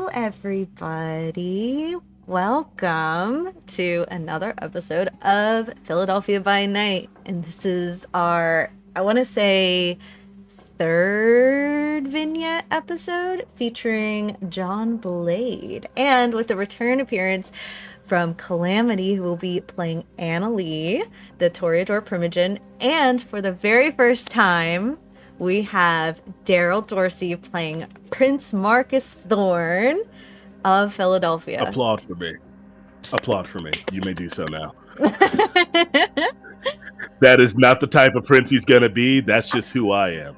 Hello, everybody. Welcome to another episode of Philadelphia by Night. And this is our, I want to say, third vignette episode featuring John Blade. And with the return appearance from Calamity, who will be playing Annaleigh, the Toreador Primogen. And for the very first time, we have Daryl Dorsey playing Prince Marcus Thorne of Philadelphia. Applaud for me. Applaud for me. You may do so now. That is not the type of prince he's going to be. That's just who I am.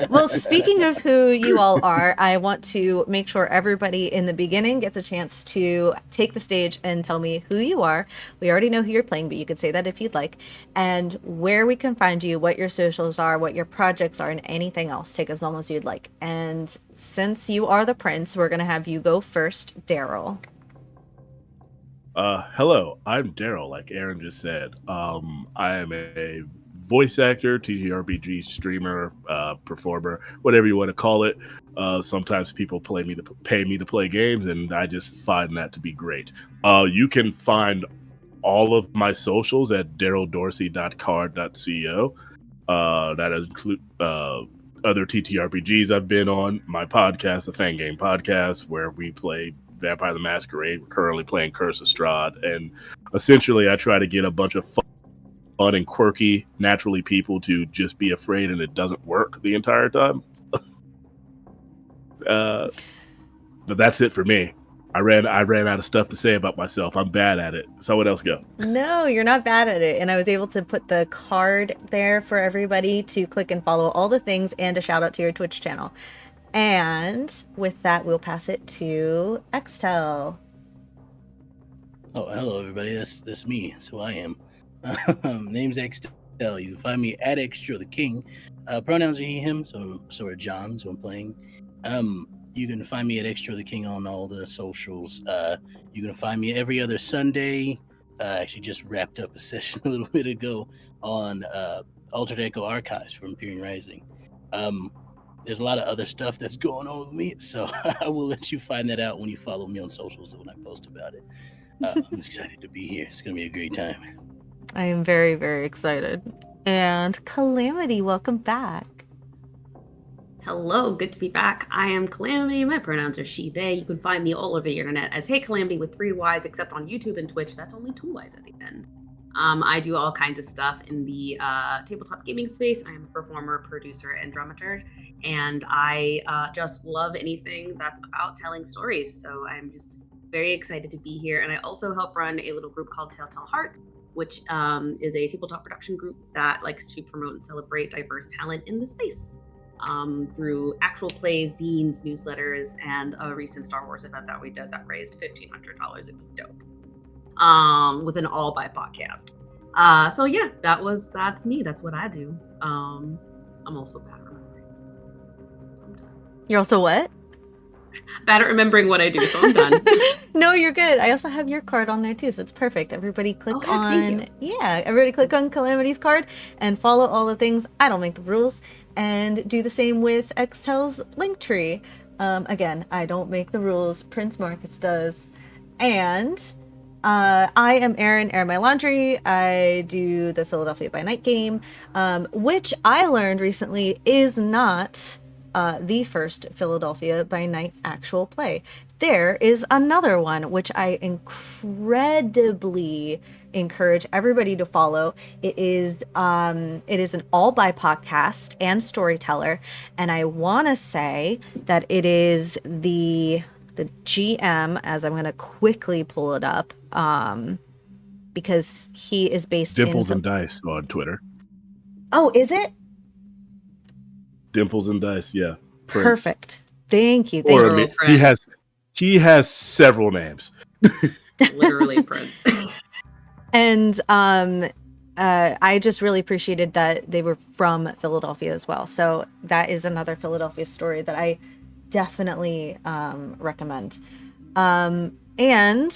Well, speaking of who you all are, I want to make sure everybody in the beginning gets a chance to take the stage and tell me who you are. We already know who you're playing, but you could say that if you'd like. And where we can find you, what your socials are, what your projects are, and anything else. Take as long as you'd like. And since you are the prince, we're going to have you go first, Daryl. Hello, I'm Daryl, like Aaron just said. I am a voice actor, TTRPG streamer, performer, whatever you want to call it. Sometimes people pay me to play games, and I just find that to be great. You can find all of my socials at daryldorsey.card.co. That include other TTRPGs I've been on, my podcast, the Fan Game Podcast, where we play Vampire the Masquerade. We're currently playing Curse of Strahd, and essentially I try to get a bunch of fun and quirky, naturally people to just be afraid, and it doesn't work the entire time. But that's it for me. I ran out of stuff to say about myself. I'm bad at it. Someone else go. No, you're not bad at it. And I was able to put the card there for everybody to click and follow all the things, and a shout out to your Twitch channel. And with that, we'll pass it to Xtel. Oh, hello, everybody. That's me. That's who I am. Name's Xtel. You can find me at Extra the King. Pronouns are he, him, so are John's who I'm playing. You can find me at Extra the King on all the socials. You can find me every other Sunday. I actually just wrapped up a session a little bit ago on Altered Echo Archives from Imperium Rising. There's a lot of other stuff that's going on with me, so I will let you find that out when you follow me on socials when I post about it. I'm excited to be here. It's going to be a great time. I am very, very excited. And Calamity, welcome back. Hello, good to be back. I am Calamity. My pronouns are she, they. You can find me all over the internet as Hey Calamity with 3 Ys, except on YouTube and Twitch. That's only 2 Ys at the end. I do all kinds of stuff in the tabletop gaming space. I am a performer, producer, and dramaturg, and I just love anything that's about telling stories. So I'm just very excited to be here. And I also help run a little group called Telltale Hearts, which is a tabletop production group that likes to promote and celebrate diverse talent in the space through actual plays, zines, newsletters, and a recent Star Wars event that we did that raised $1,500. It was dope. With an all by podcast. So yeah, that's me. That's what I do. I'm also bad at remembering. So I'm done. You're also what? Bad at remembering what I do, so I'm done. No, you're good. I also have your card on there too, so it's perfect. Everybody click thank you. Everybody click on Calamity's card and follow all the things. I don't make the rules, and do the same with Xtel's Linktree. Again, I don't make the rules. Prince Marcus does, and I am erinmylaundry. I do the Philadelphia by Night game, which I learned recently is not the first Philadelphia by Night actual play. There is another one, which I incredibly encourage everybody to follow. It is an all by podcast and Storyteller, and I want to say that it is the GM, as I'm going to quickly pull it up, because he is based Dimples and Dice on Twitter. Oh, is it? Dimples and Dice, yeah. Prince. Perfect. Thank you. Or I mean, he has several names. Literally Prince. And I just really appreciated that they were from Philadelphia as well. So that is another Philadelphia story that I definitely recommend. And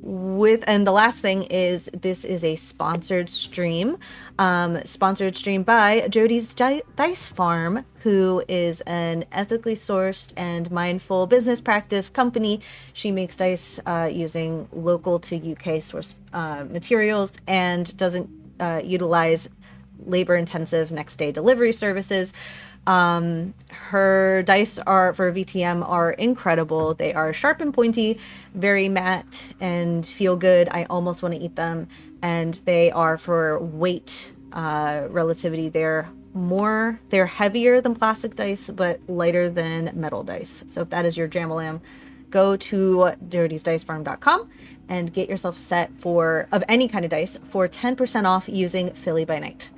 and the last thing is this is a sponsored stream by Jody's Dice Farm, who is an ethically sourced and mindful business practice company. She makes dice using local to UK source materials and doesn't utilize labor intensive next day delivery services. Her dice are for VTM are incredible. They are sharp and pointy, very matte, and feel good. I almost want to eat them. And they are for weight relativity. They're heavier than plastic dice, but lighter than metal dice. So if that is your jam-a-lam, go to dirtysdicefarm.com and get yourself a set of any kind of dice for 10% off using Philly by Night.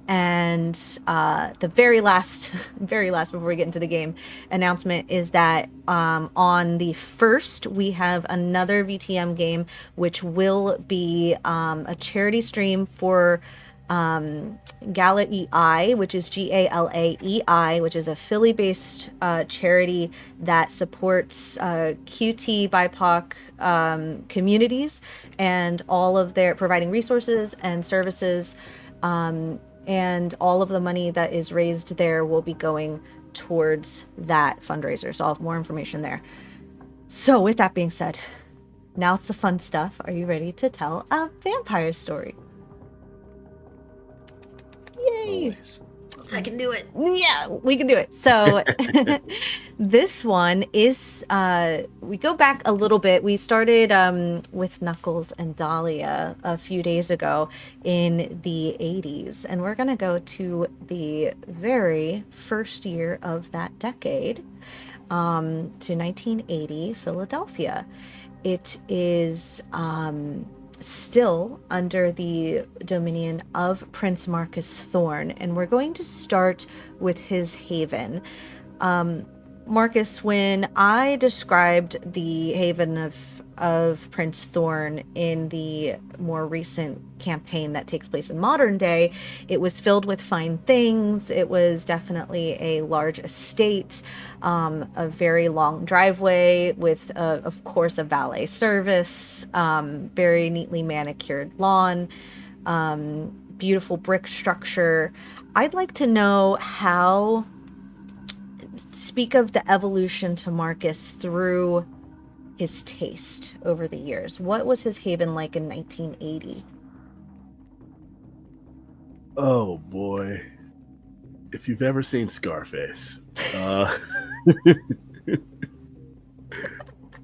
And the very last before we get into the game announcement is that on the 1st we have another VTM game, which will be a charity stream for Gala EI, which is GALAEI, which is a Philly-based charity that supports QT BIPOC communities and all of their providing resources and services. And all of the money that is raised there will be going towards that fundraiser. So I'll have more information there. So with that being said, now it's the fun stuff. Are you ready to tell a vampire story? Yay! Always. I can do it. Yeah, we can do it. So this one is, we go back a little bit. We started with Knuckles and Dahlia a few days ago in the 80s. And we're going to go to the very first year of that decade, to 1980, Philadelphia. It is still under the dominion of Prince Marcus Thorne, and we're going to start with his haven. Marcus, when I described the haven of Prince Thorne in the more recent campaign that takes place in modern day, it was filled with fine things. It was definitely a large estate, a very long driveway with, of course, a valet service, very neatly manicured lawn, beautiful brick structure. I'd like to know speak of the evolution to Marcus through his taste over the years. What was his haven like in 1980? Oh boy. If you've ever seen Scarface,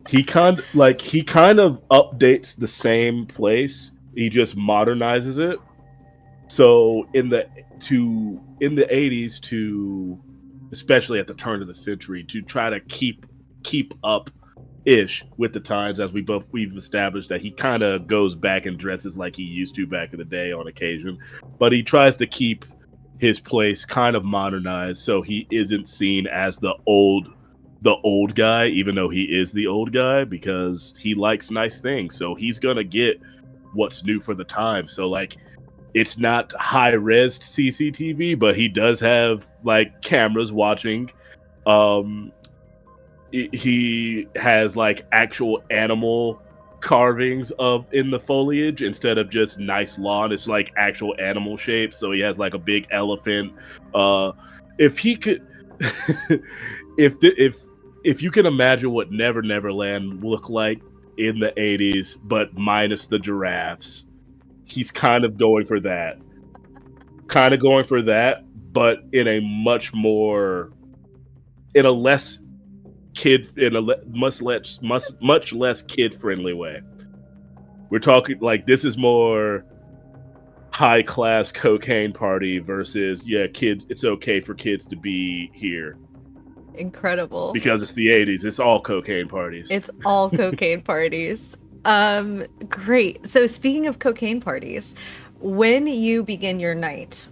he kind of updates the same place. He just modernizes it. So in the 80s, to especially at the turn of the century, to try to keep up ish with the times, as we've established that he kind of goes back and dresses like he used to back in the day on occasion, but he tries to keep his place kind of modernized so he isn't seen as the old guy, even though he is the old guy, because he likes nice things. So he's gonna get what's new for the time. So like, it's not high res CCTV, but he does have like cameras watching. He has like actual animal carvings in the foliage instead of just nice lawn. It's like actual animal shapes. So he has like a big elephant. If he could, if you can imagine what Never Neverland looked like in the 80s, but minus the giraffes, he's kind of going for that, but in a much less kid friendly way. We're talking like, this is more high class cocaine party versus kids. It's okay for kids to be here. Incredible. Because it's the 80s. It's all cocaine parties. It's all cocaine parties. Great. So speaking of cocaine parties, when you begin your night,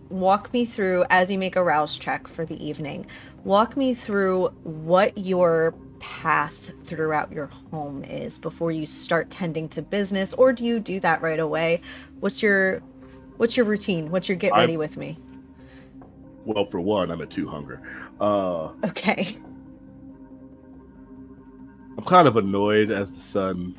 walk me through, as you make a rouse check for the evening, walk me through what your path throughout your home is before you start tending to business, or do you do that right away? What's your routine? What's your get ready with me? Well, for one, I'm at 2 hunger. Okay. I'm kind of annoyed as the sun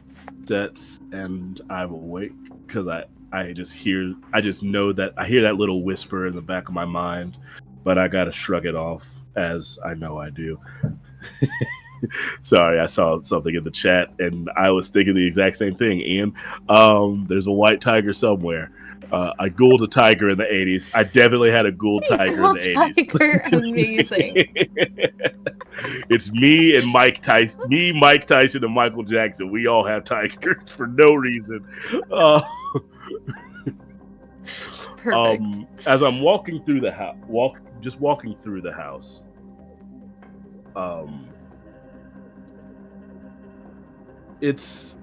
sunsets and I'm awake because I just know that I hear that little whisper in the back of my mind, but I gotta shrug it off as I know I do. Sorry, I saw something in the chat and I was thinking the exact same thing, Ian. There's a white tiger somewhere. I ghouled a tiger in the 80s. I definitely had a ghoul tiger in the 80s. Tiger, amazing. It's me and Mike Tyson. Me, Mike Tyson, and Michael Jackson. We all have tigers for no reason. Perfect. As I'm walking through the house, walking through the house. It's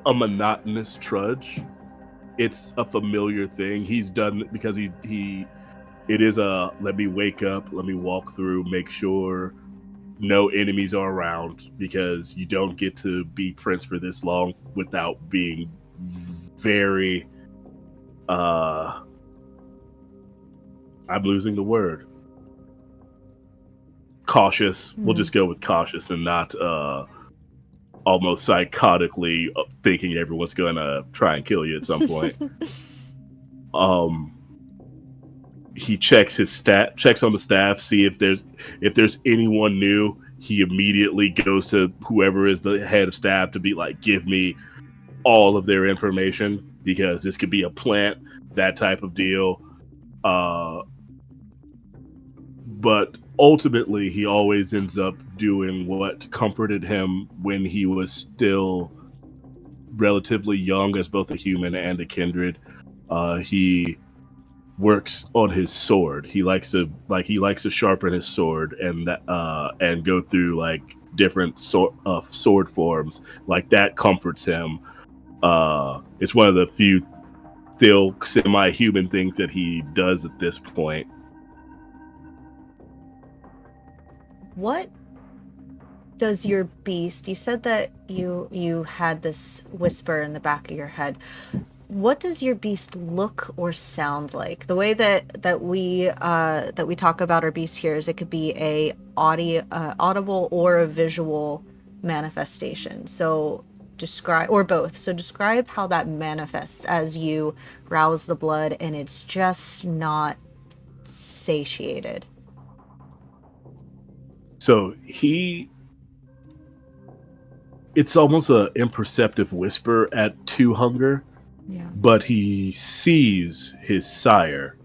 a monotonous trudge. It's a familiar thing. He's done it because it is a let me wake up, let me walk through, make sure no enemies are around, because you don't get to be Prince for this long without being very I'm losing the word. Cautious. We'll just go with cautious and not almost psychotically thinking everyone's gonna try and kill you at some point. He checks on the staff, see if there's anyone new. He immediately goes to whoever is the head of staff to be like, give me all of their information, because this could be a plant, that type of deal. But ultimately, he always ends up doing what comforted him when he was still relatively young as both a human and a kindred. He works on his sword. He likes to sharpen his sword and go through like different sword forms. Like that comforts him. It's one of the few still semi-human things that he does at this point. What does your beast, you said that you had this whisper in the back of your head. What does your beast look or sound like? The way that we talk about our beast here is it could be a audible or a visual manifestation. So describe, or both. So describe how that manifests as you rouse the blood and it's just not satiated. So it's almost an imperceptive whisper at 2 hunger, but he sees his sire.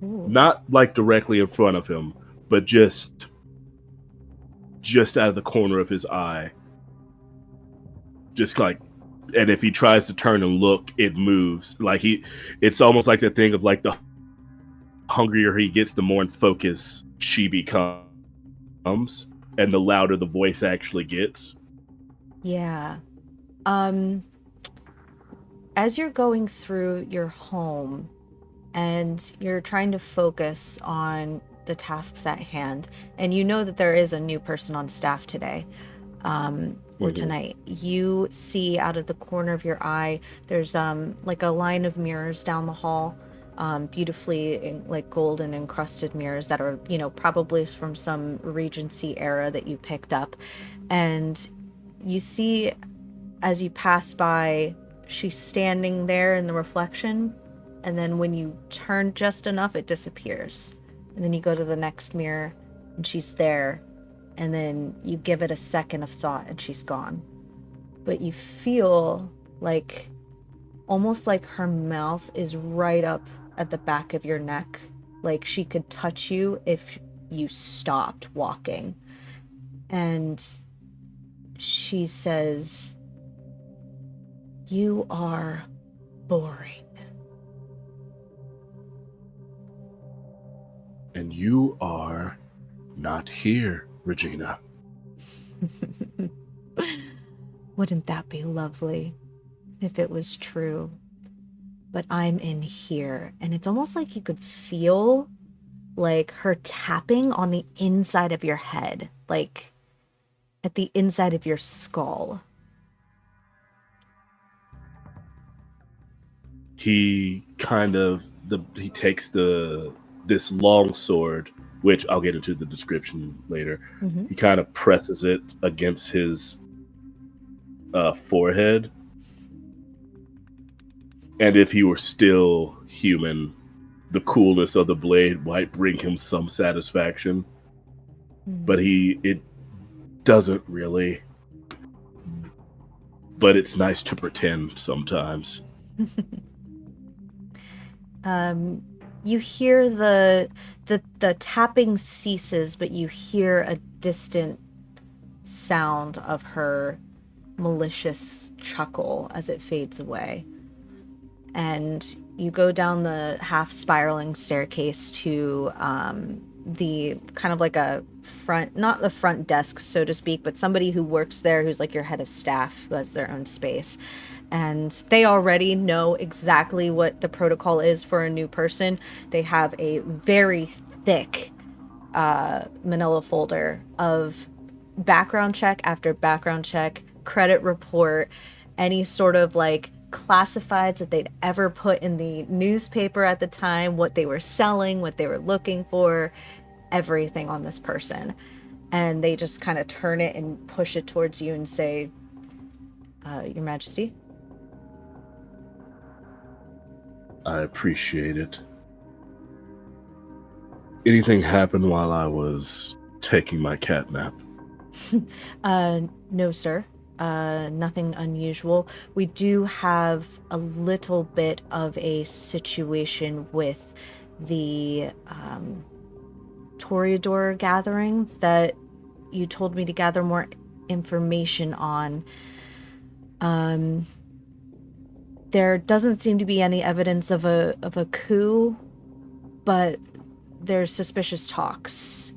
Ooh. Not like directly in front of him, but just out of the corner of his eye. Just like, and if he tries to turn and look, it moves. Like it's almost like the thing of like the hungrier he gets, the more in focus she becomes. And the louder the voice actually gets. Yeah. As you're going through your home and you're trying to focus on the tasks at hand, and you know that there is a new person on staff today, or tonight, you see out of the corner of your eye, there's like a line of mirrors down the hall. Beautifully like golden encrusted mirrors that are, probably from some Regency era that you picked up. And you see, as you pass by, she's standing there in the reflection. And then when you turn just enough, it disappears. And then you go to the next mirror and she's there. And then you give it a second of thought and she's gone. But you feel like, almost like her mouth is right up at the back of your neck, like she could touch you if you stopped walking. And she says, "You are boring." And you are not here, Regina. Wouldn't that be lovely if it was true? But I'm in here, and it's almost like you could feel like her tapping on the inside of your head, like at the inside of your skull. He takes this long sword, which I'll get into the description later. Mm-hmm. He kind of presses it against his forehead. And if he were still human, the coolness of the blade might bring him some satisfaction. But it doesn't really. But it's nice to pretend sometimes. You hear the tapping ceases, but you hear a distant sound of her malicious chuckle as it fades away. And you go down the half spiraling staircase to the kind of like a front, not the front desk, so to speak, but somebody who works there who's like your head of staff who has their own space. And they already know exactly what the protocol is for a new person. They have a very thick manila folder of background check after background check, credit report, any sort of like classifieds that they'd ever put in the newspaper at the time, what they were selling, what they were looking for, everything on this person. And they just kind of turn it and push it towards you and say, Your Majesty? I appreciate it. Anything happened while I was taking my cat nap? No, sir. Nothing unusual. We do have a little bit of a situation with the Toreador gathering that you told me to gather more information on. There doesn't seem to be any evidence of a coup, but there's suspicious talks.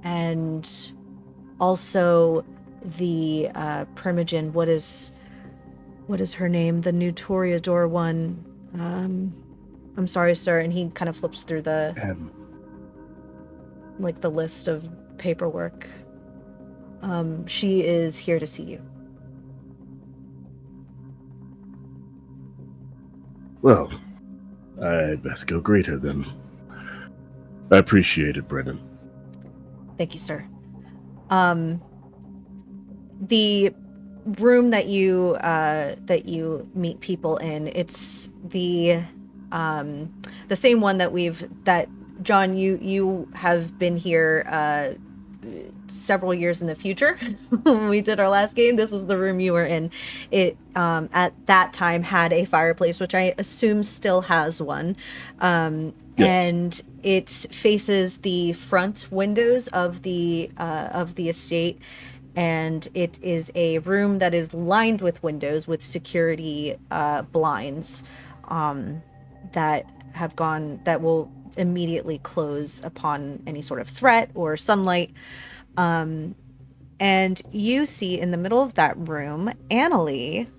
And also the Primogen, what is her name? The new Toreador one. I'm sorry, sir. And he kind of flips through the like the list of paperwork. She is here to see you. Well, I best go greet her then. I appreciate it, Brennan. Thank you, sir. The room that you meet people in, it's the same one that John, you have been here several years in the future. When we did our last game, this was the room you were in. It at that time had a fireplace, which I assume still has one. Yes. And it faces the front windows of the estate, and it is a room that is lined with windows with security blinds that will immediately close upon any sort of threat or sunlight. And you see in the middle of that room Annaleigh,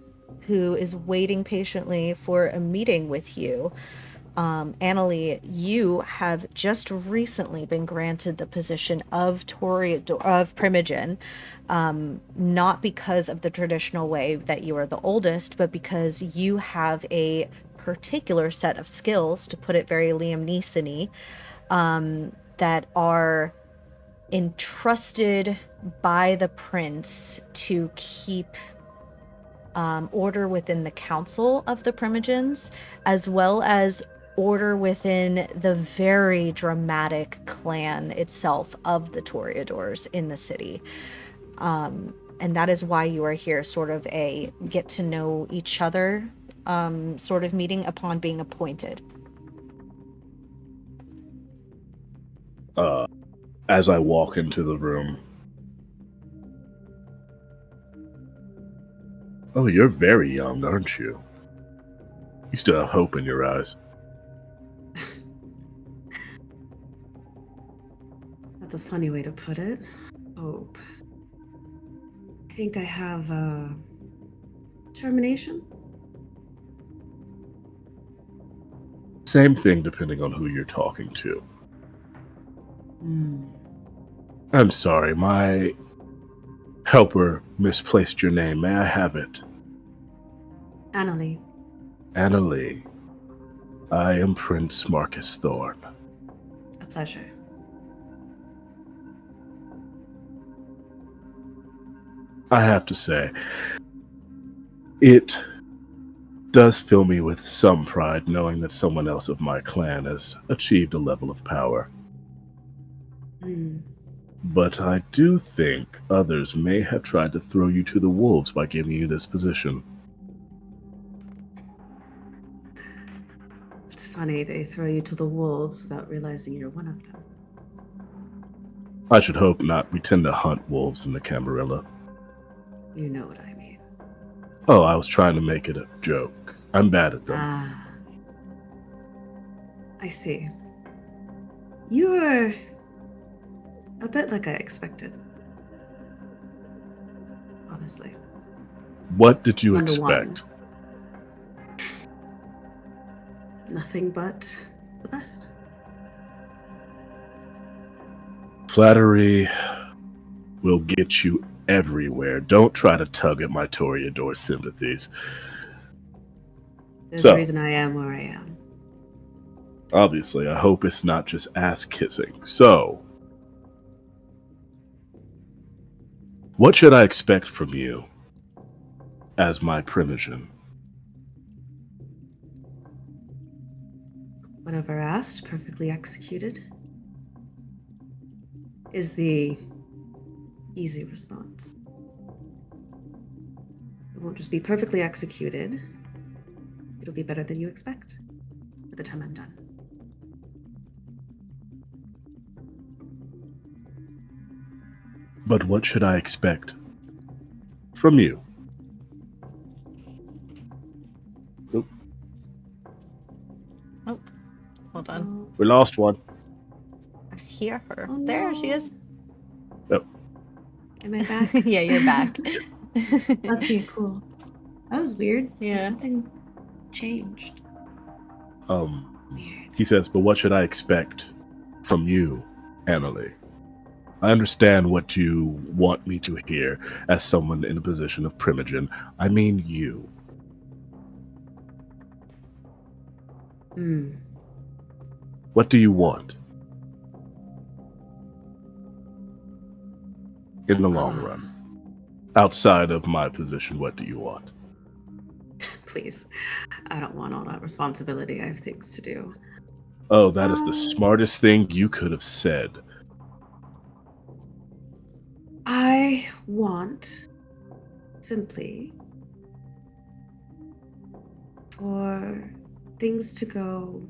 who is waiting patiently for a meeting with you. Annaleigh, you have just recently been granted the position of Primogen, not because of the traditional way that you are the oldest, but because you have a particular set of skills, to put it very Liam Neeson-y, that are entrusted by the prince to keep order within the council of the Primogens, as well as order within the very dramatic clan itself of the Toreadors in the city. And that is why you are here, sort of a get to know each other sort of meeting upon being appointed. As I walk into the room. Oh, you're very young, aren't you? You still have hope in your eyes. That's a funny way to put it. Hope. I think I have determination. Same thing depending on who you're talking to. I'm sorry, my helper misplaced your name. May I have it? Annaleigh. Annaleigh. I am Prince Marcus Thorne. A pleasure. I have to say, It does fill me with some pride knowing that someone else of my clan has achieved a level of power. But I do think others may have tried to throw you to the wolves by giving you this position. It's funny, they throw you to the wolves without realizing you're one of them. I should hope not. We tend to hunt wolves in the Camarilla. You know what I mean. Oh, I was trying to make it a joke. I'm bad at them. Ah. I see. You're a bit like I expected. Honestly. What did you 1 to 1. expect? Nothing but the best. Flattery will get you everywhere. Don't try to tug at my Toreador sympathies. There's a reason I am where I am. Obviously, I hope it's not just ass-kissing. So, what should I expect from you as my Primogen? Whenever asked, perfectly executed is the easy response. It won't just be perfectly executed. It'll be better than you expect by the time I'm done. But what should I expect from you? Oop. Oh, hold on. We lost one. I hear her. Oh, There she no. is. Oh. Am I back? Yeah, you're back. Okay, cool. That was weird. Yeah. Nothing changed. Weird. He says, but what should I expect from you, Annaleigh? I understand what you want me to hear as someone in a position of Primogen. I mean you. What do you want? In the long run. Outside of my position, what do you want? Please. I don't want all that responsibility. I have things to do. Oh, that is the smartest thing you could have said. I want simply for things to go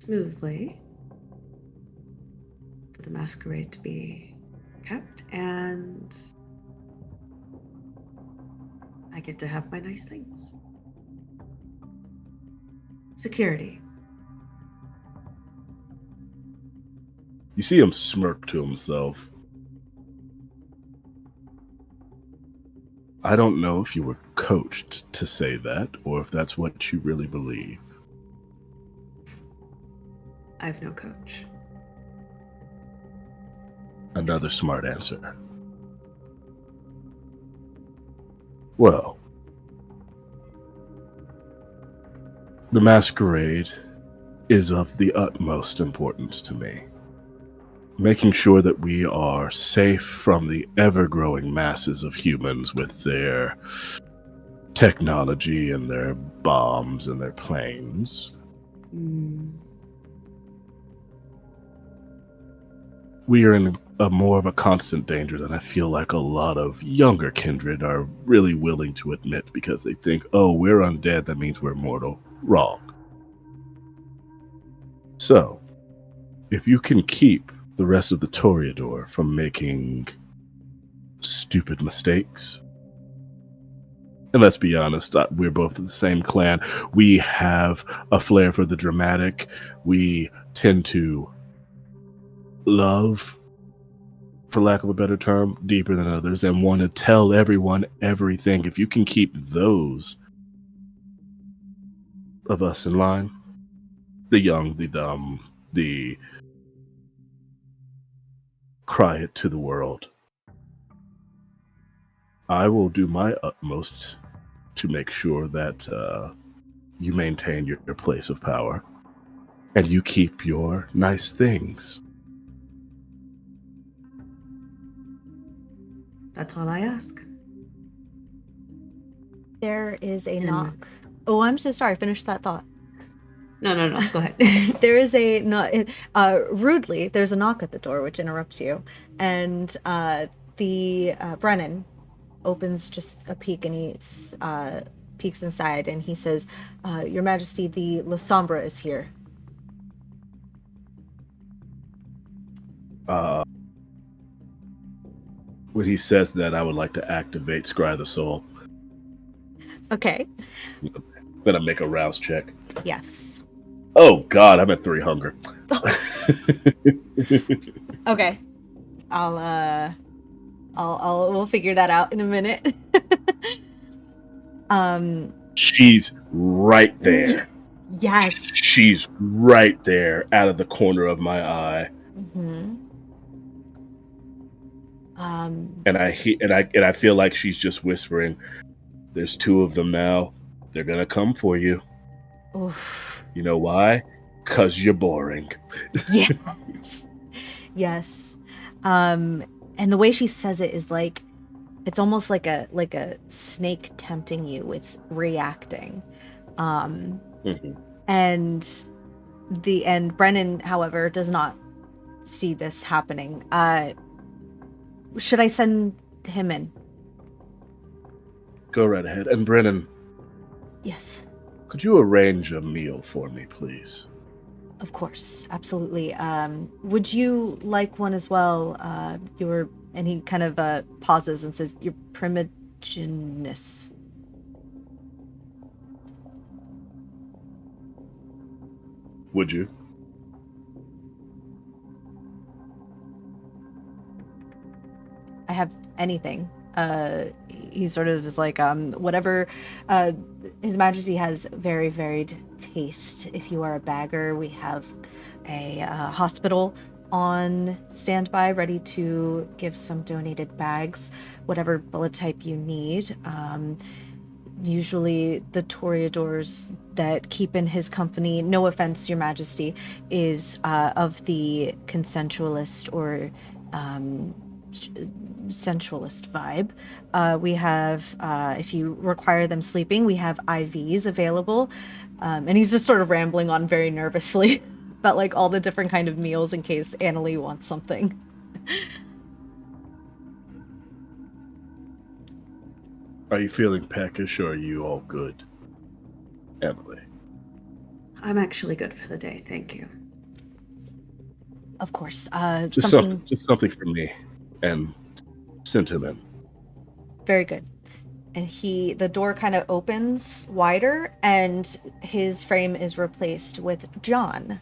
smoothly, for the masquerade to be kept, and I get to have my nice things. Security. You see him smirk to himself. I don't know if you were coached to say that, or if that's what you really believe. I have no coach. Another smart answer. Well, the masquerade is of the utmost importance to me. Making sure that we are safe from the ever-growing masses of humans with their technology and their bombs and their planes. We are in a more of a constant danger than I feel like a lot of younger kindred are really willing to admit, because they think, oh, we're undead, that means we're mortal. Wrong. So, if you can keep the rest of the Toreador from making stupid mistakes, and let's be honest, we're both of the same clan. We have a flair for the dramatic. We tend to love, for lack of a better term, deeper than others, and want to tell everyone everything. If you can keep those of us in line, the young, the dumb, the cry it to the world, I will do my utmost to make sure that you maintain your place of power and you keep your nice things. That's all I ask. There is a And- knock. Oh, I'm so sorry. Finish that thought. No, go ahead. There is a knock. Rudely, there's a knock at the door, which interrupts you, and the Brennan opens just a peek, and he peeks inside, and he says, "Your Majesty, the La Sombra is here." When he says that, I would like to activate Scry the Soul. Okay. I'm gonna make a rouse check. Yes. Oh God, I'm at 3 hunger. Okay. We'll figure that out in a minute. She's right there. Yes. She's right there, out of the corner of my eye. Mm-hmm. And I feel like she's just whispering, "There's 2 of them now. They're gonna come for you. Oof. You know why? 'Cause you're boring." Yes. Yes. And the way she says it is like, it's almost like a snake tempting you with reacting. Mm-hmm. And Brennan, however, does not see this happening. Should I send him in? Go right ahead. And Brennan, Yes, could you arrange a meal for me, please? of course, absolutely. Would you like one as well? And he kind of pauses and says, "Your Primogeness." Would you? I have anything. He sort of is like, whatever. His Majesty has very varied taste. If you are a bagger, we have a hospital on standby, ready to give some donated bags, whatever bullet type you need. Usually the toreadors that keep in his company, no offense, Your Majesty, is of the consensualist or sensualist vibe. We have, if you require them sleeping, we have IVs available. And he's just sort of rambling on very nervously about like all the different kind of meals in case Annaleigh wants something. Are you feeling peckish, or are you all good, Emily? I'm actually good for the day, thank you. Of course. Just something for me, and send him in. Very good. And the door kind of opens wider, and his frame is replaced with John.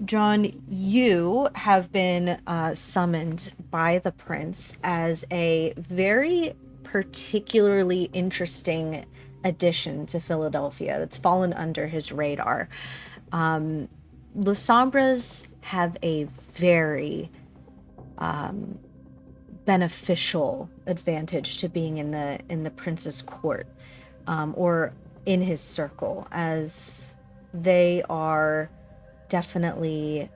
John, you have been summoned by the prince as a very particularly interesting addition to Philadelphia that's fallen under his radar. La Sombras have a very beneficial advantage to being in the prince's court, or in his circle, as they are definitely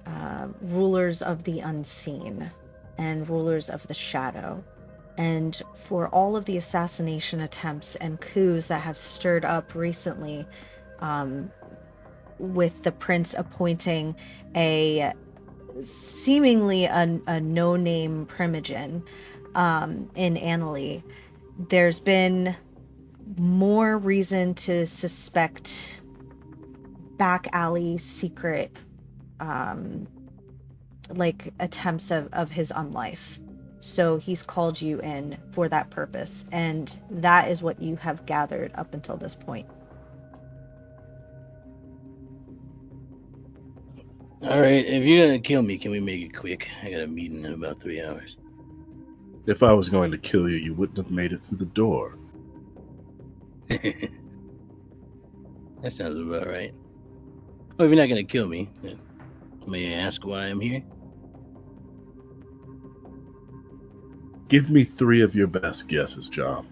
rulers of the unseen and rulers of the shadow. And for all of the assassination attempts and coups that have stirred up recently, with the prince appointing a seemingly a no-name Primogen in Annaleigh, there's been more reason to suspect back alley secret like attempts of his unlife. So he's called you in for that purpose, and that is what you have gathered up until this point. All right, if you're gonna kill me, can we make it quick? I got a meeting in about 3 hours. If I was going to kill you, you wouldn't have made it through the door. That sounds about right. Well, if you're not gonna kill me, then may I ask why I'm here? Give me 3 of your best guesses, John.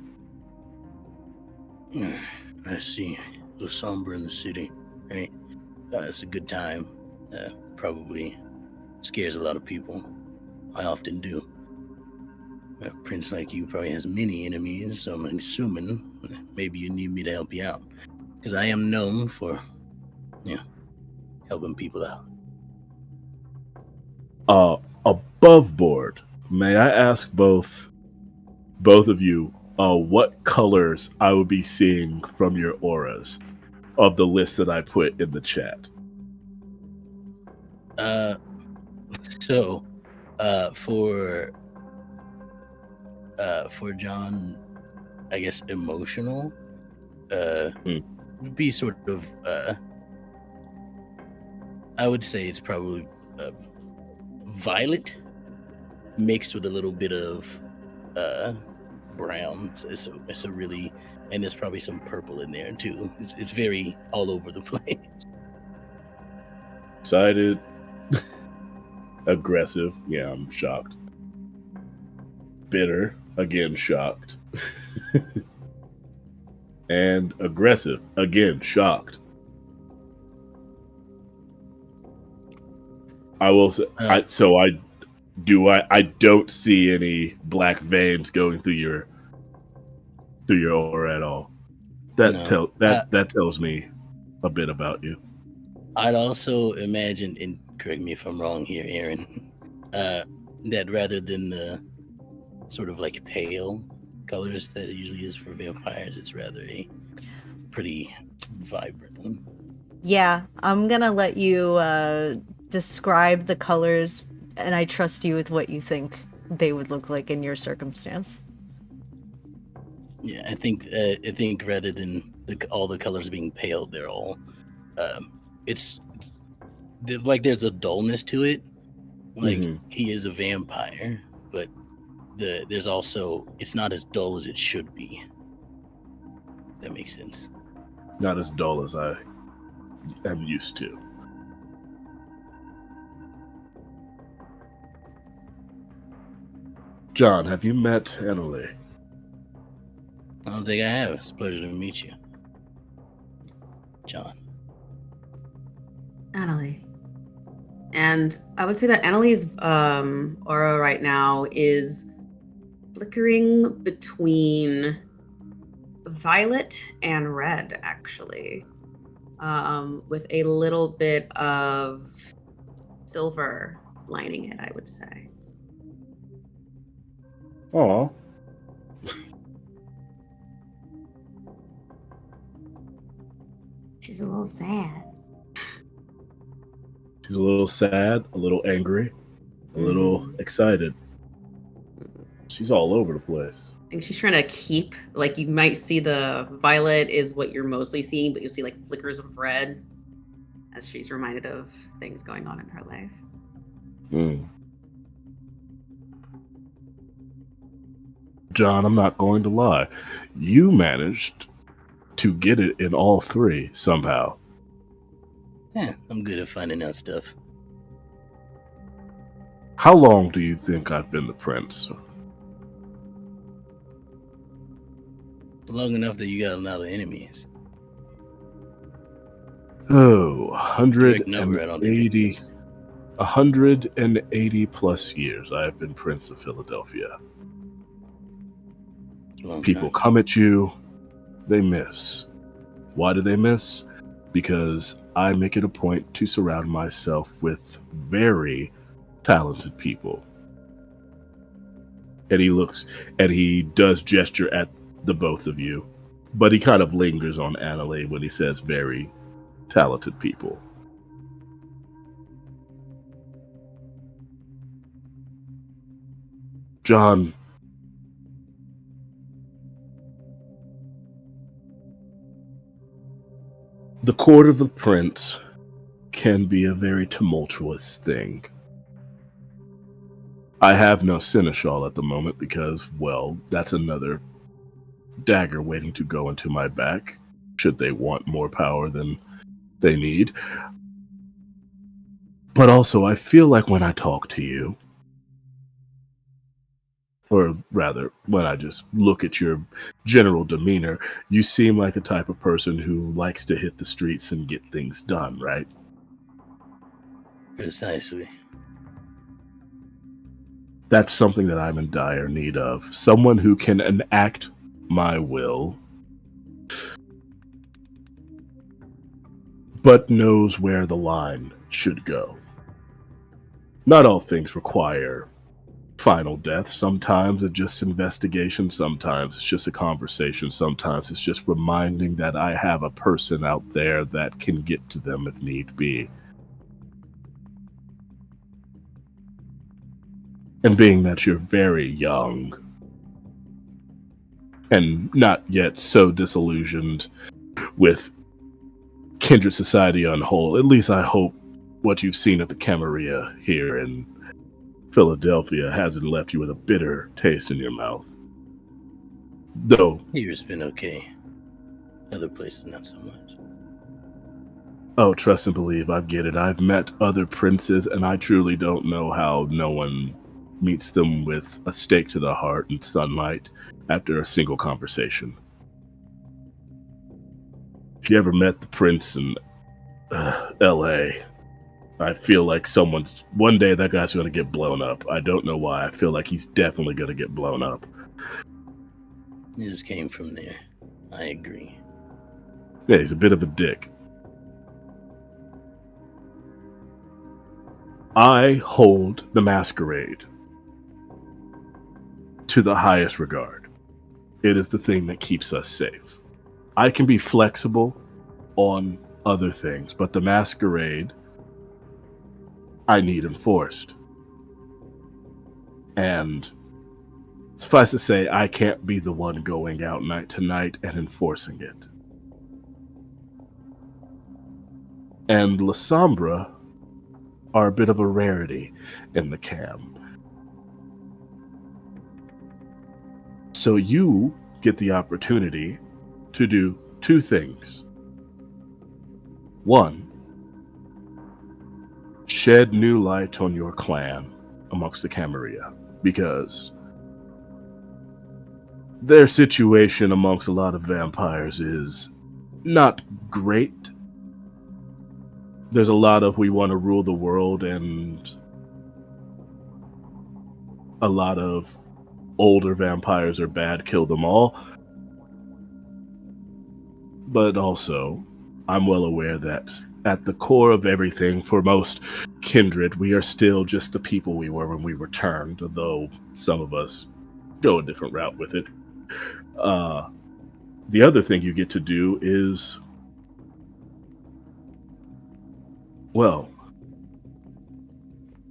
I see. The somber in the city, right? It's a good time. Probably scares a lot of people. I often do. A prince like you probably has many enemies, so I'm assuming maybe you need me to help you out. Because I am known for, helping people out. Above board, may I ask both of you what colors I would be seeing from your auras of the list that I put in the chat? For John, I guess emotional would be sort of I would say it's probably violet mixed with a little bit of brown. So it's a really, and there's probably some purple in there too. It's very all over the place. Excited, aggressive. Yeah, I'm shocked. Bitter, again shocked. And aggressive, again shocked. I will say, I don't see any black veins going through your aura at all. That tells me a bit about you. I'd also imagine, and correct me if I'm wrong here, Aaron, that rather than the sort of like pale colors that it usually is for vampires, it's rather a pretty vibrant one. Yeah, I'm gonna let you describe the colors, and I trust you with what you think they would look like in your circumstance. Yeah, I think rather than all the colors being pale, they're all it's like there's a dullness to it. Like he is a vampire, but there's also, it's not as dull as it should be. If that makes sense. Not as dull as I am used to. John, have you met Annaleigh? I don't think I have. It's a pleasure to meet you, John. Annaleigh. And I would say that Annaleigh's aura right now is flickering between violet and red, actually, with a little bit of silver lining it, I would say. Aw. She's a little sad. She's a little sad, a little angry, a little excited. She's all over the place. I think she's trying to keep, like, you might see the violet is what you're mostly seeing, but you'll see like flickers of red as she's reminded of things going on in her life. John, I'm not going to lie. You managed to get it in all three somehow. Yeah, I'm good at finding out stuff. How long do you think I've been the prince? Long enough that you got a lot of enemies. Oh, Correct number, I don't think 180 plus years I have been Prince of Philadelphia. People come at you, they miss. Why do they miss? Because I make it a point to surround myself with very talented people. And he does gesture at the both of you, but he kind of lingers on Annaleigh when he says very talented people. John, the court of the prince can be a very tumultuous thing. I have no seneschal at the moment because, well, that's another dagger waiting to go into my back, should they want more power than they need. But also, I feel like when I talk to you, or rather, when I just look at your general demeanor, you seem like the type of person who likes to hit the streets and get things done, right? Precisely. That's something that I'm in dire need of. Someone who can enact my will, but knows where the line should go. Not all things require final death. Sometimes it's just investigation. Sometimes it's just a conversation. Sometimes it's just reminding that I have a person out there that can get to them if need be. And being that you're very young and not yet so disillusioned with Kindred society on whole, at least I hope what you've seen at the Camarilla here in Philadelphia hasn't left you with a bitter taste in your mouth. Though Here's been okay. Other places not so much. Oh, trust and believe, I get it. I've met other princes, and I truly don't know how no one meets them with a stake to the heart and sunlight after a single conversation. If you ever met the prince in L.A., I feel like one day that guy's going to get blown up. I don't know why. I feel like he's definitely going to get blown up. It just came from there. I agree. Yeah, he's a bit of a dick. I hold the masquerade to the highest regard. It is the thing that keeps us safe. I can be flexible on other things, but the masquerade I need enforced. And suffice to say, I can't be the one going out night to night and enforcing it. And La Sombra are a bit of a rarity in the cam. So you get the opportunity to do two things. One, shed new light on your clan amongst the Camarilla, because their situation amongst a lot of vampires is not great. There's a lot of we want to rule the world, and a lot of older vampires are bad, kill them all. But also, I'm well aware that at the core of everything, for most Kindred, we are still just the people we were when we returned, though some of us go a different route with it. The other thing you get to do is, well,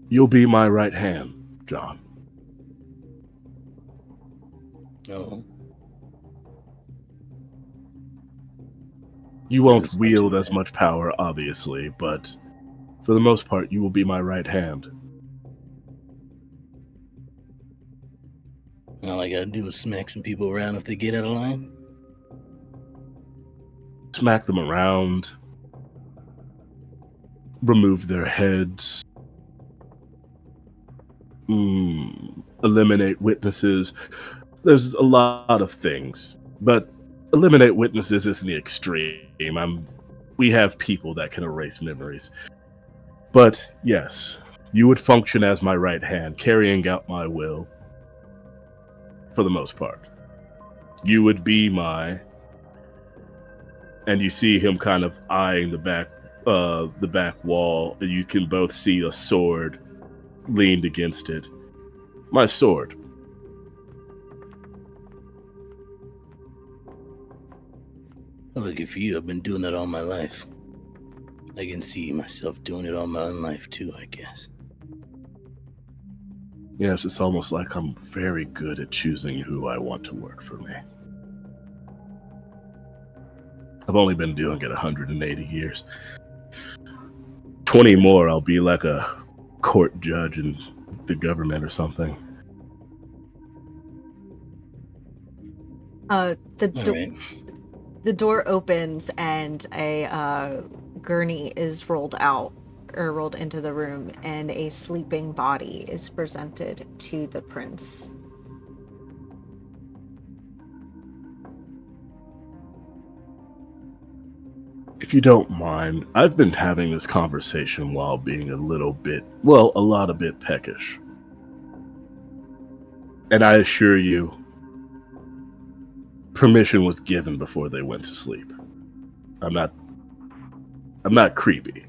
you'll be my right hand, John. Oh. You won't That's not wield too as bad. much power, obviously, but for the most part, you will be my right hand. All I gotta do is smack some people around if they get out of line. Smack them around, remove their heads, eliminate witnesses. There's a lot of things, but eliminate witnesses isn't the extreme. We have people that can erase memories. But yes, you would function as my right hand, carrying out my will for the most part. You would be and you see him kind of eyeing the back wall, and you can both see a sword leaned against it. My sword. Lucky for you, I've been doing that all my life. I can see myself doing it all my own life too, I guess. Yes, it's almost like I'm very good at choosing who I want to work for me. I've only been doing it 180 years. 20 more, I'll be like a court judge in the government or something. The door opens and a gurney is rolled into the room, and a sleeping body is presented to the prince. If you don't mind, I've been having this conversation while being a lot a bit peckish. And I assure you, permission was given before they went to sleep. I'm not creepy.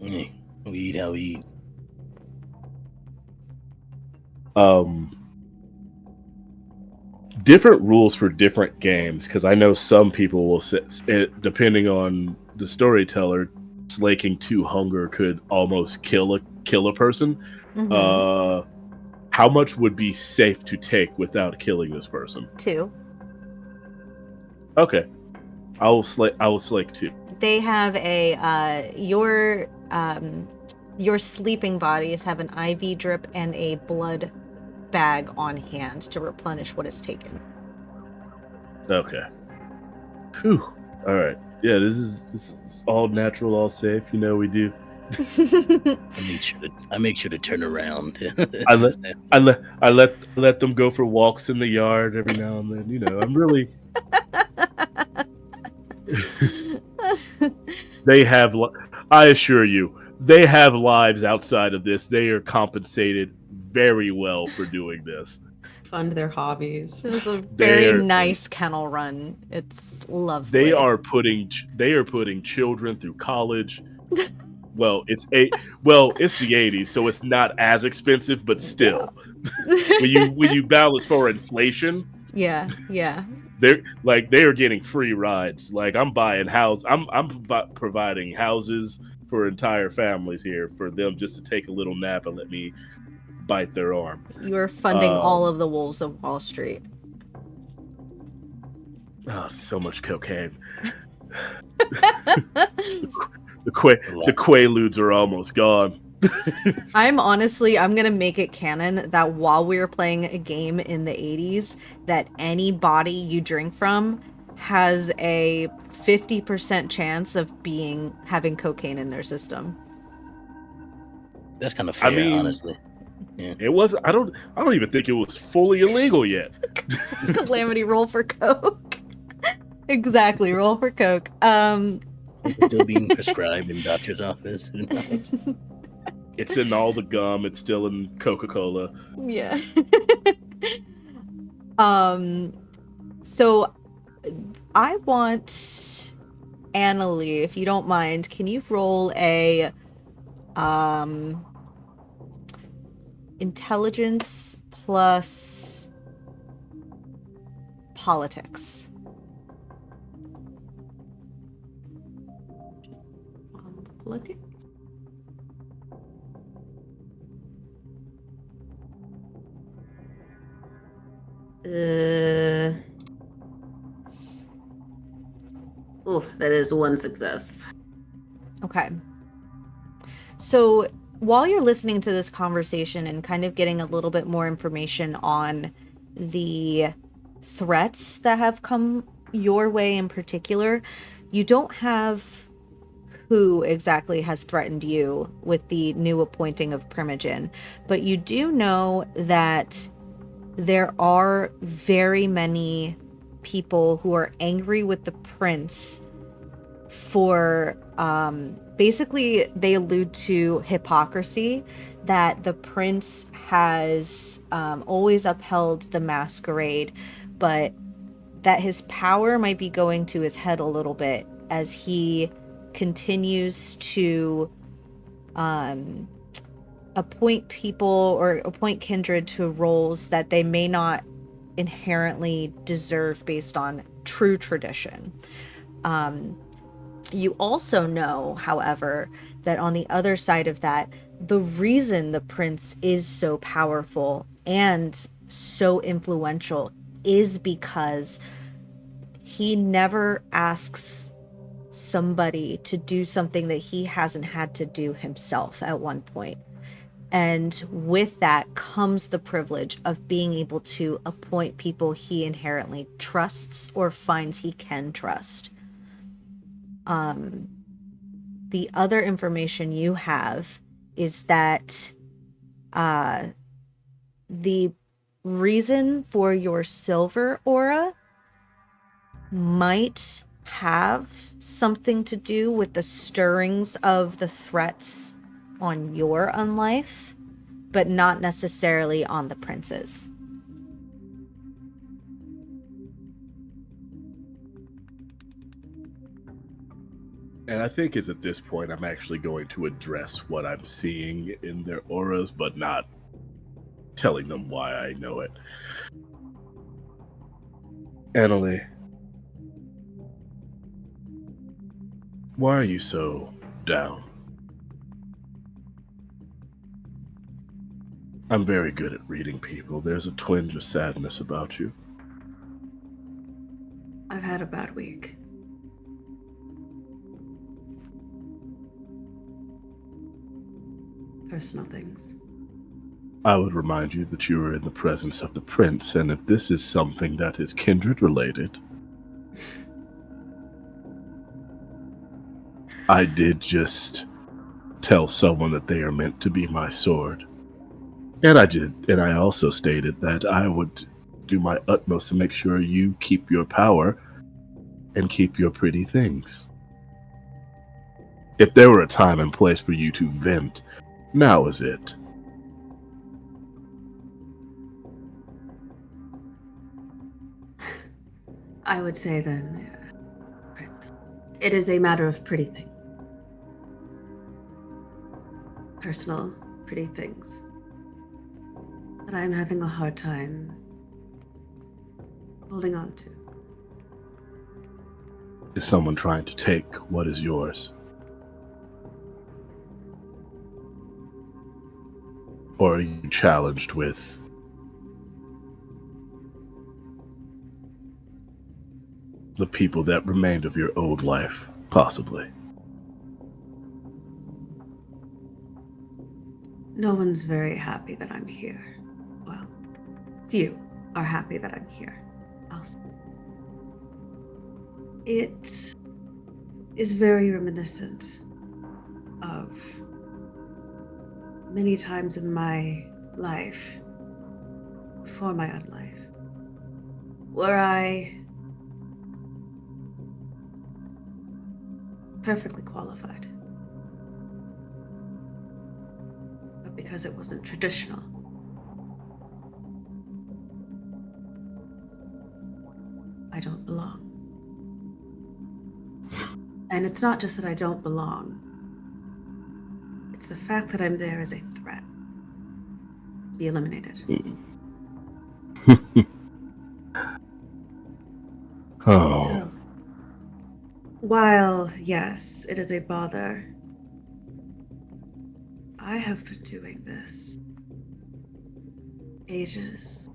Hey, we eat how we eat. Different rules for different games, because I know some people will say, depending on the storyteller, slaking 2 hunger could almost kill a person. Mm-hmm. How much would be safe to take without killing this person? 2. Okay, I will slake 2. They have a your sleeping bodies have an IV drip and a blood bag on hand to replenish what is taken. Okay. Whew. All right. Yeah, this is all natural, all safe. You know we do. I make sure to turn around. I let them go for walks in the yard every now and then. You know, I'm really. I assure you, they have lives outside of this. They are compensated very well for doing this. Fund their hobbies. It was a very nice kennel run. It's lovely. They are putting children through college. Well, it's the 80s, so it's not as expensive, but still, when you balance for inflation, yeah, they are getting free rides. Like I'm buying I'm providing houses for entire families here for them just to take a little nap and let me bite their arm. You are funding all of the Wolves of Wall Street. Oh, so much cocaine. The Quaaludes are almost gone. I'm gonna make it canon that while we were playing a game in the 80s, that any body you drink from has a 50% chance of having cocaine in their system. That's kind of fair, honestly. Yeah. It was. I don't even think it was fully illegal yet. Calamity, roll for coke. Exactly, roll for coke. It's still being prescribed in doctor's office. Who knows? It's in all the gum. It's still in Coca-Cola. Yeah. So I want Annaleigh, if you don't mind, can you roll a intelligence plus politics? Politics? That is 1 success. Okay. So while you're listening to this conversation and kind of getting a little bit more information on the threats that have come your way in particular, you don't have who exactly has threatened you with the new appointing of Primogen, but you do know that there are very many people who are angry with the prince for basically they allude to hypocrisy, that the prince has always upheld the masquerade, but that his power might be going to his head a little bit as he continues to appoint people or appoint Kindred to roles that they may not inherently deserve based on true tradition. You also know, however, that on the other side of that, the reason the prince is so powerful and so influential is because he never asks somebody to do something that he hasn't had to do himself at one point. And with that comes the privilege of being able to appoint people he inherently trusts or finds he can trust. The other information you have is that the reason for your silver aura might have something to do with the stirrings of the threats on your unlife, but not necessarily on the princes. And I think it's at this point I'm actually going to address what I'm seeing in their auras, but not telling them why I know it. Annaleigh, why are you so down? I'm very good at reading people. There's a twinge of sadness about you. I've had a bad week. Personal things. I would remind you that you are in the presence of the prince, and if this is something that is kindred related, I did just tell someone that they are meant to be my sword. And I also stated that I would do my utmost to make sure you keep your power and keep your pretty things. If there were a time and place for you to vent, now is it. I would say then, it is a matter of pretty things. Personal, pretty things. That I'm having a hard time holding on to. Is someone trying to take what is yours? Or are you challenged with the people that remained of your old life, possibly? No one's very happy that I'm here. Well, few are happy that I'm here. I'll say. It is very reminiscent of many times in my life, before my own life, where I perfectly qualified. But because it wasn't traditional, I don't belong. And it's not just that I don't belong. It's the fact that I'm there as a threat. To be eliminated. Oh. So, while, yes, it is a bother, I have been doing this ages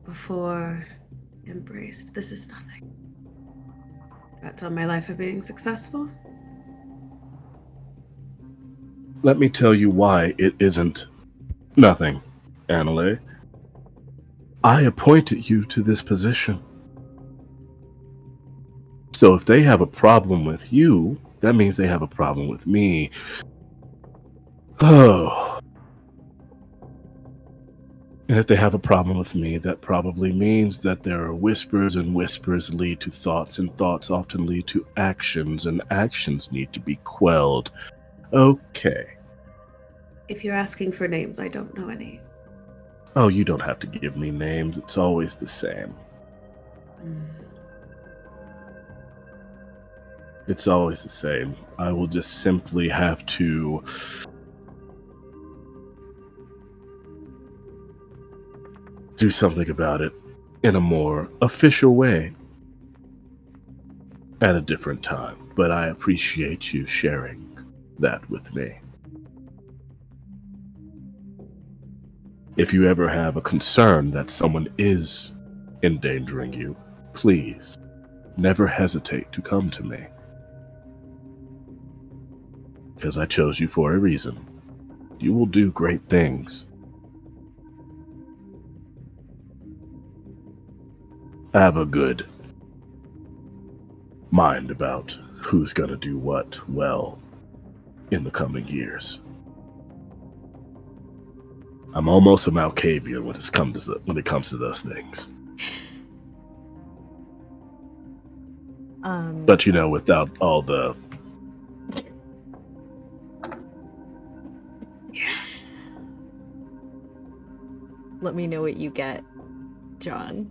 before embraced. This is nothing. Threats on my life of being successful. Let me tell you why it isn't nothing, Annaleigh. I appointed you to this position. So if they have a problem with you, that means they have a problem with me. Oh. And if they have a problem with me, that probably means that there are whispers, and whispers lead to thoughts, and thoughts often lead to actions, and actions need to be quelled. Okay. If you're asking for names, I don't know any. Oh, you don't have to give me names. It's always the same. It's always the same. I will just simply have to do something about it in a more official way at a different time. But I appreciate you sharing that with me. If you ever have a concern that someone is endangering you, please never hesitate to come to me. Because I chose you for a reason. You will do great things. Have a good mind about who's gonna do what well in the coming years. I'm almost a Malkavian when it comes to those things. But you know, without all the Let me know what you get, John.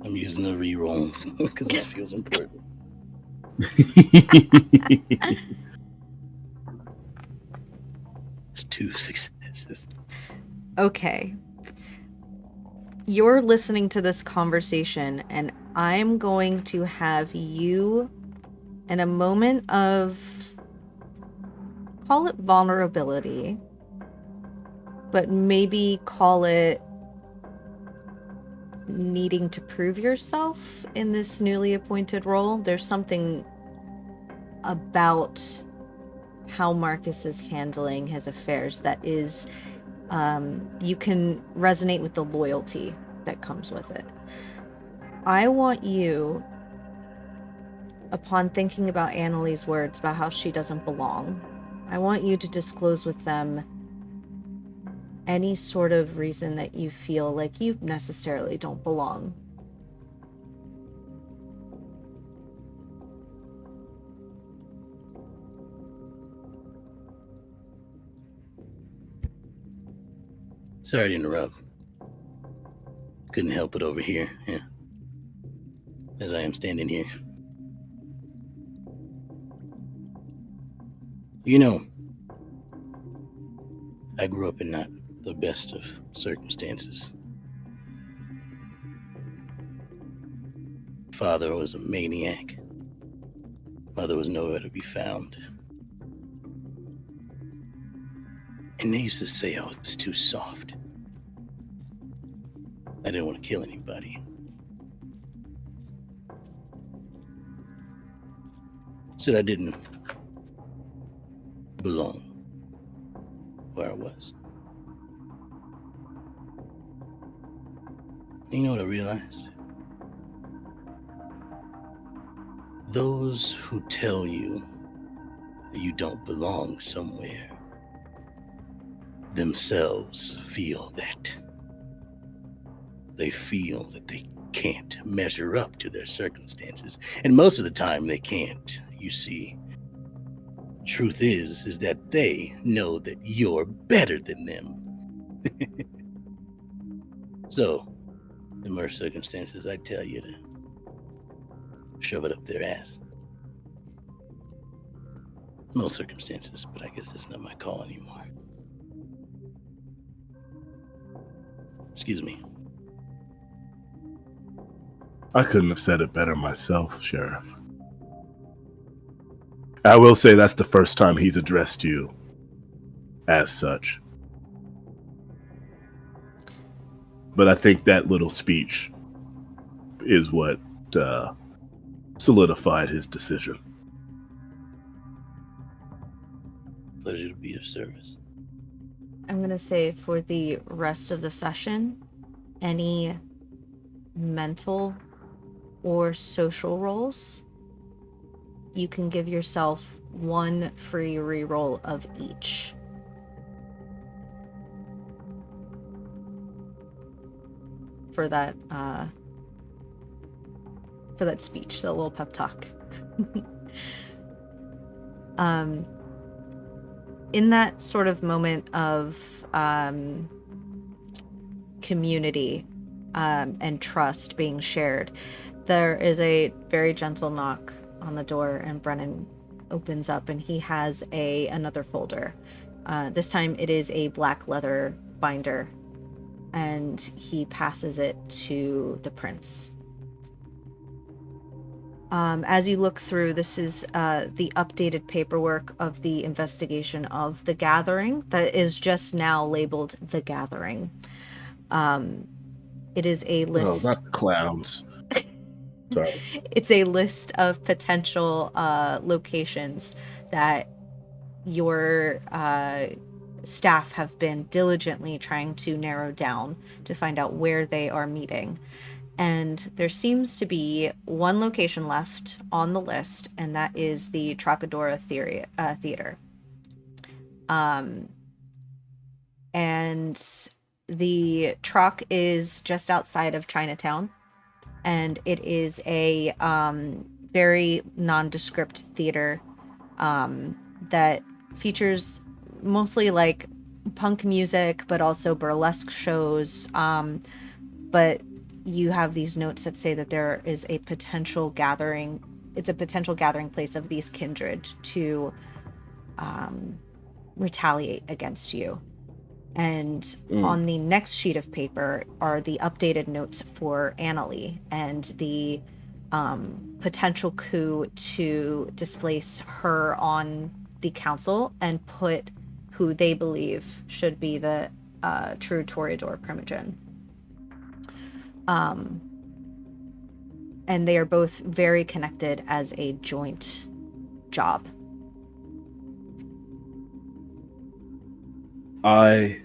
I'm using a reroll because this feels important. It's 2 successes. Okay. You're listening to this conversation, and I'm going to have you, in a moment of, call it vulnerability, but maybe call it needing to prove yourself in this newly appointed role. There's something about how Marcus is handling his affairs that is, you can resonate with the loyalty that comes with it. I want you, upon thinking about Annaleigh's words about how she doesn't belong, I want you to disclose with them any sort of reason that you feel like you necessarily don't belong. Sorry to interrupt. Couldn't help it over here, yeah. As I am standing here. You know, I grew up in not the best of circumstances. Father was a maniac. Mother was nowhere to be found. And they used to say I was too soft. I didn't want to kill anybody. Said I didn't belong where I was. You know what I realized? Those who tell you that you don't belong somewhere themselves feel that. They feel that they can't measure up to their circumstances. And most of the time they can't, you see. Truth is that they know that you're better than them. So, in most circumstances, I tell you to shove it up their ass. Most circumstances, but I guess that's not my call anymore. Excuse me. I couldn't have said it better myself, Sheriff. I will say that's the first time he's addressed you as such. But I think that little speech is what solidified his decision. Pleasure to be of service. I'm going to say for the rest of the session, any mental or social roles, you can give yourself one free reroll of each. For that speech, the little pep talk. In that sort of moment of community and trust being shared, there is a very gentle knock on the door, and Brennan opens up, and he has another folder. This time it is a black leather binder, and he passes it to the prince. As you look through, this is the updated paperwork of the investigation of the gathering that is just now labeled The Gathering. It is a list. Oh, not the clowns. Sorry. It's a list of potential locations that your staff have been diligently trying to narrow down to find out where they are meeting. And there seems to be one location left on the list, and that is the Trocadora Theater. And the Troc is just outside of Chinatown, and it is a very nondescript theater that features mostly like punk music, but also burlesque shows. But you have these notes that say that there is a potential gathering. It's a potential gathering place of these kindred to retaliate against you. And on the next sheet of paper are the updated notes for Annaleigh and the potential coup to displace her on the council and put who they believe should be the true Toreador Primogen. And they are both very connected as a joint job. I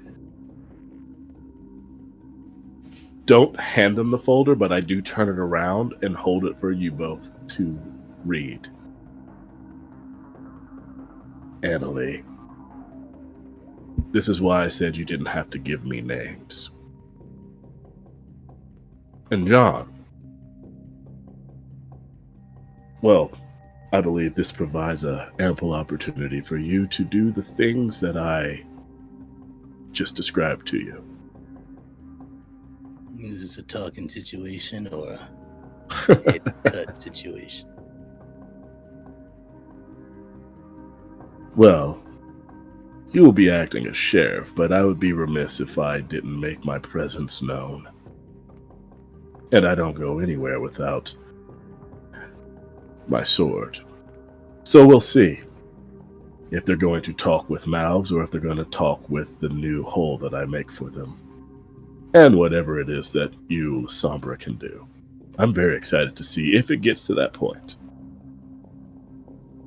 don't hand them the folder, but I do turn it around and hold it for you both to read. Annaleigh, this is why I said you didn't have to give me names. And John, well, I believe this provides an ample opportunity for you to do the things that I just described to you. Is this a talking situation or a head cut situation? Well, you will be acting as sheriff, but I would be remiss if I didn't make my presence known. And I don't go anywhere without my sword. So we'll see if they're going to talk with mouths or if they're going to talk with the new hole that I make for them. And whatever it is that you, Sombra, can do. I'm very excited to see if it gets to that point.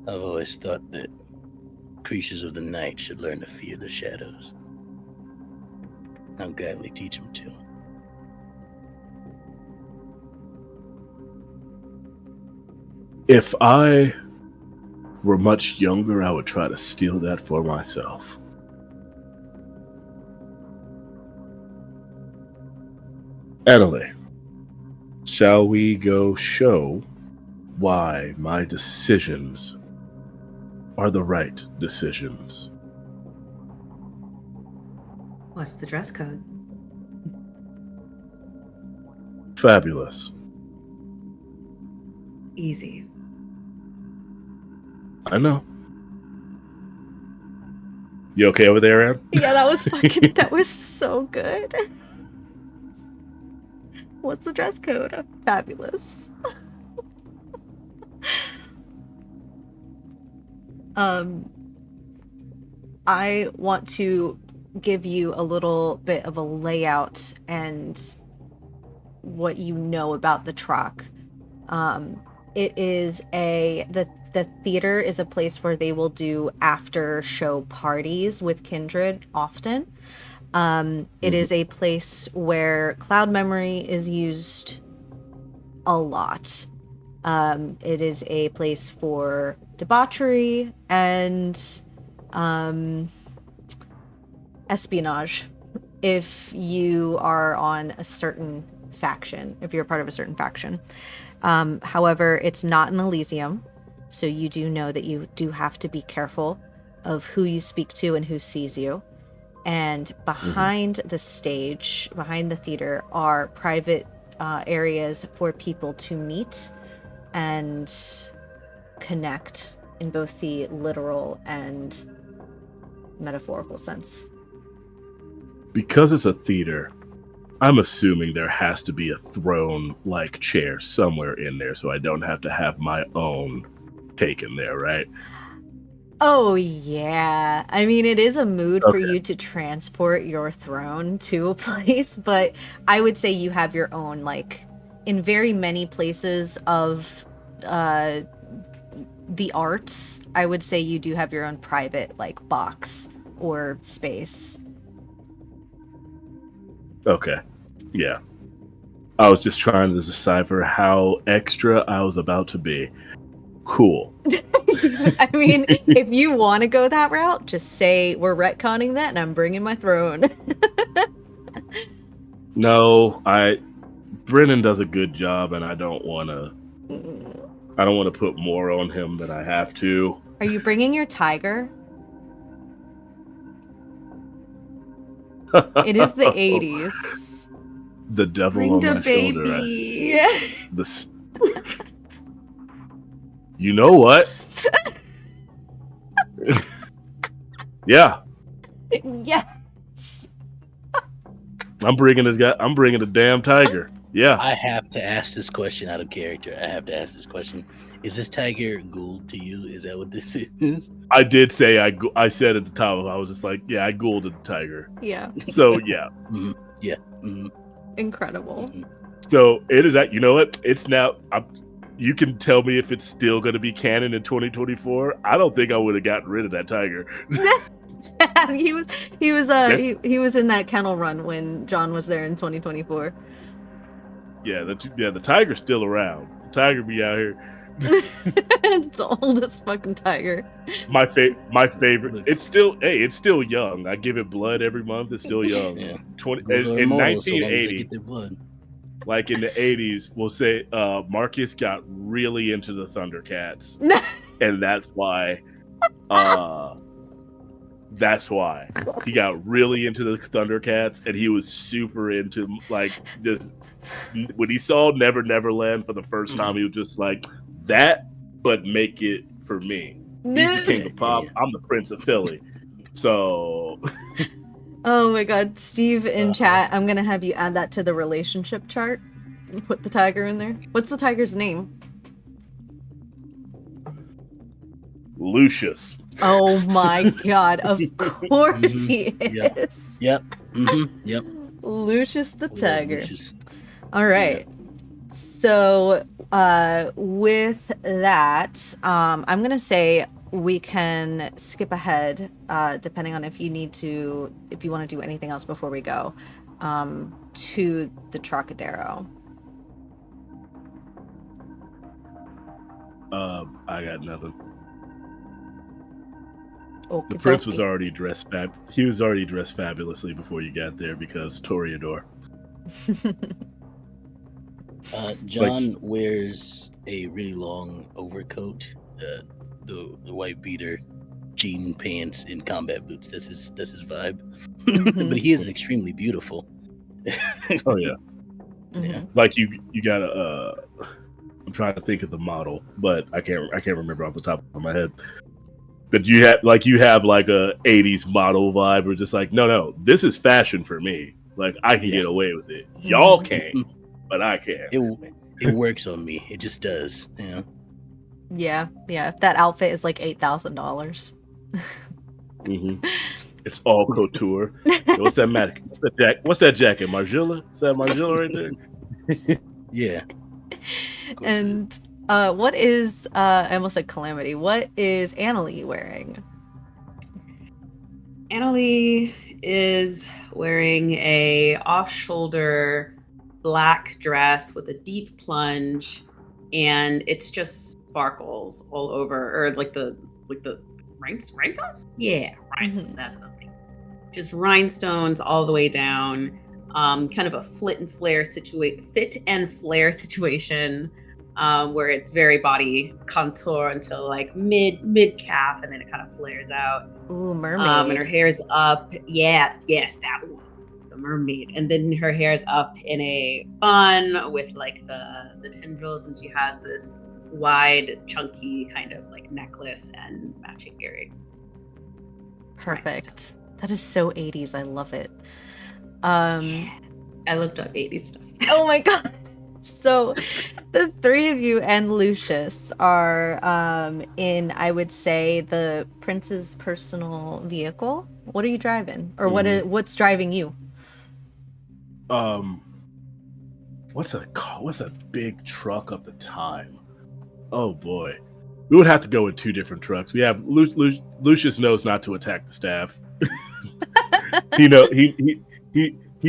I've always thought that creatures of the night should learn to fear the shadows. I'll gladly teach them to. If I were much younger, I would try to steal that for myself. Annaleigh, shall we go show why my decisions are the right decisions? What's the dress code? Fabulous. Easy. I know. You okay over there, Ann? Yeah, that was fucking, that was so good. What's the dress code? Fabulous. I want to give you a little bit of a layout and what you know about the truck. It is the theater is a place where they will do after show parties with Kindred often. It is a place where cloud memory is used a lot. It is a place for debauchery and espionage if you are on a certain faction, if you're part of a certain faction. However, it's not an Elysium, so you do know that you do have to be careful of who you speak to and who sees you. And behind the stage, behind the theater, are private areas for people to meet and connect in both the literal and metaphorical sense. Because it's a theater, I'm assuming there has to be a throne-like chair somewhere in there, so I don't have to have my own taken there, right? Oh, yeah. I mean, it is a mood for Okay. you to transport your throne to a place, but I would say you have your own, like, in very many places of the arts, I would say you do have your own private, like, box or space. Okay. Yeah. I was just trying to decipher how extra I was about to be. Cool. I mean, if you want to go that route, just say we're retconning that and I'm bringing my throne. No, Brennan does a good job, and I don't want to put more on him than I have to. Are you bringing your tiger? It is the 80s. The devil Bring on the my shoulder. baby. Yeah. You know what? Yeah, Yes. I'm bringing a damn tiger. Yeah, I have to ask this question out of character. I have to ask this question. Is this tiger Gould to you? Is that what this is? I did say I said at the top, I was just like, yeah, I goulded the tiger. Yeah. So yeah, Mhm. Yeah. Mhm. Incredible. Mhm. so it is that. You know what? It's now. You can tell me if it's still going to be canon in 2024. I don't think I would have gotten rid of that tiger. he was he was in that kennel run when John was there in 2024. Yeah, the tiger's still around. The tiger be out here. It's the oldest fucking tiger. My favorite. It's still young. I give it blood every month. It's still young. Yeah. 20 Those are in immortal so long as they 1980. get their blood. Like in the 80s, we'll say Marcus got really into the Thundercats, and that's why he got really into the Thundercats, and he was super into like just when he saw Never Neverland for the first time, he was just like that, but make it for me. He's the king of pop. I'm the prince of Philly. So Oh my god, Steve in chat, I'm gonna have you add that to the relationship chart and put the tiger in there. What's the tiger's name? Lucius. Oh my god, of course he Yeah. is. Yep. Yep. Lucius the We love tiger. Lucius. All right. So with that, I'm gonna say we can skip ahead, depending on if you want to do anything else before we go to the Trocadero. I got nothing. Okay, The prince was already dressed He was already dressed fabulously before you got there because Toreador. John wears a really long overcoat, the white beater, jean pants, and combat boots. That's his vibe. Mhm. But he is extremely beautiful. Oh yeah. Yeah. Like you got a. I'm trying to think of the model, but I can't remember off the top of my head. But you have like a 80s model vibe, or just like no, this is fashion for me. Like I can get away with it. Y'all can't, but I can. It works on me. It just does. You know? Yeah. That outfit is like $8,000. Mm-hmm. It's all couture. What's that jacket? What's that jacket? Margiela? Is that Margiela right there? Yeah. And what is I almost said Calamity. What is Annaleigh wearing? Annaleigh is wearing a off-shoulder black dress with a deep plunge, and it's just sparkles all over, or like the rhinestones? Yeah, rhinestones. That's what I'm thinking. Just rhinestones all the way down. Kind of a fit and flare situation, where it's very body contour until like mid calf, and then it kind of flares out. Ooh, mermaid. And her hair's up. Yes, that one, the mermaid. And then her hair's up in a bun with like the tendrils, and she has this wide, chunky kind of like necklace and matching earrings. Perfect. That is so 80s. I love it. I looked up 80s stuff. Oh my god. So the three of you and Lucius are in, I would say, the prince's personal vehicle. What are you driving? Or what's driving you? What's a big truck of the time? Oh boy. We would have to go in two different trucks. We have Lucius knows not to attack the staff. He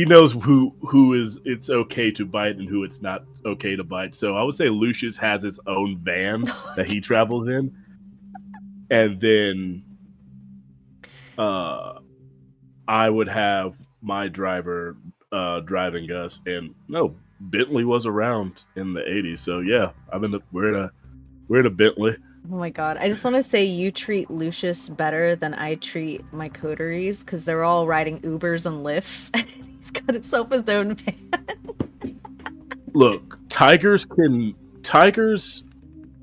knows who is it's okay to bite and who it's not okay to bite. So I would say Lucius has his own van that he travels in, and then I would have my driver driving us. And no, Bentley was around in the 80s, so yeah, we're in a Bentley. Oh my god. I just want to say you treat Lucius better than I treat my coteries because they're all riding Ubers and Lyfts. He's got himself his own van. Look, tigers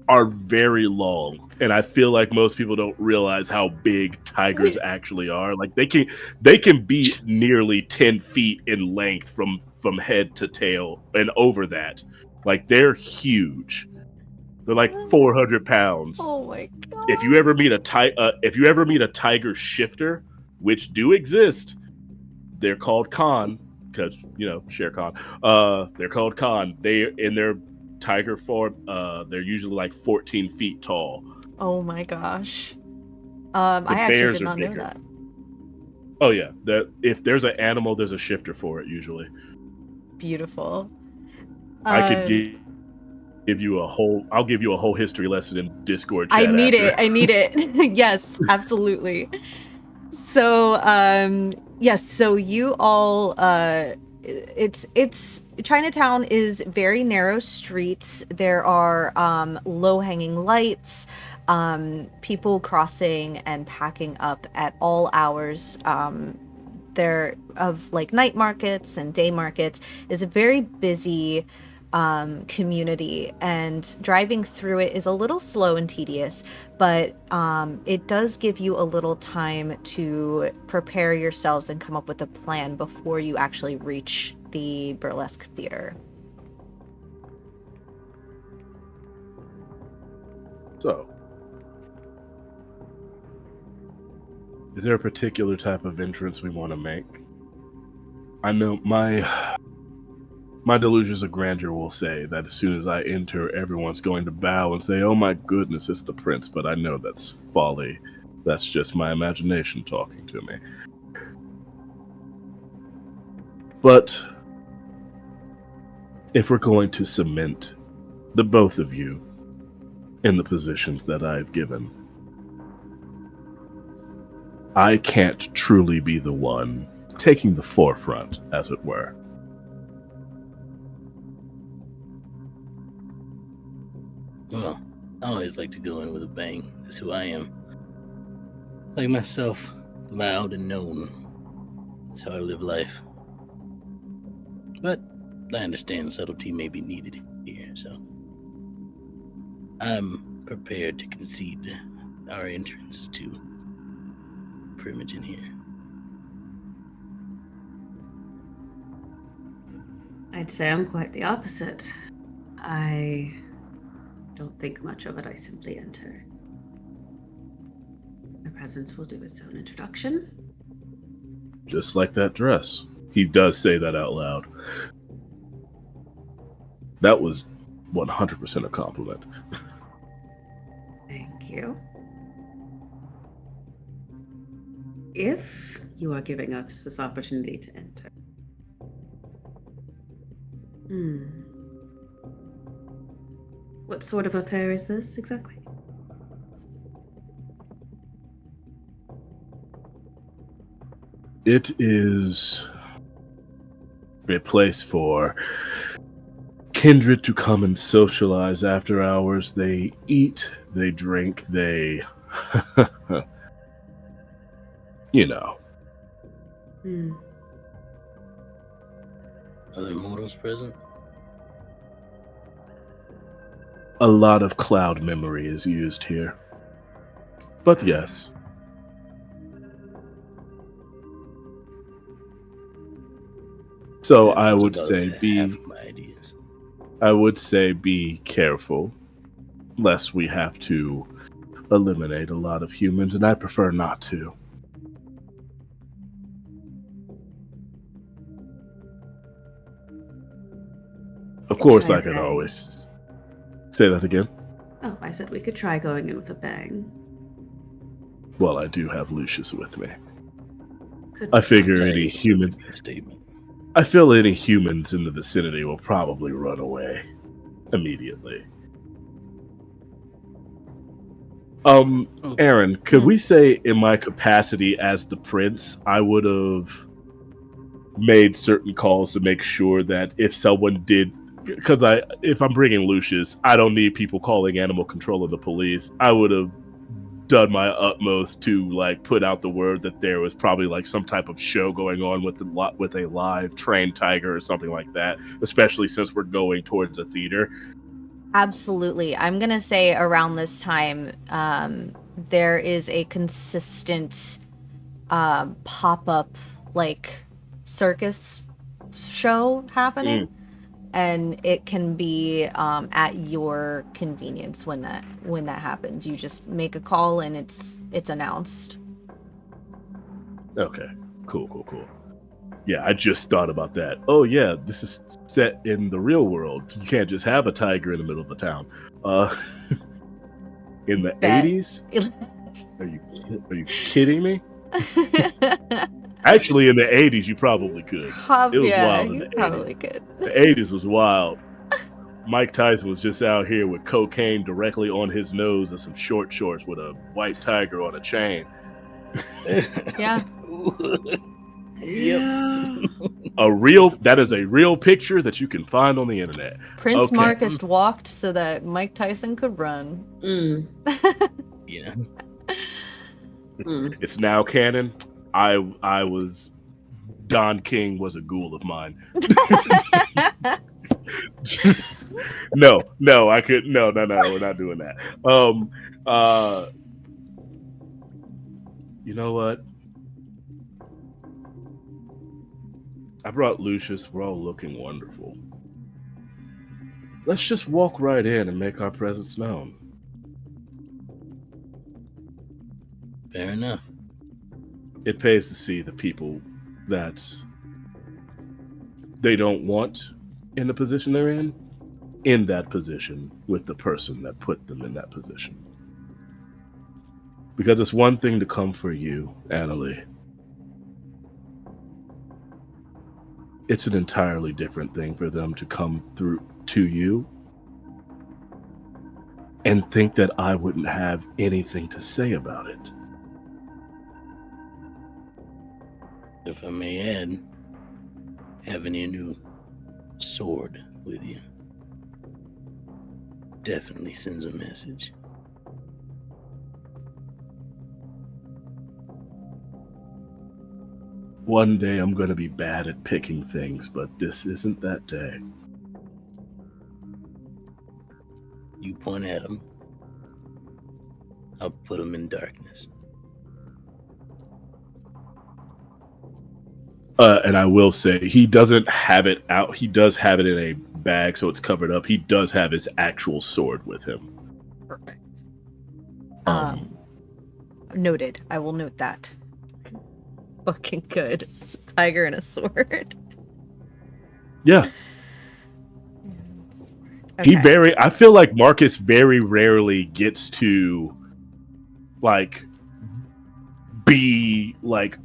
are very long, and I feel like most people don't realize how big tigers actually are. Like they can be nearly 10 feet in length from head to tail and over that. Like they're huge. They're like 400 pounds. Oh my god. If you ever meet a tiger shifter, which do exist, they're called Khan because Shere Khan. They're called Khan. They in their tiger form, they're usually like 14 feet tall. Oh my gosh. I actually did not know that. Oh yeah, if there's an animal, there's a shifter for it usually. Beautiful. I could give you a whole history lesson in Discord chat. I need it. Yes, absolutely. So yes, so you all it's Chinatown is very narrow streets. There are low-hanging lights, people crossing and packing up at all hours. There of like night markets and day markets is a very busy community, and driving through it is a little slow and tedious, but it does give you a little time to prepare yourselves and come up with a plan before you actually reach the burlesque theater. So, is there a particular type of entrance we want to make? I know my delusions of grandeur will say that as soon as I enter, everyone's going to bow and say, "Oh my goodness, it's the prince," but I know that's folly. That's just my imagination talking to me. But if we're going to cement the both of you in the positions that I've given, I can't truly be the one taking the forefront, as it were. Well, I always like to go in with a bang. That's who I am. Like myself, loud and known. That's how I live life. But I understand subtlety may be needed here, so I'm prepared to concede our entrance to Primogen here. I'd say I'm quite the opposite. I don't think much of it. I simply enter. My presence will do its own introduction. Just like that dress. He does say that out loud. That was 100% a compliment. Thank you. If you are giving us this opportunity to enter. What sort of affair is this exactly? It is a place for Kindred to come and socialize after hours. They eat, they drink, they... you know. Are there mortals present? A lot of cloud memory is used here. But yes. So I would say be careful, lest we have to eliminate a lot of humans, and I prefer not to. Of course, I can always say that again. Oh, I said we could try going in with a bang. Well, I do have Lucius with me. I figure any humans. I feel any humans in the vicinity will probably run away immediately. Aaron, could we say in my capacity as the prince, I would have made certain calls to make sure that if someone did because if I'm bringing Lucius, I don't need people calling animal control of the police. I would have done my utmost to like put out the word that there was probably like some type of show going on with a live trained tiger or something like that, especially since we're going towards a theater. Absolutely. I'm going to say around this time, there is a consistent pop-up like circus show happening. And it can be at your convenience when that happens. You just make a call and it's announced. Okay, cool. Yeah, I just thought about that. Oh yeah, this is set in the real world. You can't just have a tiger in the middle of the town. In the 80s? Are you kidding me? Actually, in the 80s, you probably could. It was wild in the 80s. Probably could. The 80s was wild. Mike Tyson was just out here with cocaine directly on his nose and some short shorts with a white tiger on a chain. Yeah. Yep. That is a real picture that you can find on the internet. Prince Marcus walked so that Mike Tyson could run. Yeah. It's now canon. I was Don King was a ghoul of mine. No, I could no, we're not doing that. You know what? I brought Lucius. We're all looking wonderful. Let's just walk right in and make our presence known. Fair enough. It pays to see the people that they don't want in the position they're in that position with the person that put them in that position. Because it's one thing to come for you, Annaleigh. It's an entirely different thing for them to come through to you and think that I wouldn't have anything to say about it. If I may add, having your new sword with you definitely sends a message. One day I'm going to be bad at picking things, but this isn't that day. You point at him, I'll put him in darkness. And I will say, he doesn't have it out. He does have it in a bag, so it's covered up. He does have his actual sword with him. Perfect. Noted. I will note that. Fucking good. Tiger and a sword. Yeah. Okay. I feel like Marcus very rarely gets to, like, be, like,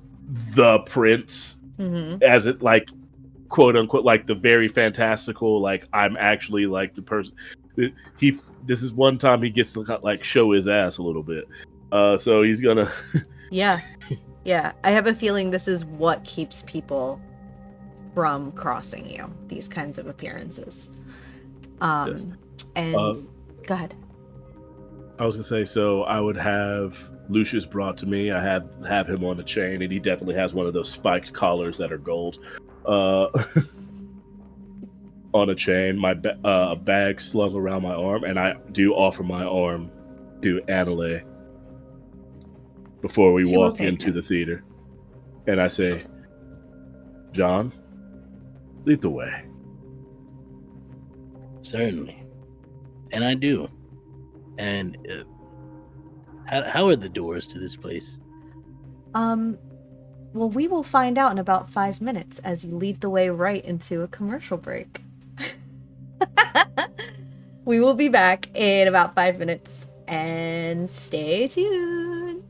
the prince. Mm-hmm. As it, like, quote unquote, like the very fantastical, like I'm actually like the person. This is one time he gets to like show his ass a little bit. So he's gonna. Yeah. I have a feeling this is what keeps people from crossing you. These kinds of appearances. Yes. And go ahead. I was gonna say, so I would have Lucius brought to me. I have him on a chain, and he definitely has one of those spiked collars that are gold. On a chain, my bag slung around my arm, and I do offer my arm to Annaleigh before we walk into the theater. And I say, John, lead the way. Certainly. And I do. And how are the doors to this place? Well, we will find out in about 5 minutes as you lead the way right into a commercial break. We will be back in about 5 minutes, and stay tuned.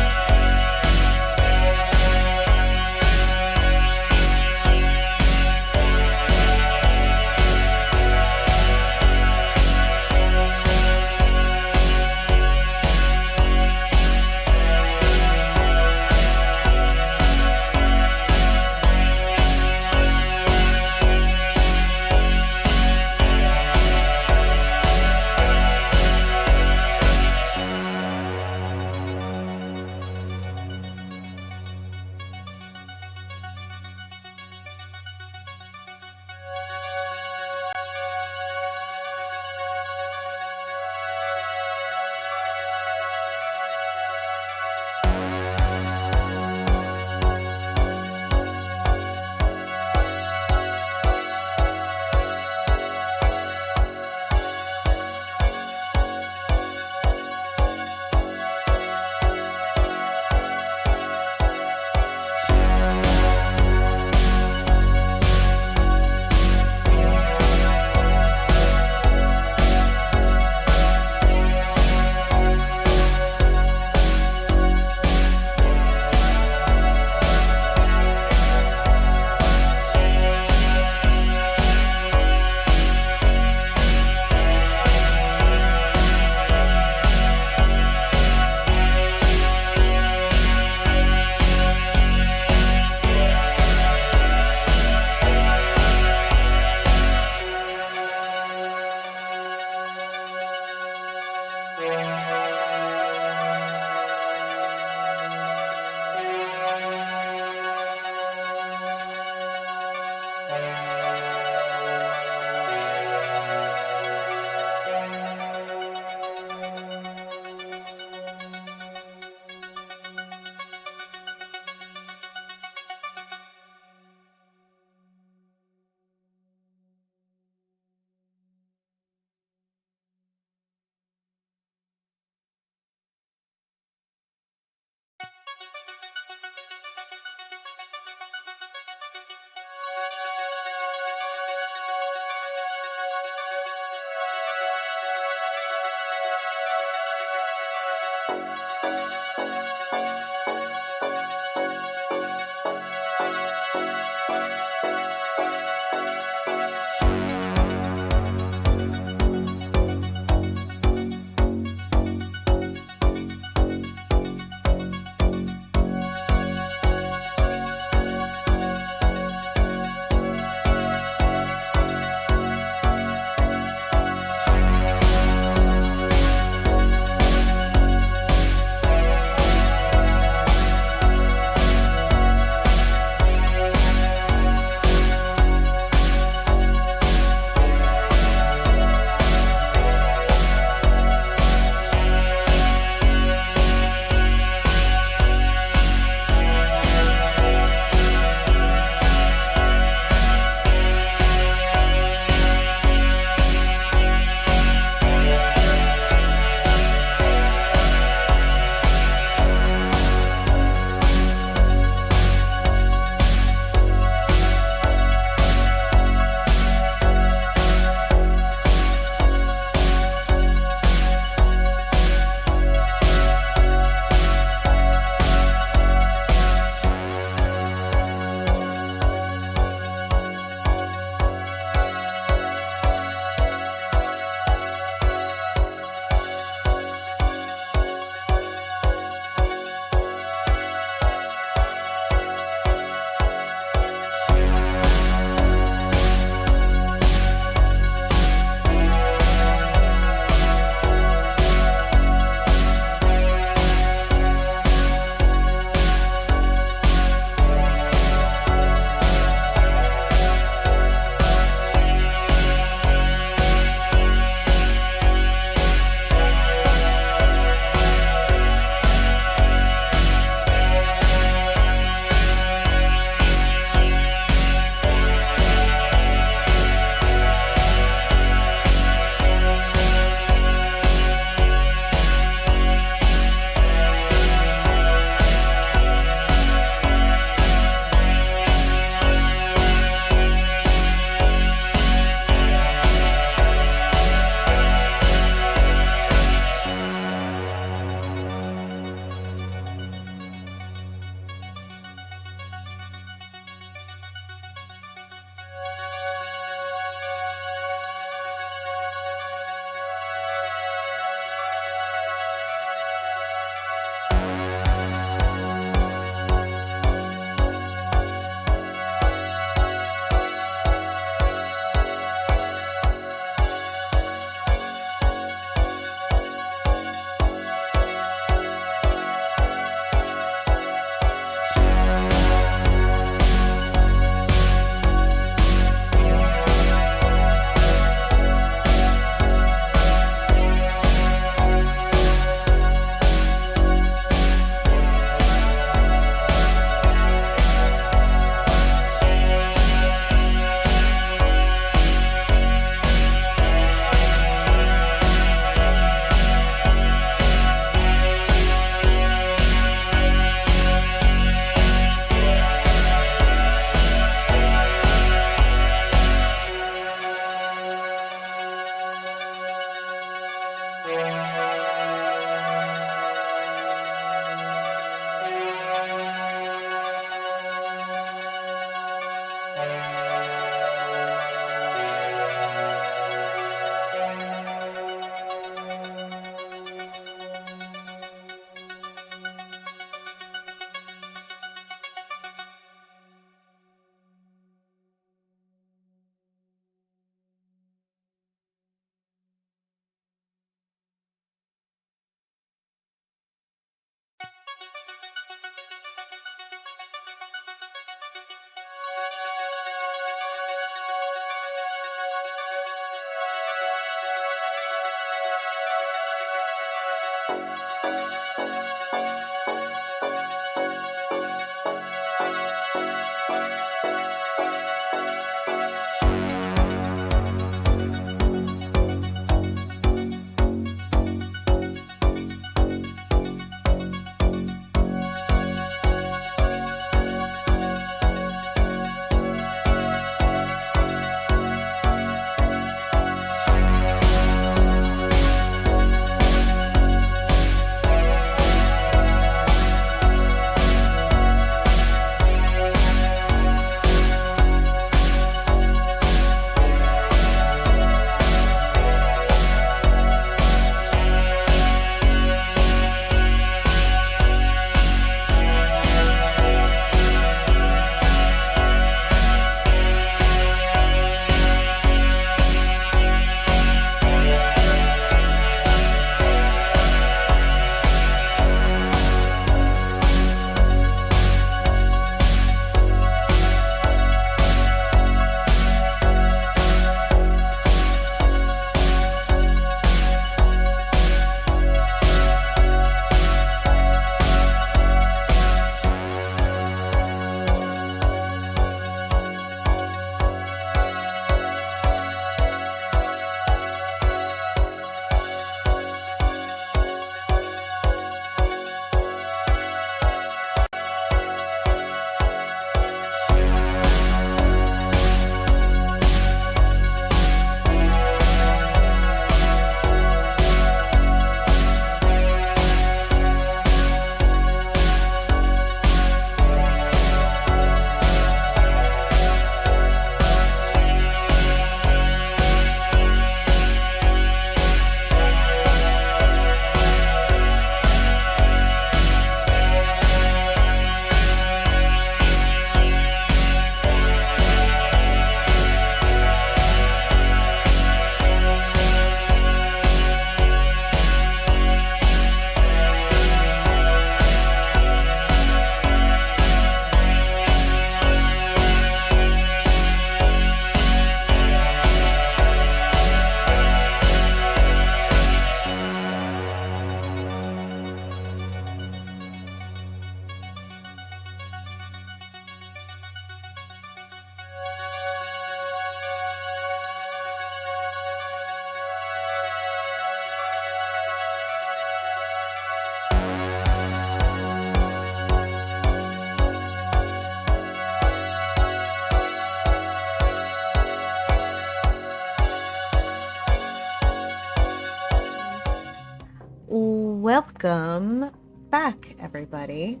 Welcome back, everybody.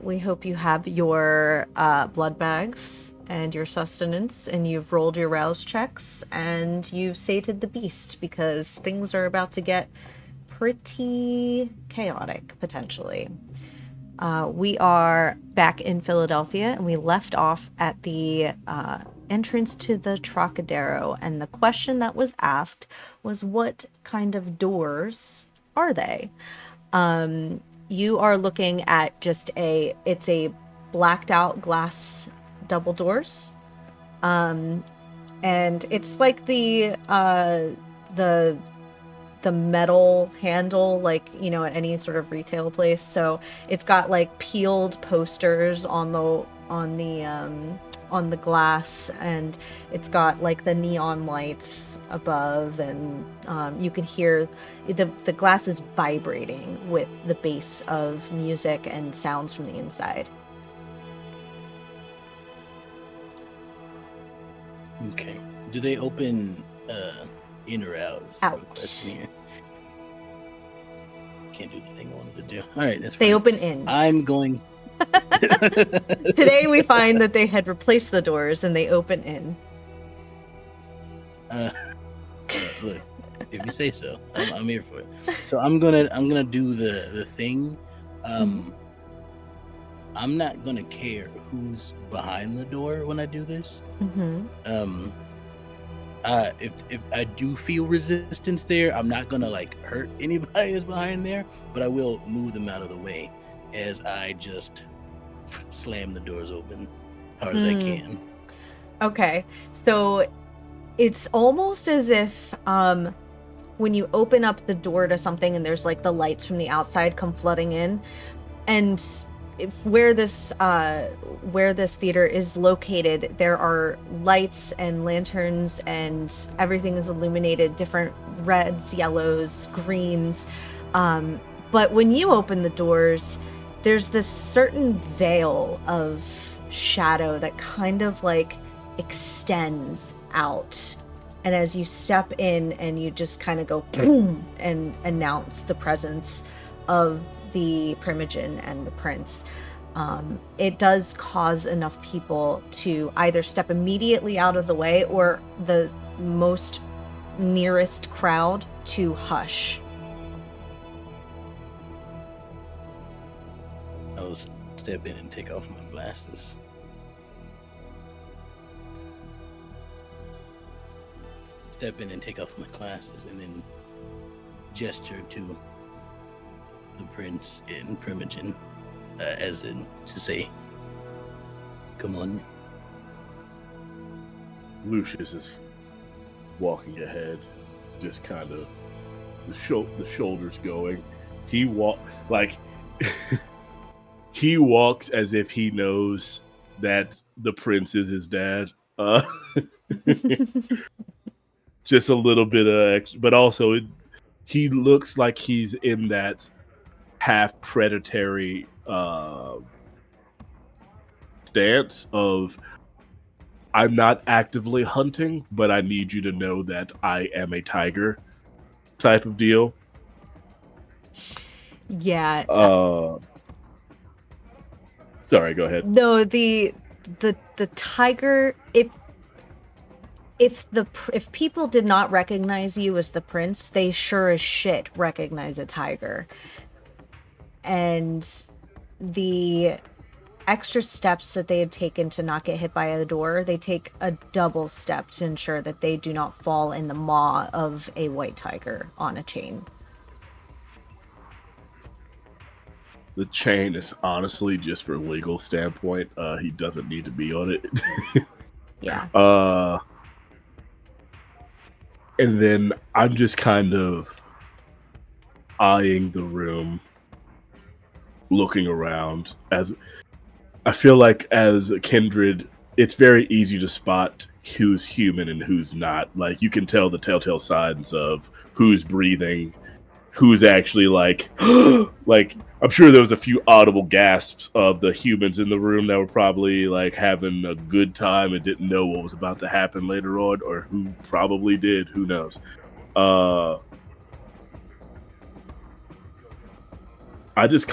We hope you have your blood bags and your sustenance, and you've rolled your rouse checks, and you've sated the beast, because things are about to get pretty chaotic, potentially. We are back in Philadelphia, and we left off at the entrance to the Trocadero, and the question that was asked was, what kind of doors are they? You are looking at just it's a blacked out glass double doors, and it's like the metal handle, like, you know, at any sort of retail place. So it's got like peeled posters on the glass, and it's got like the neon lights above, and you can hear the glass is vibrating with the bass of music and sounds from the inside. Okay. Do they open in or out? Out. Can't do the thing I wanted to do. All right, that's They fine. open in. I'm going. Today we find that they had replaced the doors and they open in. Look, if you say so, I'm here for it. So I'm gonna do the thing. I'm not gonna care who's behind the door when I do this. If I do feel resistance there, I'm not gonna like hurt anybody that's behind there, but I will move them out of the way as I just slam the doors open hard as I can. Okay, so it's almost as if when you open up the door to something and there's like the lights from the outside come flooding in, and where this theater is located, there are lights and lanterns and everything is illuminated, different reds, yellows, greens. But when you open the doors, there's this certain veil of shadow that kind of like extends out. And as you step in and you just kind of go boom and announce the presence of the Primogen and the prince, it does cause enough people to either step immediately out of the way or the most nearest crowd to hush. I'll step in and take off my glasses. Step in and take off my glasses and then gesture to the prince in Primogen, as in to say, come on. Lucius is walking ahead, just kind of the shoulders going. He he walks as if he knows that the prince is his dad. Just a little bit of, but also he looks like he's in that half predatory stance of, I'm not actively hunting, but I need you to know that I am a tiger type of deal. Yeah. Sorry, go ahead. No, the tiger, if people did not recognize you as the prince, they sure as shit recognize a tiger. And the extra steps that they had taken to not get hit by the door, they take a double step to ensure that they do not fall in the maw of a white tiger on a chain. The chain is honestly just for legal standpoint. He doesn't need to be on it. Yeah. And then I'm just kind of eyeing the room, looking around. As I feel like as a Kindred, it's very easy to spot who's human and who's not. Like, you can tell the telltale signs of who's breathing, who's actually like, like, I'm sure there was a few audible gasps of the humans in the room that were probably like having a good time and didn't know what was about to happen later on, or who probably did, who knows. I just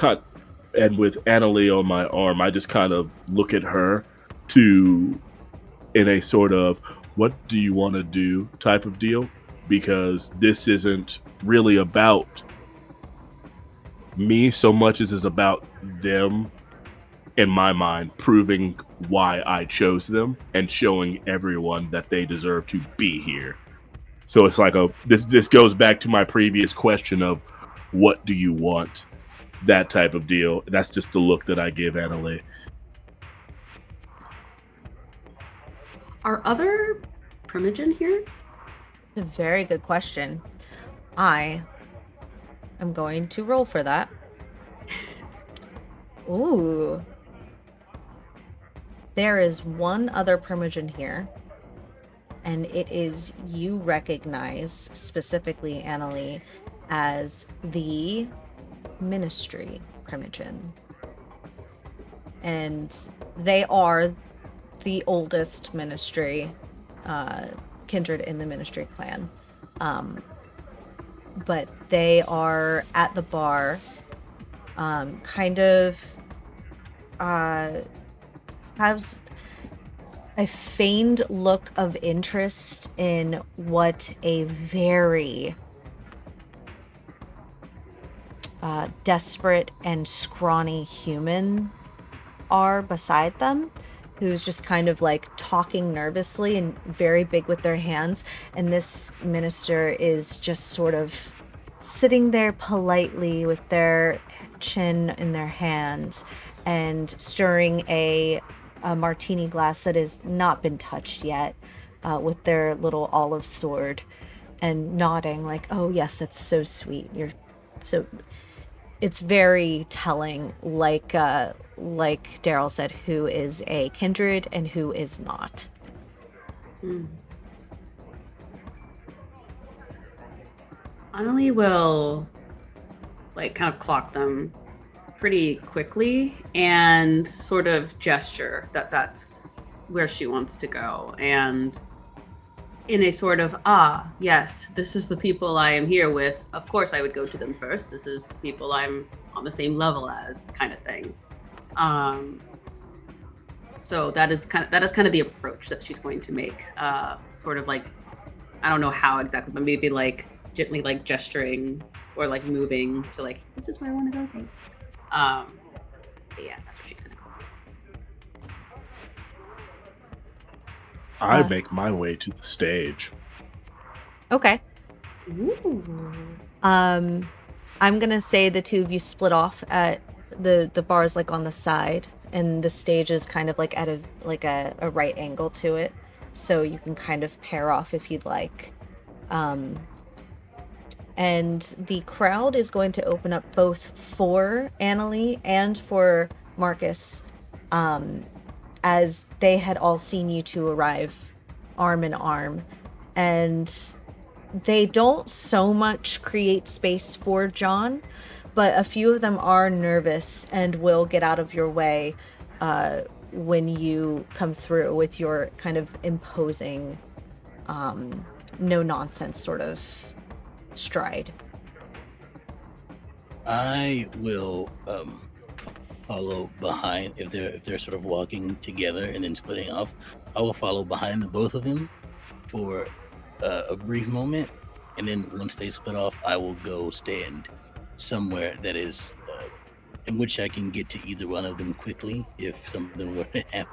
and with Annaleigh on my arm, I just kind of look at her in a sort of, what do you want to do type of deal? Because this isn't really about me so much as it's about them, in my mind, proving why I chose them and showing everyone that they deserve to be here. So it's like this goes back to my previous question of, what do you want? That type of deal. That's just the look that I give Annaleigh. Are other Primogen here? A very good question. I am going to roll for that. Ooh. There is one other Primogen here, and it is, you recognize specifically, Annaleigh, as the Ministry Primogen. And they are the oldest Ministry Kindred in the Ministry clan. But they are at the bar, kind of has a feigned look of interest in what a very desperate and scrawny human are beside them, who's just kind of like talking nervously and very big with their hands. And this minister is just sort of sitting there politely with their chin in their hands and stirring a martini glass that has not been touched yet with their little olive sword and nodding like, oh yes, that's so sweet. You're so... It's very telling, like Daryl said, who is a kindred and who is not. Annaleigh will like kind of clock them pretty quickly and sort of gesture that that's where she wants to go, and in a sort of, yes, this is the people I am here with. Of course I would go to them first. This is people I'm on the same level as, kind of thing. So that is kind of the approach that she's going to make. Sort of like, I don't know how exactly, but maybe like gently like gesturing or like moving to like, this is where I want to go, thanks. But yeah, that's what she's gonna go. I make my way to the stage. Okay. Ooh. I'm gonna say the two of you split off at the bars like on the side, and the stage is kind of like at a right angle to it, so you can kind of pair off if you'd like. And the crowd is going to open up both for Annaleigh and for Marcus, as they had all seen you two arrive arm in arm, and they don't so much create space for John, but a few of them are nervous and will get out of your way when you come through with your kind of imposing, no nonsense sort of stride. I will follow behind if they're sort of walking together and then splitting off. I will follow behind the both of them for a brief moment, and then once they split off, I will go stand somewhere that is in which I can get to either one of them quickly if something were to happen.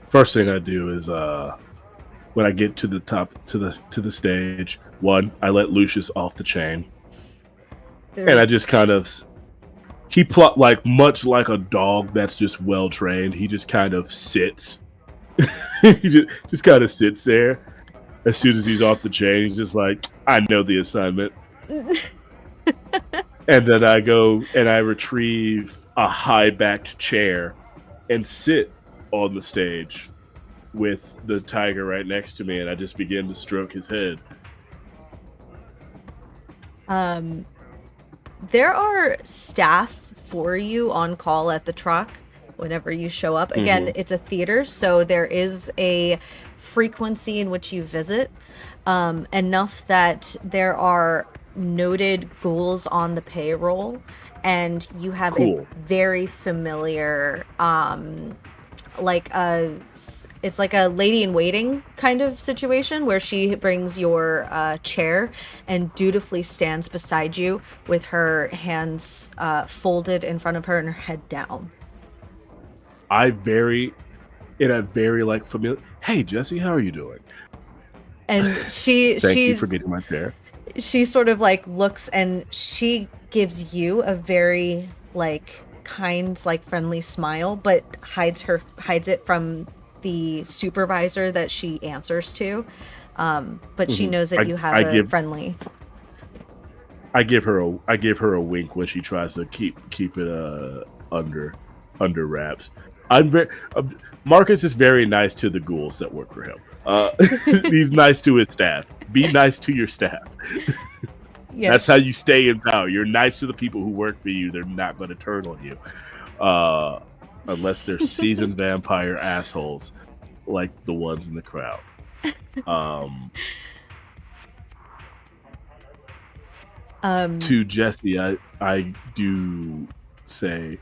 First thing I do is when I get to the top to the stage, one, I let Lucius off the chain, and I just kind of like much like a dog that's just well trained. He just kind of sits. He just kind of sits there. As soon as he's off the chain, he's just like, I know the assignment. And then I go and I retrieve a high-backed chair and sit on the stage with the tiger right next to me, and I just begin to stroke his head. There are staff for you on call at the truck whenever you show up. Again, it's a theater, so there is a frequency in which you visit, enough that there are noted ghouls on the payroll, and you have a very familiar it's like a lady in waiting kind of situation where she brings your chair and dutifully stands beside you with her hands folded in front of her and her head down. In a very like familiar, hey Jesse, how are you doing? And she's Thank you for getting my chair. She sort of like looks and she gives you a very like kind, like friendly smile, but hides it from the supervisor that she answers to. But she knows that you have friendly. I give her a wink when she tries to keep it under wraps. Marcus is very nice to the ghouls that work for him. He's nice to his staff. Be nice to your staff. Yes. That's how you stay in power. You're nice to the people who work for you. They're not going to turn on you. Unless they're seasoned vampire assholes like the ones in the crowd. To Jesse, I do say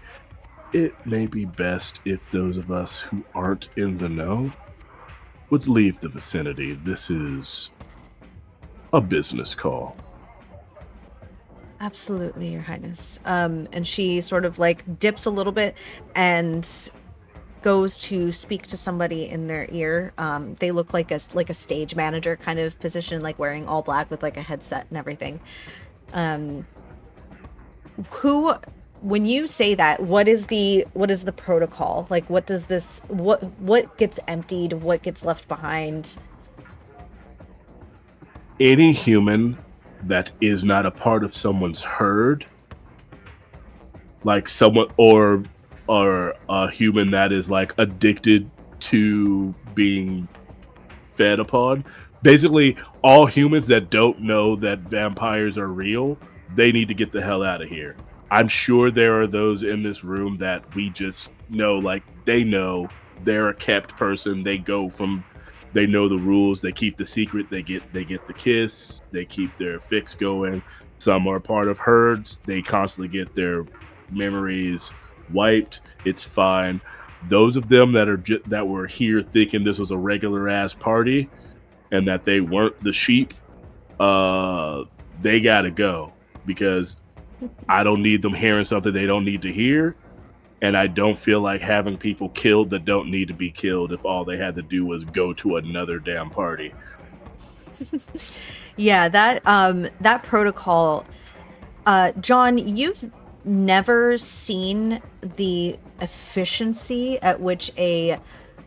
it may be best if those of us who aren't in the know would leave the vicinity. This is a business call. Absolutely, Your Highness. And she sort of like dips a little bit and goes to speak to somebody in their ear. They look like a stage manager kind of position, like wearing all black with like a headset and everything. Who, when you say that, what is the protocol? Like, what does this, what gets emptied? What gets left behind? Any human that is not a part of someone's herd, like someone or a human that is like addicted to being fed upon, basically all humans that don't know that vampires are real, they need to get the hell out of here. I'm sure there are those in this room that we just know, like they know they're a kept person. They know the rules. They keep the secret. They get the kiss. They keep their fix going. Some are part of herds. They constantly get their memories wiped. It's fine. Those of them that were here thinking this was a regular ass party and that they weren't the sheep, they gotta go, because I don't need them hearing something they don't need to hear. And I don't feel like having people killed that don't need to be killed if all they had to do was go to another damn party. Yeah, that protocol, John, you've never seen the efficiency at which a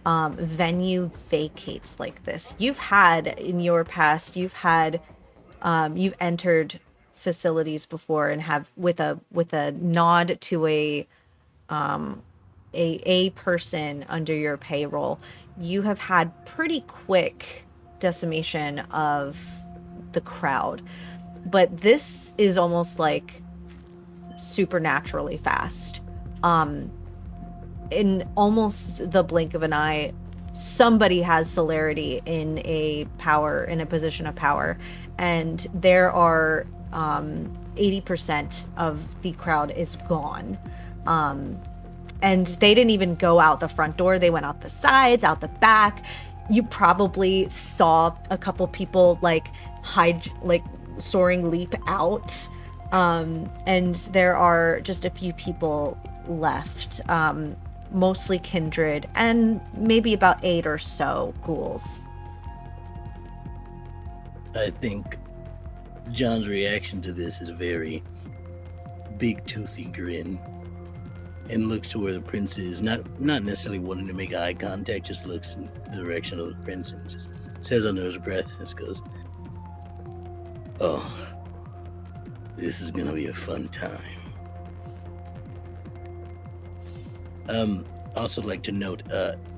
venue vacates like this. You've had in your past, you've entered facilities before and have with a nod to a person under your payroll, you have had pretty quick decimation of the crowd. But this is almost like supernaturally fast. In almost the blink of an eye, somebody has celerity in a position of power, and there are 80% of the crowd is gone. And they didn't even go out the front door. They went out the sides, out the back. You probably saw a couple people like soaring leap out. And there are just a few people left, mostly Kindred, and maybe about 8 or so ghouls. I think John's reaction to this is a very big toothy grin, and looks to where the prince is, not necessarily wanting to make eye contact, just looks in the direction of the prince and just says under his breath, and just goes, "Oh, this is gonna be a fun time." Also like to note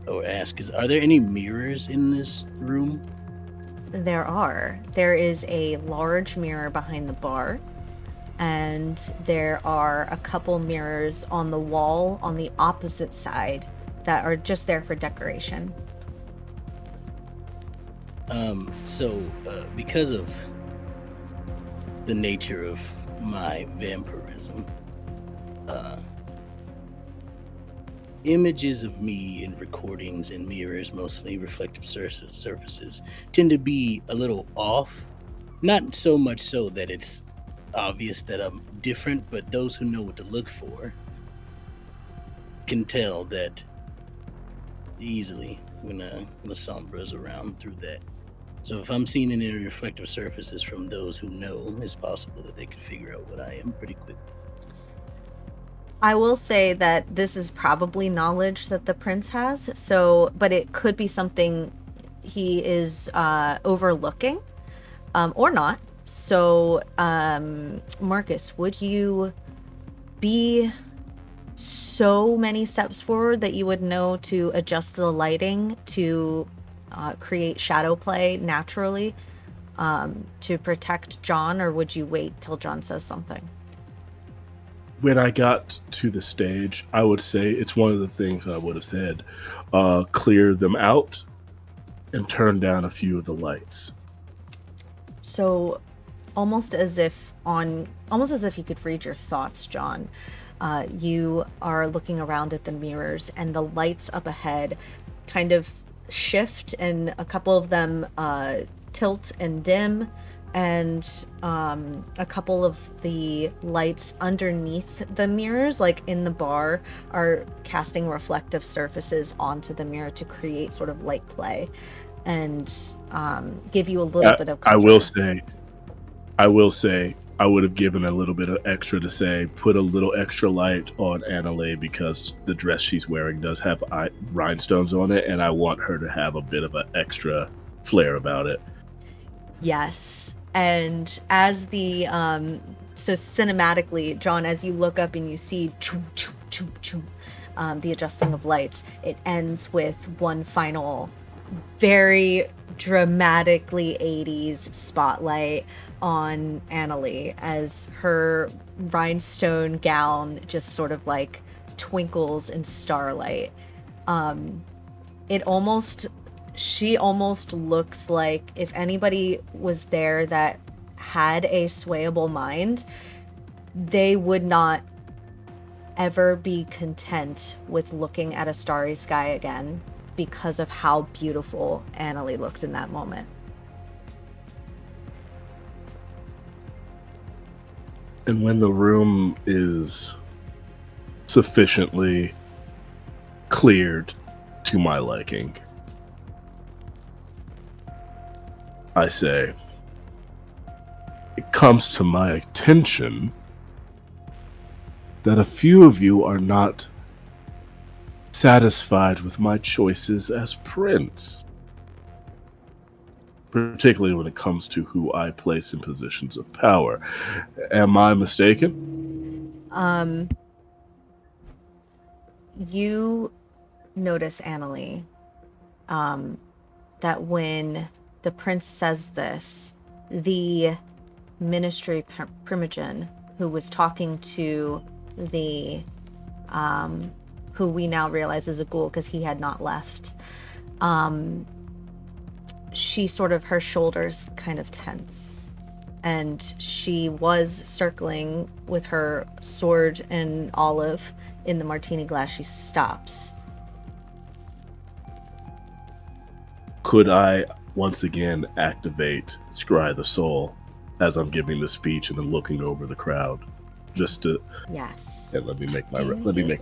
or ask, are there any mirrors in this room? There are. There is a large mirror behind the bar, and there are a couple mirrors on the wall on the opposite side that are just there for decoration. So because of the nature of my vampirism, images of me in recordings and mirrors, mostly reflective surfaces, tend to be a little off. Not so much so that it's obvious that I'm different, but those who know what to look for can tell that easily when the sombra's around through that. So if I'm seeing any reflective surfaces from those who know, it's possible that they could figure out what I am pretty quickly. I will say that this is probably knowledge that the prince has, but it could be something he is overlooking, or not. So, Marcus, would you be so many steps forward that you would know to adjust the lighting to create shadow play naturally to protect John, or would you wait till John says something? When I got to the stage, I would say it's one of the things I would have said. Clear them out and turn down a few of the lights. So almost as if he could read your thoughts, John. You are looking around at the mirrors, and the lights up ahead kind of shift, and a couple of them tilt and dim, and a couple of the lights underneath the mirrors, like in the bar, are casting reflective surfaces onto the mirror to create sort of light play and give you a little bit of cover. I will say, I would have given a little bit of extra to say, put a little extra light on Annaleigh because the dress she's wearing does have rhinestones on it, and I want her to have a bit of an extra flair about it. Yes. And as the so cinematically, John, as you look up and you see the adjusting of lights, it ends with one final very dramatically 80s spotlight on Annaleigh as her rhinestone gown just sort of like twinkles in starlight. She almost looks like if anybody was there that had a swayable mind, they would not ever be content with looking at a starry sky again because of how beautiful Annaleigh looked in that moment. And when the room is sufficiently cleared to my liking, I say, it comes to my attention that a few of you are not satisfied with my choices as prince, particularly when it comes to who I place in positions of power. Am I mistaken? You notice, Annaleigh, that when the prince says this, the ministry Primogen, who was talking to the who we now realize is a ghoul because he had not left, she sort of, her shoulders kind of tense, and she was circling with her sword and olive in the martini glass. She stops. Could I once again activate Scry the Soul as I'm giving the speech and then looking over the crowd, just to? Yes. And let me make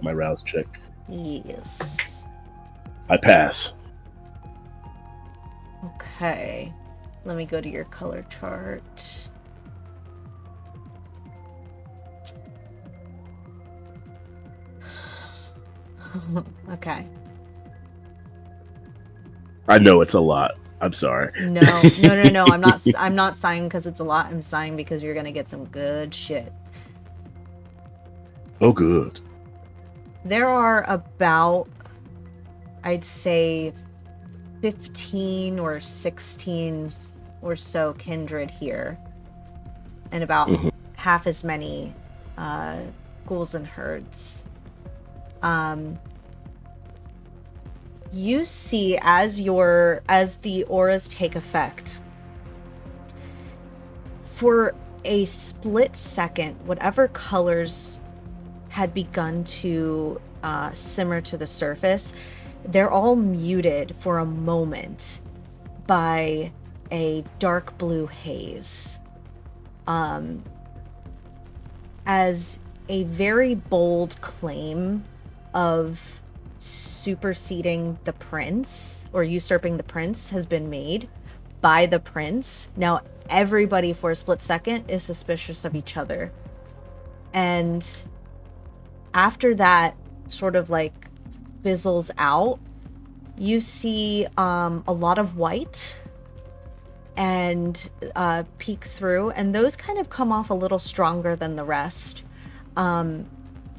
my rouse check. Yes. I pass. Okay. Let me go to your color chart. Okay. I know it's a lot. I'm sorry. No. I'm not sighing because it's a lot. I'm sighing because you're gonna get some good shit. Oh, good. There are about, I'd say, 15 or 16 or so kindred here, and about half as many ghouls and herds. You see, as the auras take effect, for a split second, whatever colors had begun to simmer to the surface, they're all muted for a moment by a dark blue haze. As a very bold claim of superseding the prince, or usurping the prince, has been made by the prince. Now everybody for a split second is suspicious of each other. And after that sort of like fizzles out, you see a lot of white and peek through, and those kind of come off a little stronger than the rest.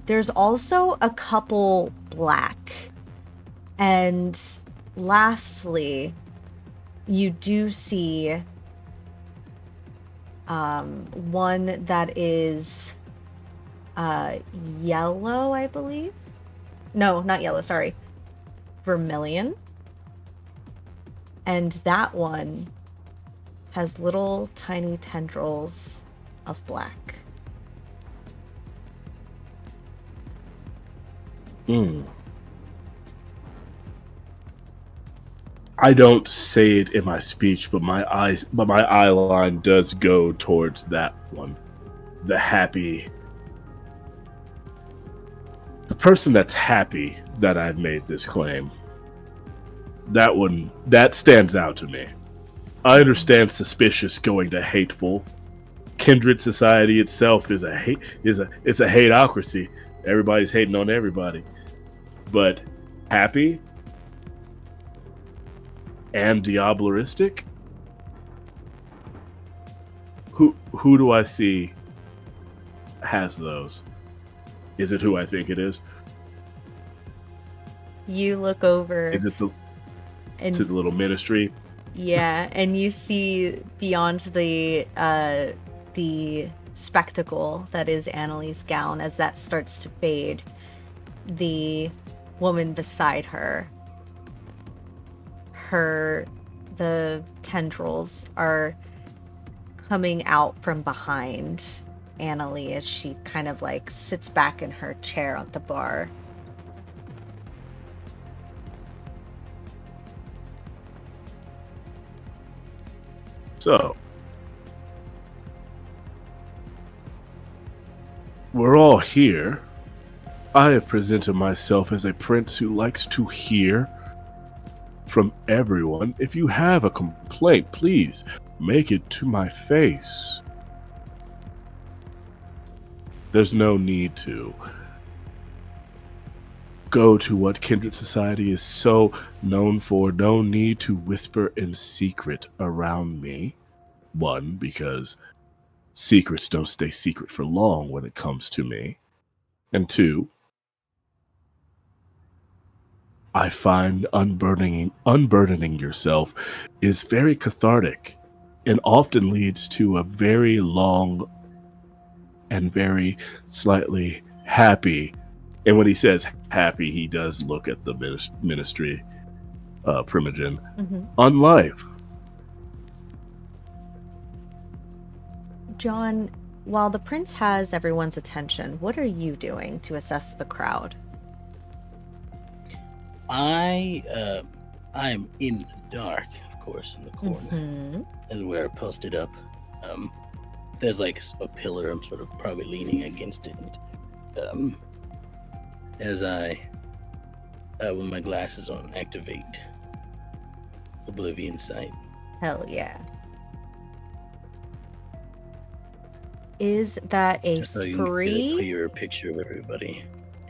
There's also a couple black. And lastly, you do see one that is yellow, I believe. No, not yellow, sorry. Vermilion. And that one has little tiny tendrils of black. I don't say it in my speech, but my eye line does go towards that one. The happy. The person that's happy that I've made this claim. That one, that stands out to me. I understand suspicious going to hateful. Kindred society itself is a hateocracy. Everybody's hating on everybody. But happy and diableristic? Who do I see has those? Is it who I think it is? You look over. Is it to the little ministry? Yeah, and you see beyond the spectacle that is Annaleigh's gown, as that starts to fade, the woman beside her, the tendrils are coming out from behind Annaleigh as she kind of like sits back in her chair at the bar. So, we're all here. I have presented myself as a prince who likes to hear from everyone. If you have a complaint, please make it to my face. There's no need to go to what Kindred Society is so known for. No need to whisper in secret around me. One, because secrets don't stay secret for long when it comes to me. And two, I find unburdening yourself is very cathartic and often leads to a very long and very slightly happy. And when he says happy, he does look at the ministry, Primogen, on life. John, while the prince has everyone's attention, what are you doing to assess the crowd? I am in the dark, of course, in the corner, as we're posted up. There's like a pillar. I'm sort of probably leaning against it. As I, with my glasses on, activate Oblivion Sight. Hell yeah. Is that a Just so you can get a free? clearer picture of everybody.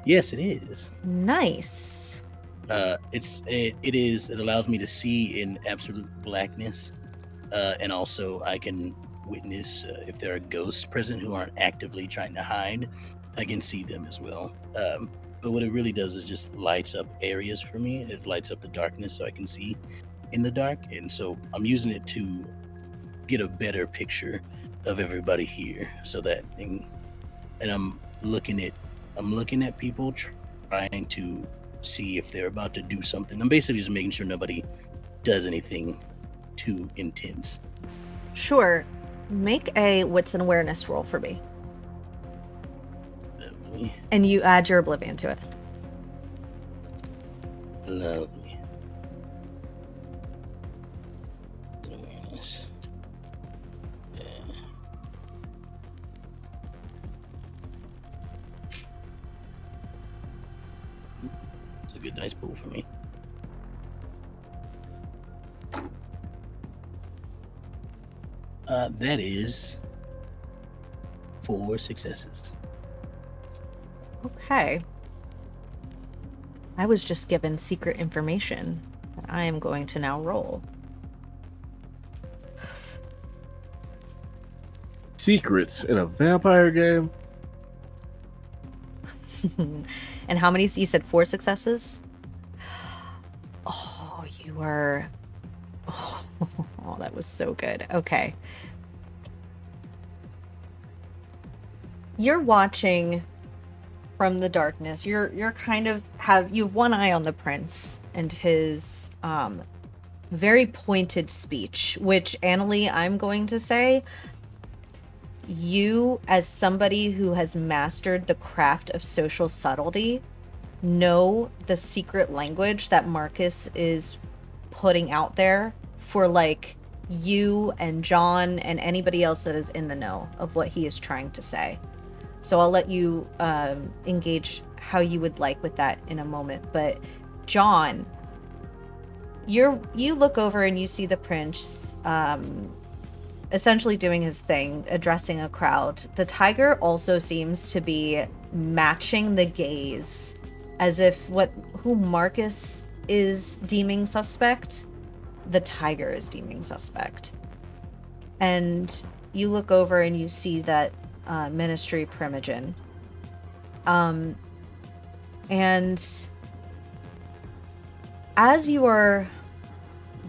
Yes, it is. Nice. It allows me to see in absolute blackness, and also I can witness if there are ghosts present who aren't actively trying to hide. I can see them as well. But what it really does is just lights up areas for me. It lights up the darkness so I can see in the dark, and so I'm using it to get a better picture of everybody here. So that, and I'm looking at people trying to see if they're about to do something. I'm basically just making sure nobody does anything too intense. Sure. Make a wits and awareness roll for me. Lovely. And you add your oblivion to it. Lovely. Awareness. Yeah. It's a good dice pool for me. That is 4 successes. Okay. I was just given secret information that I am going to now roll. Secrets in a vampire game? And how many? You said 4 successes? Oh, you were... Oh, that was so good. Okay. You're watching from the darkness. You're kind of you have one eye on the prince and his very pointed speech, which, Annaleigh, I'm going to say, you, as somebody who has mastered the craft of social subtlety, know the secret language that Marcus is putting out there for, like, you and John and anybody else that is in the know of what he is trying to say. So I'll let you engage how you would like with that in a moment. But John, you look over and you see the prince essentially doing his thing, addressing a crowd. The tiger also seems to be matching the gaze, as if who Marcus is deeming suspect, the tiger is deeming suspect. And you look over and you see that Ministry Primogen. And as you are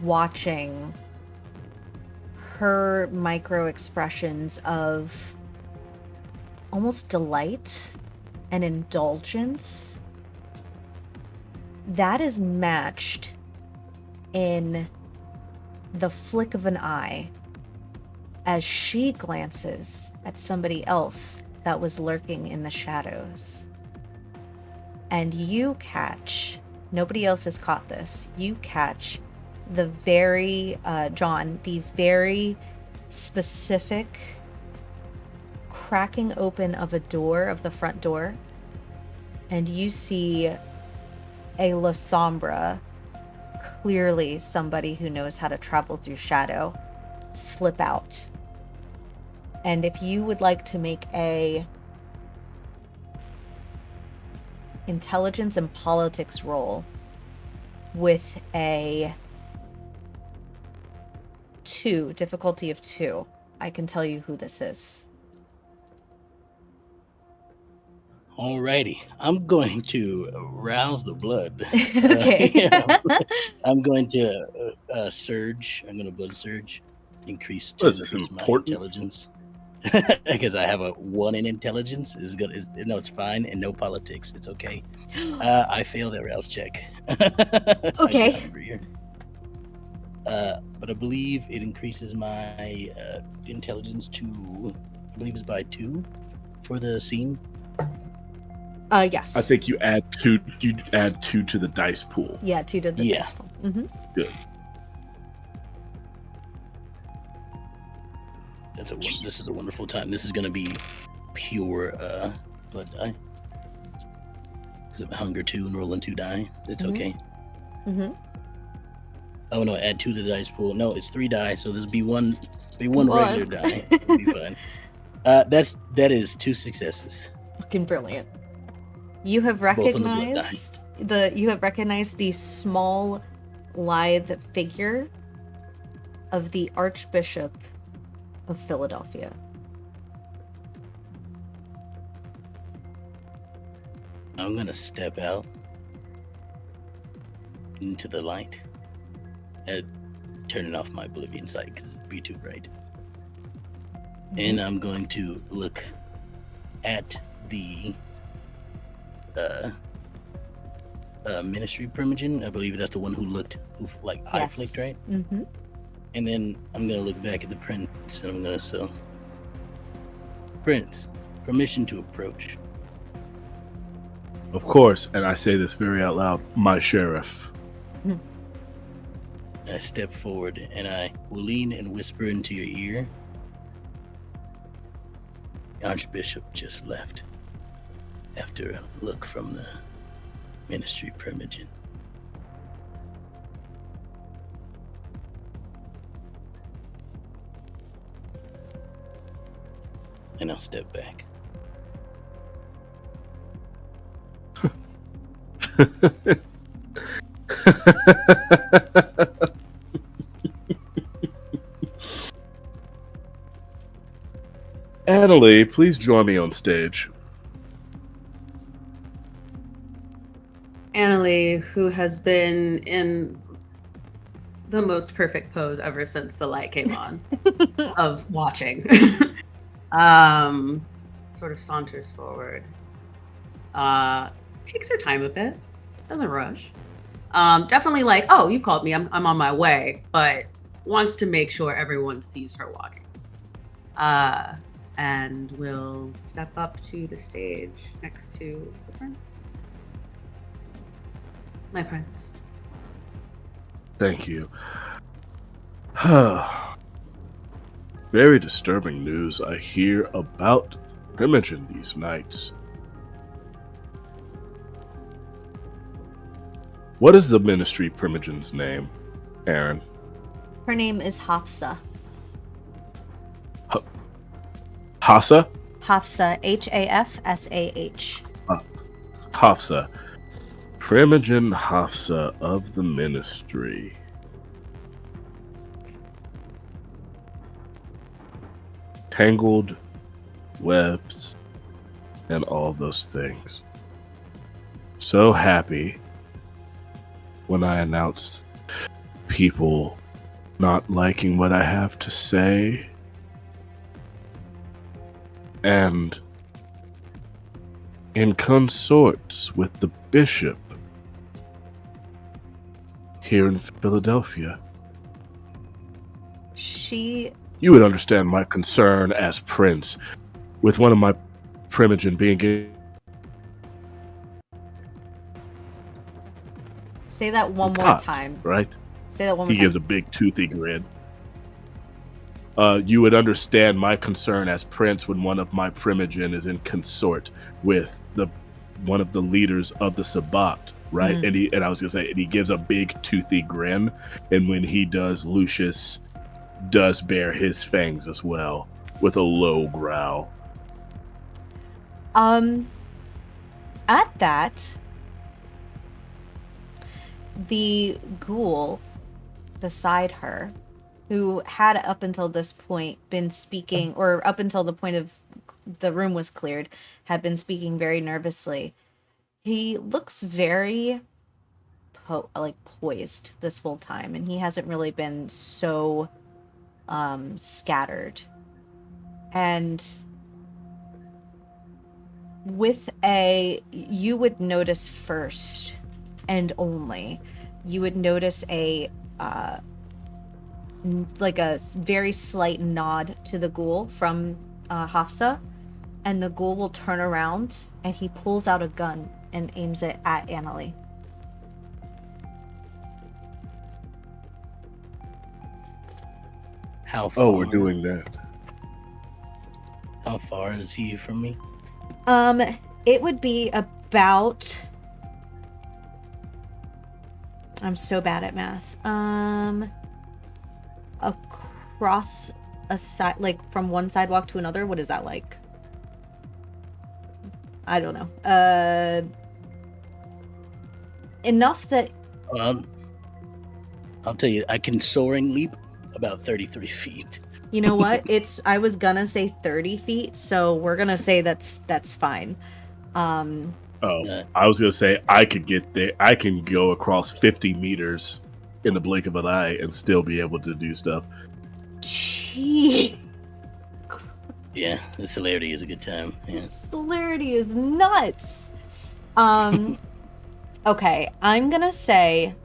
watching her micro expressions of almost delight and indulgence, that is matched in the flick of an eye as she glances at somebody else that was lurking in the shadows. And you catch, nobody else has caught this, you catch the very, John, the very specific cracking open of a door, of the front door, and you see a La Sombra, clearly somebody who knows how to travel through shadow, slip out. And if you would like to make a intelligence and politics roll with a 2, difficulty of 2, I can tell you who this is. Alrighty, I'm going to rouse the blood. Okay. I'm going to surge. I'm going to blood surge, increase What is this, my important? intelligence because I have a 1 in intelligence. No, it's fine, and no politics. It's okay. I failed that rouse check. Okay. But I believe it increases my intelligence to, I believe it's by 2 for the scene. Yes. I think you add 2. You add 2 to the dice pool. Yeah, 2 to the dice pool. Mm-hmm. Good. This is a wonderful time. This is going to be pure blood die. Because of hunger 2 and rolling 2 die. It's okay. Mm-hmm. Oh no, add 2 to the dice pool. No, it's 3 die, so there's be one regular die. It'll be fine. That is 2 successes. Fucking brilliant. You have recognized the small, lithe figure of the Archbishop of Philadelphia. I'm gonna step out into the light and turning off my Oblivion sight because it'd be too bright. Mm-hmm. And I'm going to look at the Ministry Primogen. I believe that's the one who eye flicked, right? Mm-hmm. And then I'm gonna look back at the prince and I'm gonna say, Prince, permission to approach. Of course, and I say this very out loud, my sheriff. I step forward and I will lean and whisper into your ear. The Archbishop just left after a look from the Ministry Primogen. And I'll step back. Annaleigh, please join me on stage. Annaleigh, who has been in the most perfect pose ever since the light came on of watching, sort of saunters forward, takes her time a bit, doesn't rush, Definitely like, oh, you've called me. I'm on my way, but wants to make sure everyone sees her walking. And will step up to the stage next to the prince. My prince. Thank you. Very disturbing news I hear about Primogen these nights. What is the ministry Primogen's name, Aaron? Her name is Hafsa. Hafsa? Hafsa, Hafsah. Hafsa. Primogen Hafsa of the ministry. Tangled webs and all those things. So happy when I announced people not liking what I have to say. And in consorts with the bishop here in Philadelphia. You would understand my concern as prince with one of my Primogen being... Say that one more time. Right? Say that one more time. He gives a big toothy grin. You would understand my concern as prince when one of my Primogen is in consort with one of the leaders of the Sabbat, right? Mm. And I was gonna say, and he gives a big toothy grin, and when he does, Lucius does bare his fangs as well with a low growl. At that, the ghoul beside her, who had up until this point been speaking, or up until the point of the room was cleared, had been speaking very nervously. He looks very poised this whole time, and he hasn't really been so scattered. And you would notice first and only, you would notice a very slight nod to the ghoul from Hafsa, and the ghoul will turn around and he pulls out a gun and aims it at Annaleigh. How far? Oh, we're doing that. How far is he from me? It would be about... I'm so bad at math. Across a side, like from one sidewalk to another. What is that like? I don't know. Enough that... I'll tell you, I can soaring leap about 33 feet. You know what? I was gonna say 30 feet, so we're gonna say that's fine. I was gonna say I could get there. I can go across 50 meters in the blink of an eye and still be able to do stuff. Gee. Yeah, the celerity is a good time. Yeah. Celerity is nuts. Okay, I'm gonna say,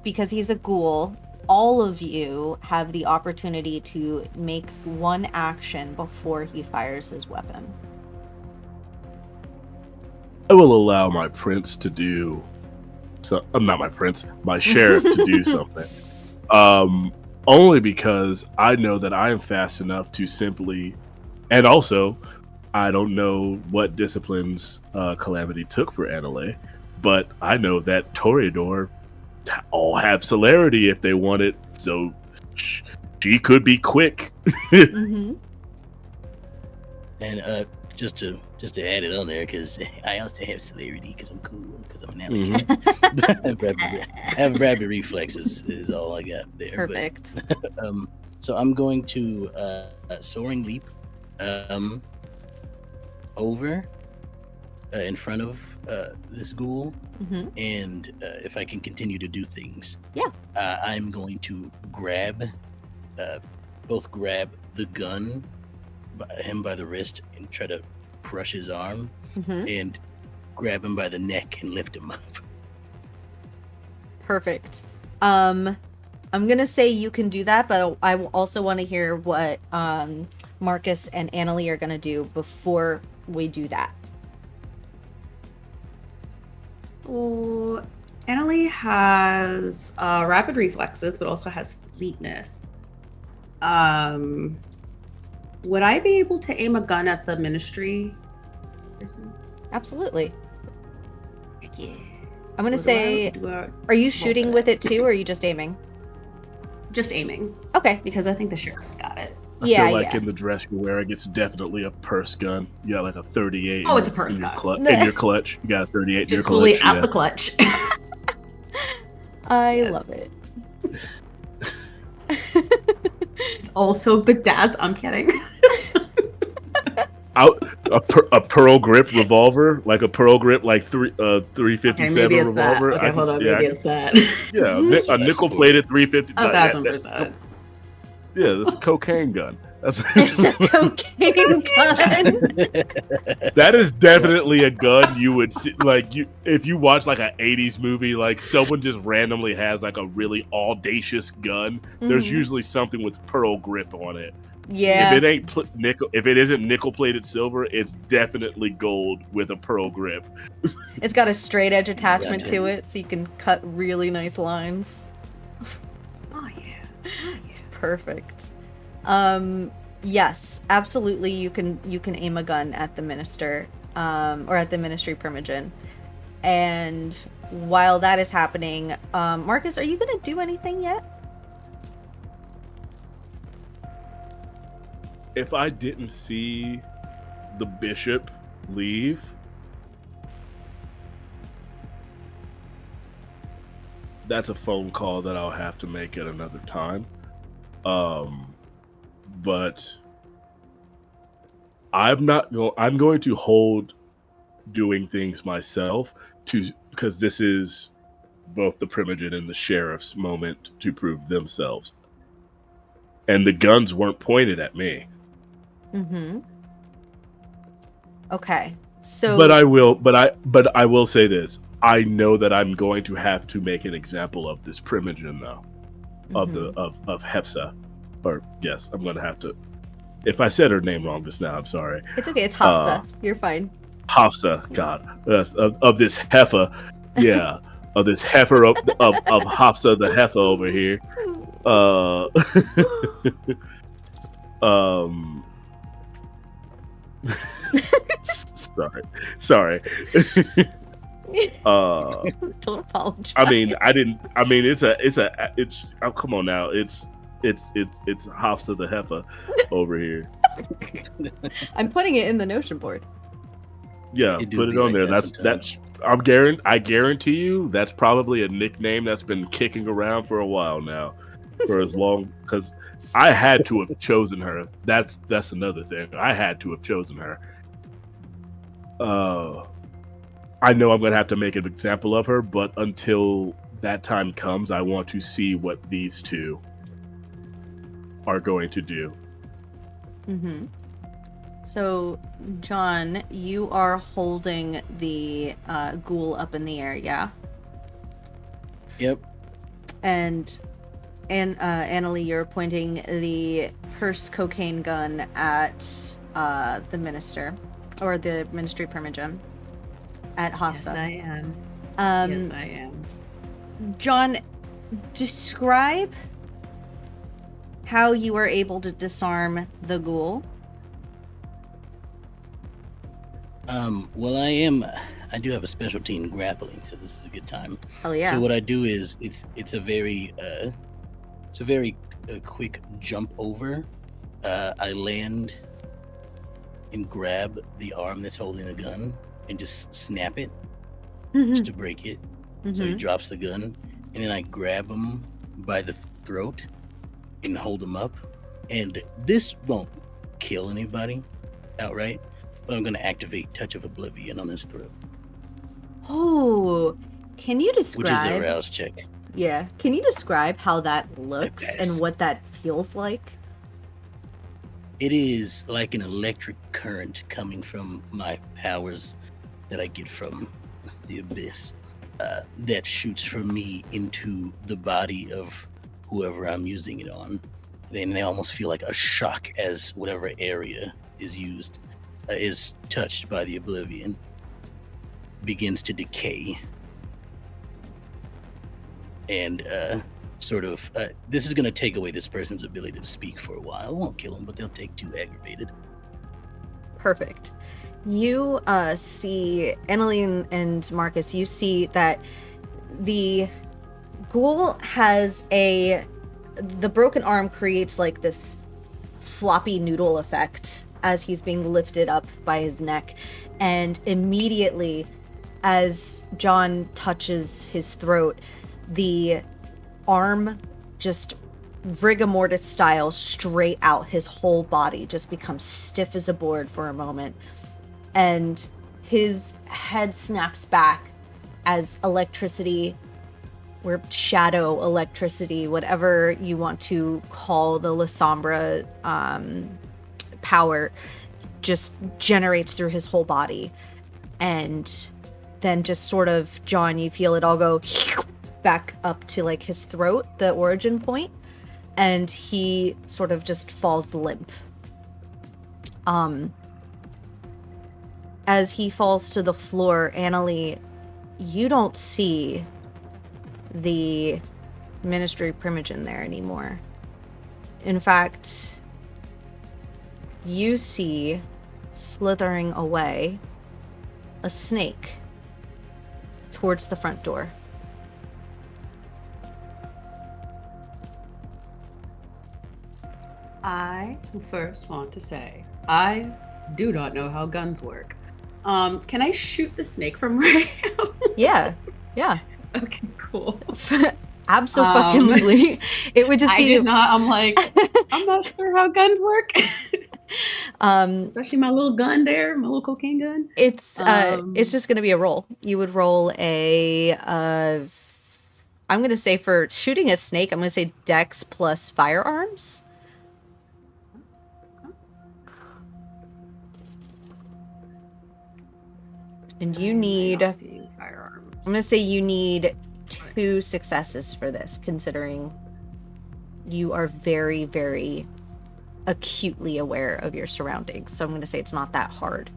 because he's a ghoul, all of you have the opportunity to make one action before he fires his weapon. I will allow my prince to do... not my prince, my sheriff to do something. Only because I know that I am fast enough to simply... And also, I don't know what disciplines Calamity took for Annaleigh, but I know that Toreador all have celerity if they want it, so she could be quick. Mm-hmm. And just to add it on there, because I also have celerity because I'm cool, because I'm an alley cat. I have rapid reflexes is all I got there. Perfect. But, so I'm going to soaring leap over in front of this ghoul, and if I can continue to do things, I'm going to grab the gun, him by the wrist, and try to crush his arm, and grab him by the neck and lift him up. Perfect. I'm gonna say you can do that, but I also want to hear what Marcus and Annaleigh are gonna do before we do that. So Annaleigh has rapid reflexes, but also has fleetness. Would I be able to aim a gun at the ministry person? Absolutely. Heck yeah. I'm gonna say, are you shooting with it too, or are you just aiming? Just aiming. Okay. Because I think the sheriff's got it. I feel like in the dress you're wearing, it's definitely a purse gun. You got like a 38. Oh, it's a purse gun. In your clutch. You got a 38 in your clutch. Just fully out the clutch. I love it. It's also bedazzled. I'm kidding. A pearl grip revolver, like a pearl grip, like 357 revolver. Okay, hold on. Maybe it's that. Yeah, a nickel plated 350. 1,000%. Yeah, that's a cocaine gun. It's a cocaine gun. That is definitely a gun you would see, like if you watch like an 80s movie, like someone just randomly has like a really audacious gun. There's usually something with pearl grip on it. Yeah. If it ain't if it isn't nickel plated silver, it's definitely gold with a pearl grip. It's got a straight edge attachment to it, so you can cut really nice lines. Oh yeah. It's perfect. Yes, absolutely. You can aim a gun at the minister, or at the ministry Primogen. And while that is happening, Marcus, are you gonna do anything yet? If I didn't see the bishop leave, that's a phone call that I'll have to make at another time. But I'm going to hold doing things myself because this is both the Primogen and the sheriff's moment to prove themselves. And the guns weren't pointed at me. Mm-hmm. Okay. So But I will say this. I know that I'm going to have to make an example of this Primogen though. Of Hefsa. Or yes, I'm gonna have to. If I said her name wrong just now, I'm sorry. It's okay, it's Hafsa. You're fine. Hafsa, God. Of this heifer. Yeah. Of this heifer of Hafsa the heifer over here. Sorry. Don't apologize. It's oh, come on now. It's Hafsa the heifer over here. I'm putting it in the Notion board. Yeah, put it on there. That's I guarantee you that's probably a nickname that's been kicking around for a while now. For as long, because I had to have chosen her. That's another thing. I had to have chosen her. I know I'm going to have to make an example of her, but until that time comes, I want to see what these two are going to do. Mm-hmm. So, John, you are holding the ghoul up in the air, yeah? Yep. And Annaleigh, you're pointing the purse cocaine gun at the minister, or the ministry Primogen, at Hafsa. Yes, I am. Yes, I am. John, describe how you were able to disarm the ghoul. Well, I do have a specialty in grappling, so this is a good time. Oh yeah. So what I do is it's a very quick jump over. I land and grab the arm that's holding the gun and just snap it, just to break it. So he drops the gun, and then I grab him by the throat and hold him up. And this won't kill anybody outright, but I'm going to activate Touch of Oblivion on his throat. Oh, can you describe? Which is a rouse check. Yeah, can you describe how that looks and what that feels like? It is like an electric current coming from my powers that I get from the abyss. that shoots from me into the body of whoever I'm using it on. Then they almost feel like a shock as whatever area is used is touched by the Oblivion, begins to decay. And this is going to take away this person's ability to speak for a while. It won't kill them, but they'll take 2 aggravated. Perfect. You see, Annaleigh and Marcus, you see that the ghoul has the broken arm creates like this floppy noodle effect as he's being lifted up by his neck. And immediately, as John touches his throat, the arm just rigor mortis style straight out his whole body, just becomes stiff as a board for a moment. And his head snaps back as electricity, or shadow electricity, whatever you want to call the La Sombra power, just generates through his whole body. And then just sort of, John, you feel it all go back up to like his throat, the origin point, and he sort of just falls limp. As he falls to the floor, Annaleigh, you don't see the Ministry Primogen there anymore. In fact, you see, slithering away, a snake towards the front door. I first want to say, I do not know how guns work. Can I shoot the snake from right now? Yeah. Okay, cool. Absolutely. It would just be. I did not. I'm like, I'm not sure how guns work. Especially my little gun there, my little cocaine gun. It's just gonna be a roll. You would roll a. I'm gonna say for shooting a snake, I'm gonna say Dex plus firearms. And you need. Firearms. I'm gonna say you need 2 successes for this, considering you are very, very acutely aware of your surroundings. So I'm gonna say it's not that hard.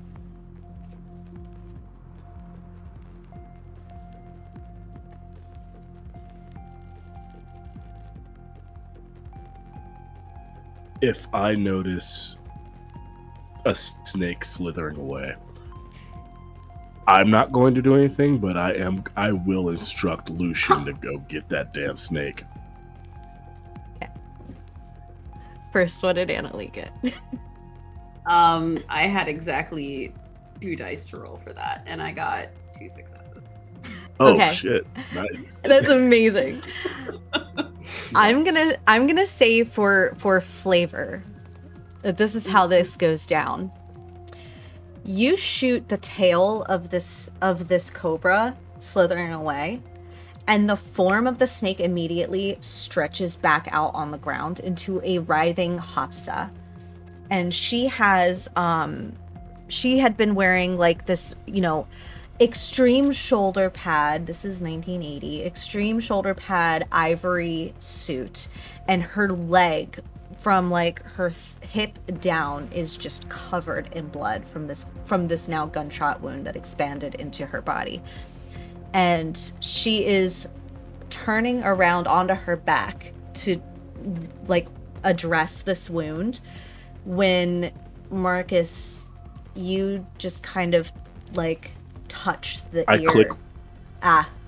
If I notice a snake slithering away, I'm not going to do anything, but I will instruct Lucian to go get that damn snake. Okay. First, what did Annaleigh get? I had exactly 2 dice to roll for that, and I got 2 successes. Oh Okay. shit! Nice. That's amazing. I'm gonna say for flavor that this is how this goes down. You shoot the tail of this cobra slithering away, and the form of the snake immediately stretches back out on the ground into a writhing Hafsa. And she had been wearing like this, extreme shoulder pad. This is 1980. Extreme shoulder pad ivory suit, and her leg from like her hip down is just covered in blood from this now gunshot wound that expanded into her body. And she is turning around onto her back to like address this wound when, Marcus, you just kind of like touch the ear.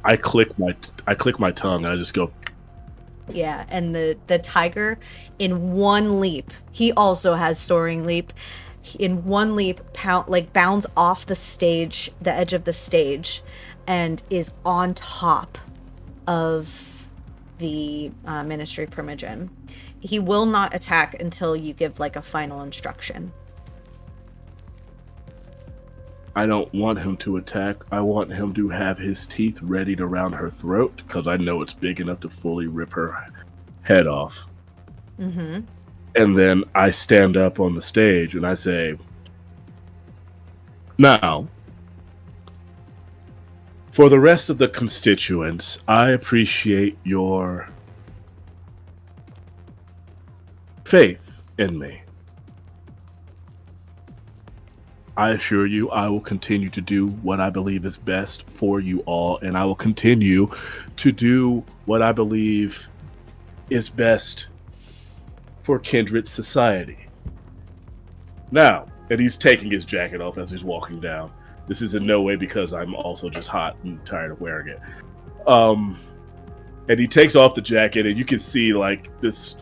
I click my tongue. I just go. Yeah, and the tiger, in one leap, he also has soaring leap. In one leap, bounds off the stage, the edge of the stage, and is on top of the Ministry Primogen. He will not attack until you give like a final instruction. I don't want him to attack. I want him to have his teeth ready to round her throat, because I know it's big enough to fully rip her head off. Mm-hmm. And then I stand up on the stage and I say, now, For the rest of the constituents, I appreciate your faith in me. I assure you, I will continue to do what I believe is best for you all, and I will continue to do what I believe is best for Kindred society. Now, and he's taking his jacket off as he's walking down. This is in no way because I'm also just hot and tired of wearing it. And he takes off the jacket, and you can see like this.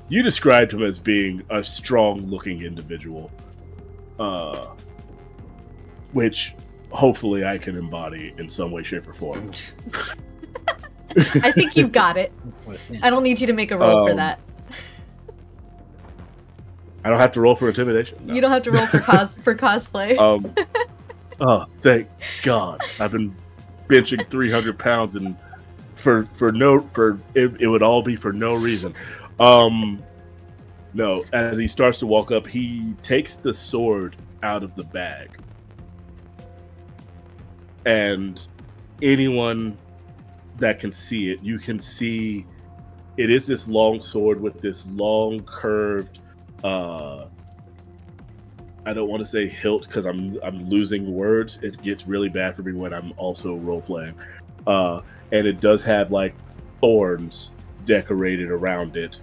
You described him as being a strong-looking individual, which hopefully I can embody in some way, shape, or form. I think you've got it. I don't need you to make a roll for that. I don't have to roll for intimidation. No. You don't have to roll for cosplay. Oh, thank God! I've been benching 300 pounds, and it would all be for no reason. No, as he starts to walk up, he takes the sword out of the bag. And anyone that can see it, you can see it is this long sword with this long curved, I don't want to say hilt because I'm losing words. It gets really bad for me when I'm also role playing. And it does have like thorns decorated around it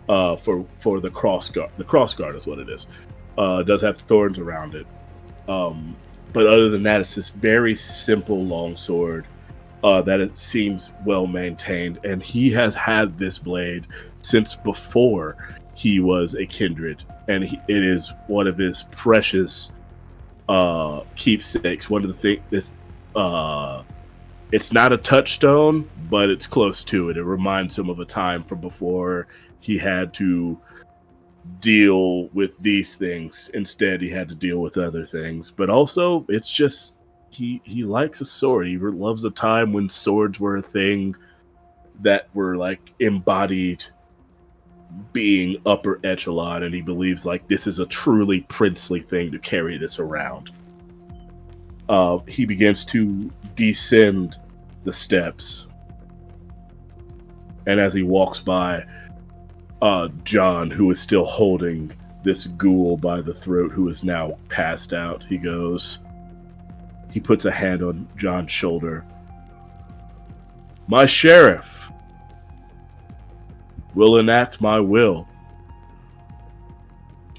for the cross guard. The cross guard is what it is. It does have thorns around it. But other than that, it's this very simple long sword that it seems well maintained. And he has had this blade since before he was a kindred. And it is one of his precious keepsakes. One of the things, it's not a touchstone, but it's close to it. It reminds him of a time from before he had to deal with these things. Instead, he had to deal with other things. But also, it's just, he likes a sword. He loves a time when swords were a thing that were like embodied being upper echelon, and he believes like this is a truly princely thing to carry this around. He begins to descend the steps, and as he walks by John, who is still holding this ghoul by the throat, who is now passed out, he puts a hand on John's shoulder. My sheriff will enact my will.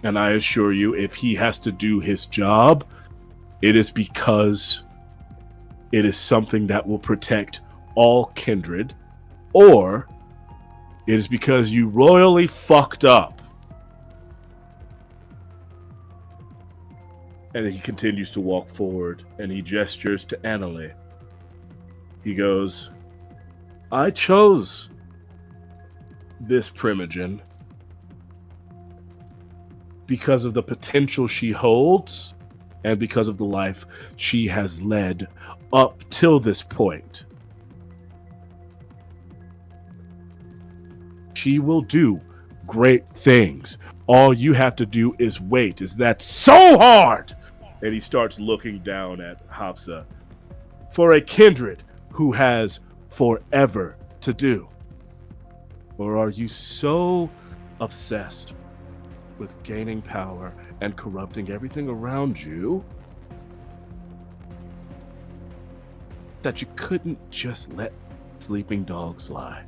And I assure you, if he has to do his job, it is because it is something that will protect all kindred, or it is because you royally fucked up. And he continues to walk forward, and he gestures to Annaleigh. He goes, I chose this Primogen because of the potential she holds and because of the life she has led up till this point. She will do great things. All you have to do is wait. Is that so hard? And he starts looking down at Hafsa. For a kindred who has forever to do. Or are you so obsessed with gaining power and corrupting everything around you that you couldn't just let sleeping dogs lie?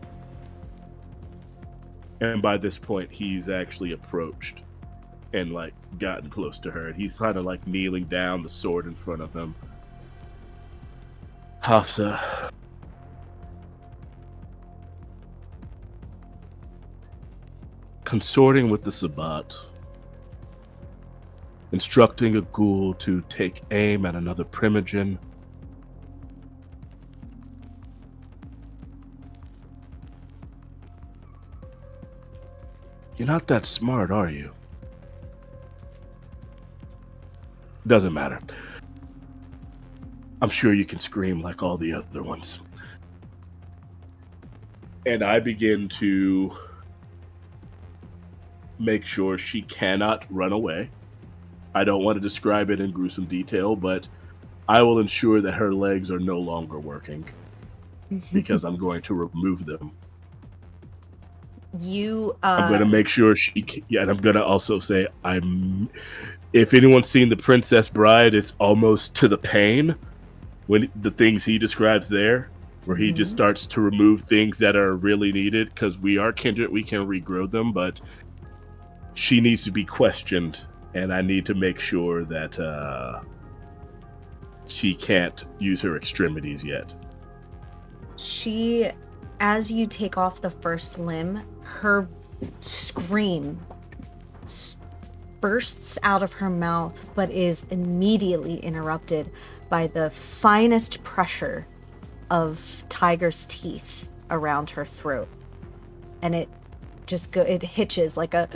And by this point, he's actually approached and like gotten close to her. He's kind of like kneeling down, the sword in front of him. Hafsa, consorting with the Sabbat, instructing a ghoul to take aim at another Primogen, you're not that smart, are you? Doesn't matter. I'm sure you can scream like all the other ones. And I begin to make sure she cannot run away. I don't want to describe it in gruesome detail, but I will ensure that her legs are no longer working because I'm going to remove them. I'm going to make sure and I'm going to also say if anyone's seen The Princess Bride, it's almost to the pain when the things he describes there, where he just starts to remove things that are really needed, because we are kindred, we can regrow them, but she needs to be questioned, and I need to make sure that she can't use her extremities yet. As you take off the first limb, her scream bursts out of her mouth, but is immediately interrupted by the finest pressure of Tiger's teeth around her throat. And it hitches like a...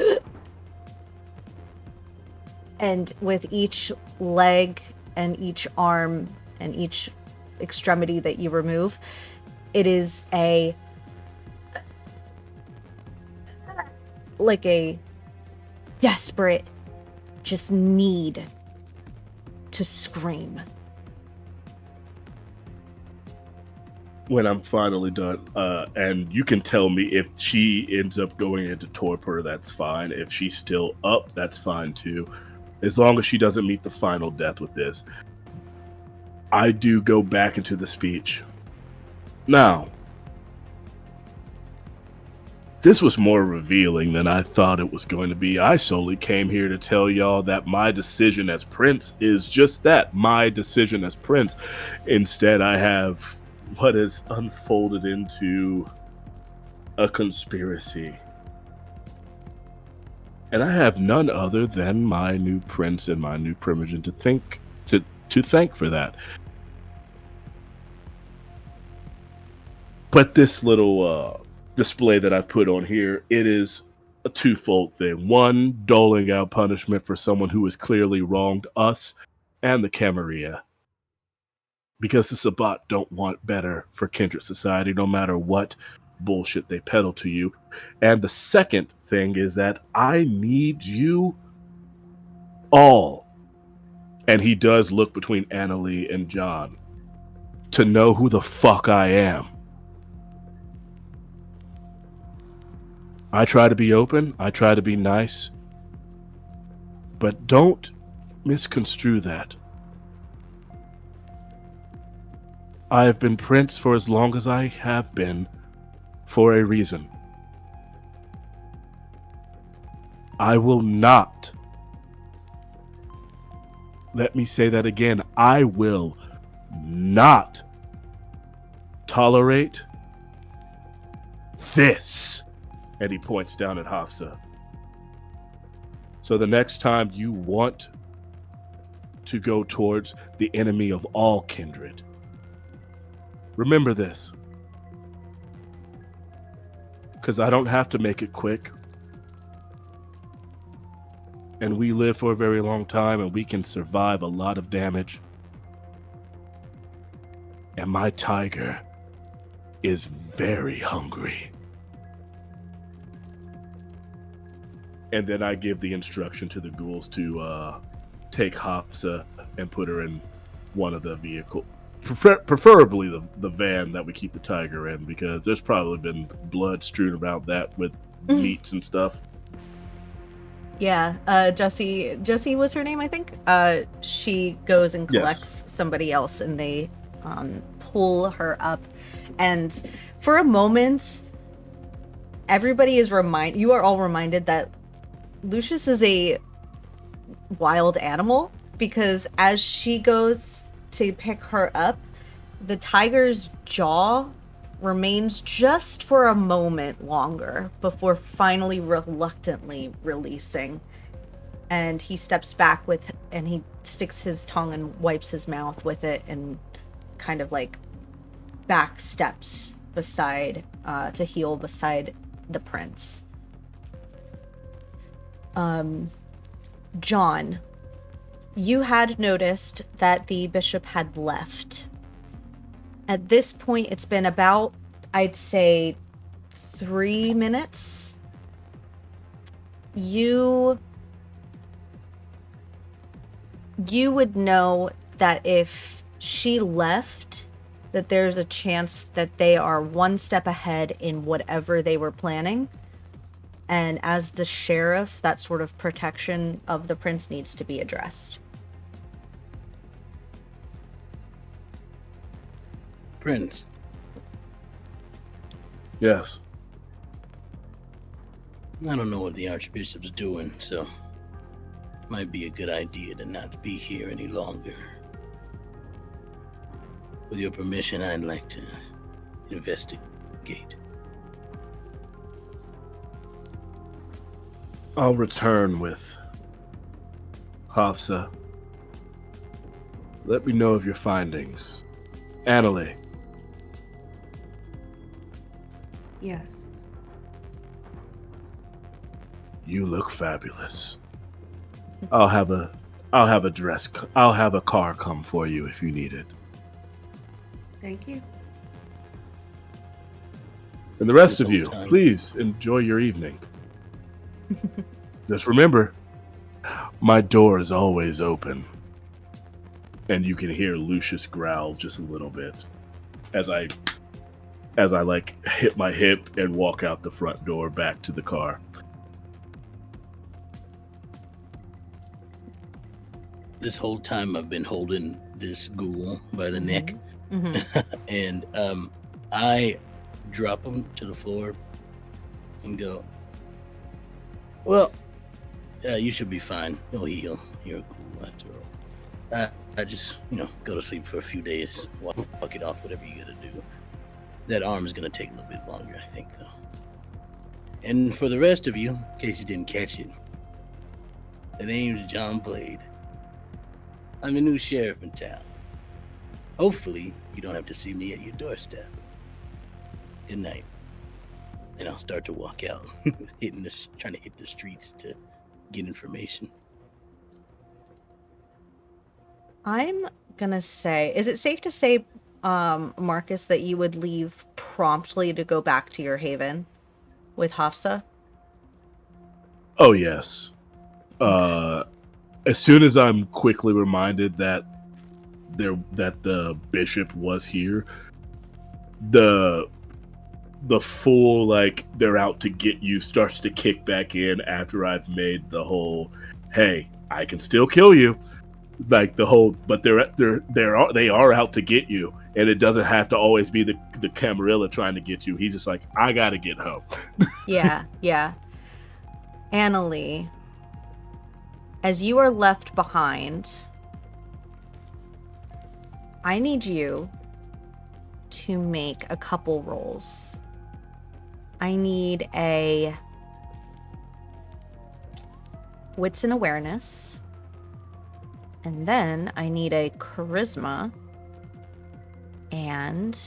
And with each leg and each arm and each extremity that you remove, it is a desperate just need to scream. When I'm finally done, and you can tell me if she ends up going into torpor, that's fine. If she's still up, that's fine too. As long as she doesn't meet the final death with this. I do go back into the speech. Now, this was more revealing than I thought it was going to be. I solely came here to tell y'all that my decision as prince is just that, my decision as prince. Instead, I have what has unfolded into a conspiracy. And I have none other than my new prince and my new Primogen to thank for that. But this little display that I've put on here, it is a twofold thing. One, doling out punishment for someone who has clearly wronged us and the Camarilla. Because the Sabbat don't want better for Kindred society, no matter what bullshit they peddle to you. And the second thing is that I need you all, and he does look between Annaleigh and John, to know who the fuck I am. I try to be open, I try to be nice, but don't misconstrue that. I have been prince for as long as I have been, for a reason. I will not, let me say that again, I will not tolerate this. And he points down at Hafsa. So the next time you want to go towards the enemy of all kindred, remember this. Because I don't have to make it quick. And we live for a very long time, and we can survive a lot of damage. And my tiger is very hungry. And then I give the instruction to the ghouls to take Hafsa and put her in one of the vehicles. Preferably the van that we keep the tiger in, because there's probably been blood strewn around that with meats and stuff. Yeah, Jessie was her name, I think. She goes and collects somebody else, and they pull her up. And for a moment, everybody is you are all reminded that Lucius is a wild animal, because as she goes to pick her up, the tiger's jaw remains just for a moment longer before finally reluctantly releasing. And he steps back and he sticks his tongue and wipes his mouth with it and kind of like back steps beside to heal beside the prince. John, you had noticed that the bishop had left. At this point, it's been about, I'd say, 3 minutes. You you would know that if she left, that there's a chance that they are one step ahead in whatever they were planning. And as the sheriff, that sort of protection of the prince needs to be addressed. Prince. Yes. I don't know what the Archbishop's doing, so might be a good idea to not be here any longer. With your permission, I'd like to investigate. I'll return with Hafsa. Let me know of your findings. Annaleigh. Yes. You look fabulous. I'll have a car come for you if you need it. Thank you. And the rest This of you, whole time. please enjoy your evening. Just remember, my door is always open. And you can hear Lucius growl just a little bit as I like hit my hip and walk out the front door back to the car. This whole time I've been holding this ghoul by the neck, and I drop him to the floor and go, well, you should be fine. You'll heal. You're a ghoul after all. I just, go to sleep for a few days. Walk it off, whatever you gotta do. That arm is gonna take a little bit longer, I think, though. And for the rest of you, in case you didn't catch it, the name's John Blade. I'm the new sheriff in town. Hopefully, you don't have to see me at your doorstep. Good night. And I'll start to walk out, trying to hit the streets to get information. I'm gonna say, is it safe to say, Marcus, that you would leave promptly to go back to your haven with Hafsa? Oh, yes. As soon as I'm quickly reminded that the bishop was here, the full, like, they're out to get you starts to kick back in after I've made the whole, hey, I can still kill you, like the whole, but they are out to get you, and it doesn't have to always be the Camarilla trying to get you. He's just like, I gotta get home. Yeah. Annaleigh, as you are left behind, I need you to make a couple rolls. I need a wits and awareness, and then I need a charisma and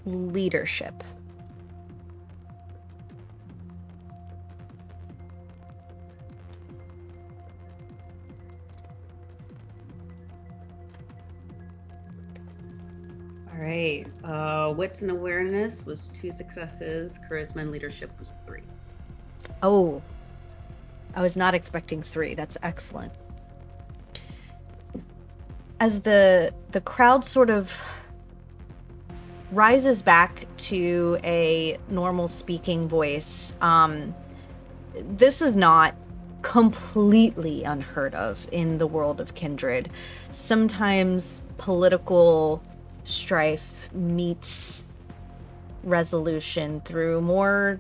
leadership. All right. Wits and awareness was 2 successes. Charisma and leadership was 3. Oh, I was not expecting 3. That's excellent. As the crowd sort of rises back to a normal speaking voice, this is not completely unheard of in the world of Kindred. Sometimes political strife meets resolution through more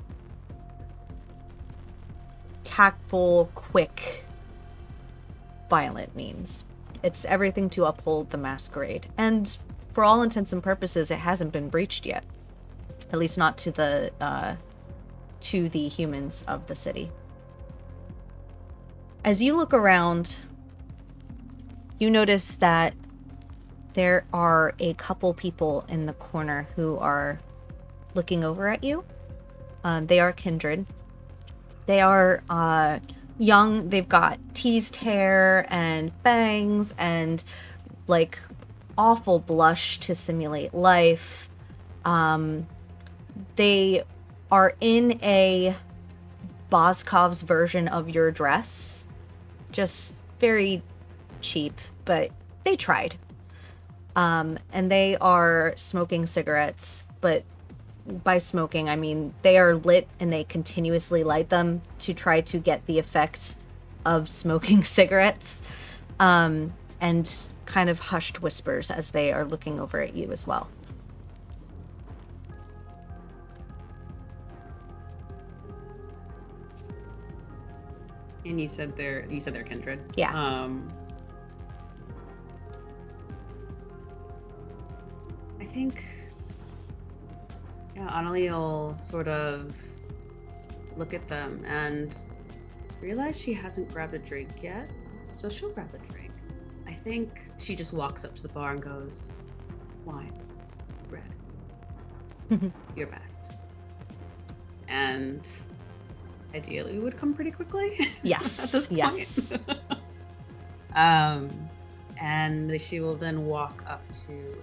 tactful, quick, violent means. It's everything to uphold the masquerade. And for all intents and purposes, it hasn't been breached yet. At least not to the humans of the city. As you look around, you notice that there are a couple people in the corner who are looking over at you. They are Kindred. They are young. They've got teased hair and bangs and like awful blush to simulate life. They are in a Boscov's version of your dress. Just very cheap, but they tried. And they are smoking cigarettes, but by smoking, I mean they are lit and they continuously light them to try to get the effect of smoking cigarettes. And kind of hushed whispers as they are looking over at you as well. And you said they're kindred. Yeah. I think, Annaleigh will sort of look at them and realize she hasn't grabbed a drink yet, so she'll grab a drink. I think she just walks up to the bar and goes, "Wine, red, your best." And ideally would come pretty quickly. Yes. At this point. Yes. And she will then walk up to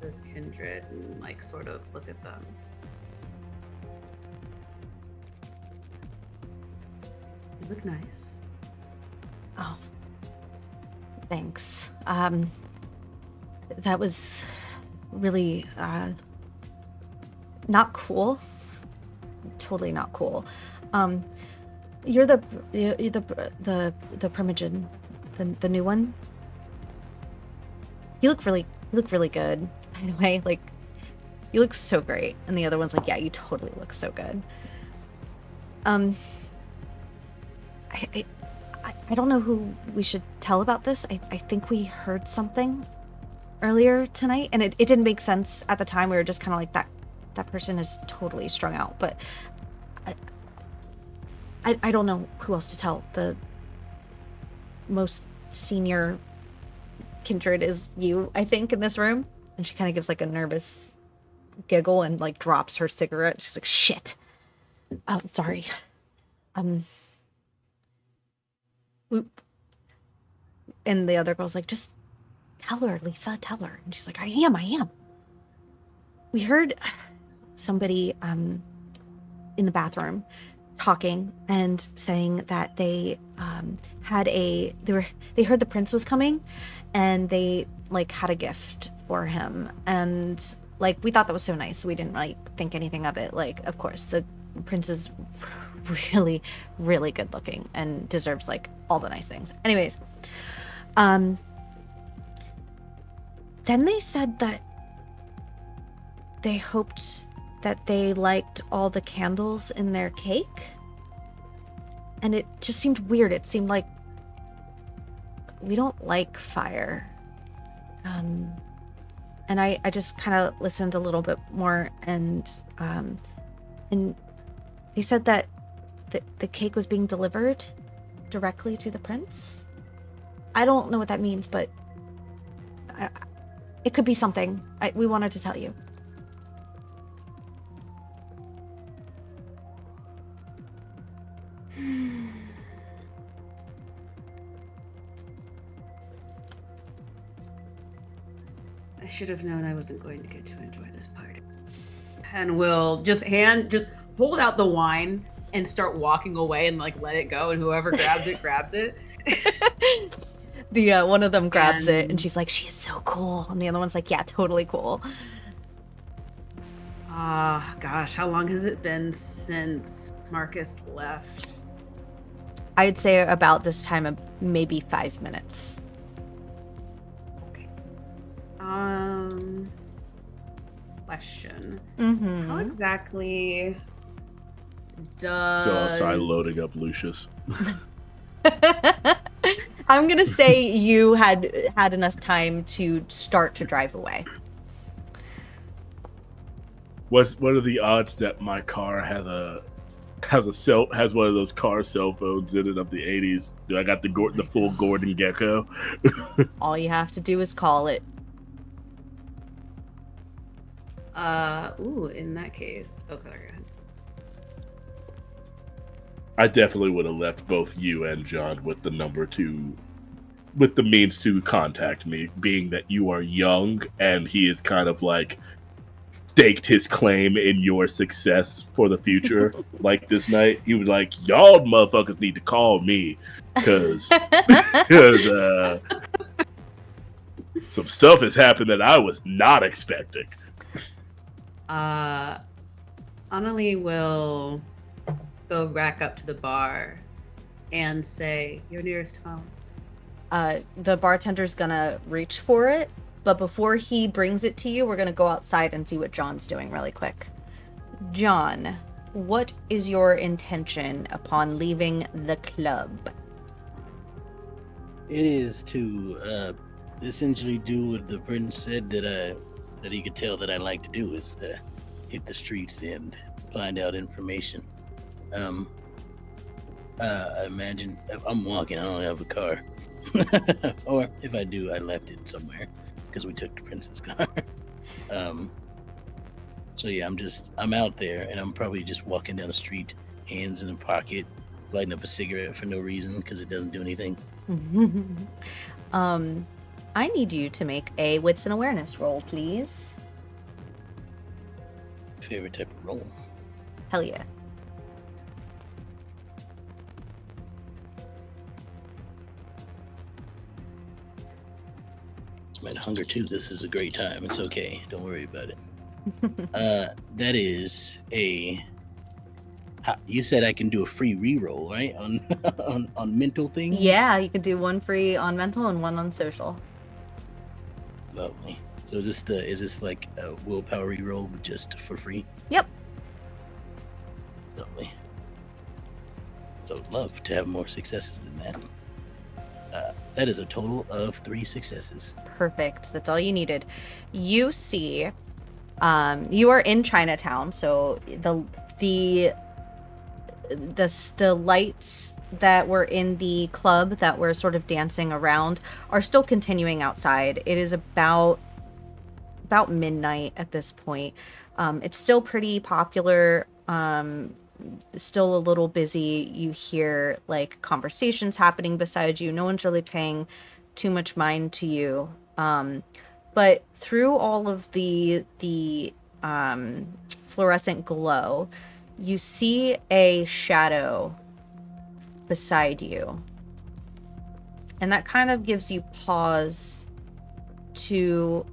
this kindred and like sort of look at them. You look nice. Oh, thanks. That was really not cool. Totally not cool. You're the Primogen, the new one. You look really good. By the way, like, you look so great. And the other one's like, yeah, you totally look so good. I don't know who we should tell about this. I think we heard something earlier tonight, and it didn't make sense at the time. We were just kind of like, that person is totally strung out. But I don't know who else to tell. The most senior kindred is you, I think, in this room. And she kind of gives like a nervous giggle and like drops her cigarette. She's like, shit. Oh, sorry. And the other girl's like, just tell her, Lisa, tell her. And she's like, I am. We heard somebody in the bathroom talking and saying that they heard the prince was coming, and they like had a gift for him, and like we thought that was so nice, so we didn't like think anything of it. Like, of course, the prince is really, really good looking and deserves like all the nice things. Anyways, then they said that they hoped that they liked all the candles in their cake, and it just seemed weird. It seemed like we don't like fire. And I just kind of listened a little bit more, and they said that the cake was being delivered directly to the prince. I don't know what that means, but it could be something. We wanted to tell you. I should have known I wasn't going to get to enjoy this party. And will just hold out the wine and start walking away and like let it go, and whoever grabs it grabs it. The one of them grabs it and she's like, she is so cool, and the other one's like, yeah, totally cool. Gosh, how long has it been since Marcus left? I'd say about this time of maybe 5 minutes. Okay. Question. Mm-hmm. How exactly does... So I loading up Lucius. I'm gonna say you had enough time to start to drive away. What are the odds that my car has one of those car cell phones in it of the 80s? Do I got the full Gordon Gecko? All you have to do is call it. In that case, okay, go ahead. I definitely would have left both you and John with the means to contact me, being that you are young and he is kind of like staked his claim in your success for the future. Like this night, he was like, "Y'all motherfuckers need to call me because some stuff has happened that I was not expecting." Annaleigh will go back up to the bar and say, "Your nearest phone." The bartender's gonna reach for it, but before he brings it to you, we're gonna go outside and see what John's doing really quick. John, what is your intention upon leaving the club? It is to essentially do what the prince said that he could tell that I like to do, is hit the streets and find out information. I imagine I'm walking. I don't have a car, or if I do, I left it somewhere because we took the prince's car. So yeah, I'm out there, and I'm probably just walking down the street, hands in the pocket, lighting up a cigarette for no reason because it doesn't do anything. I need you to make a wits and awareness roll, please. Favorite type of roll. Hell yeah. I'm at hunger too. This is a great time. It's okay. Don't worry about it. That is a. You said I can do a free reroll, right? On mental things. Yeah, you could do one free on mental and one on social. Lovely. So is this like a willpower reroll, but just for free? Yep. Lovely. So love to have more successes than that. That is a total of 3 successes. Perfect. That's all you needed. You see, you are in Chinatown, so the lights that were in the club that were sort of dancing around are still continuing outside. It is about midnight at this point. It's still pretty popular. Still a little busy. You hear like conversations happening beside you. No one's really paying too much mind to you. But through all of the fluorescent glow, you see a shadow beside you. And that kind of gives you pause to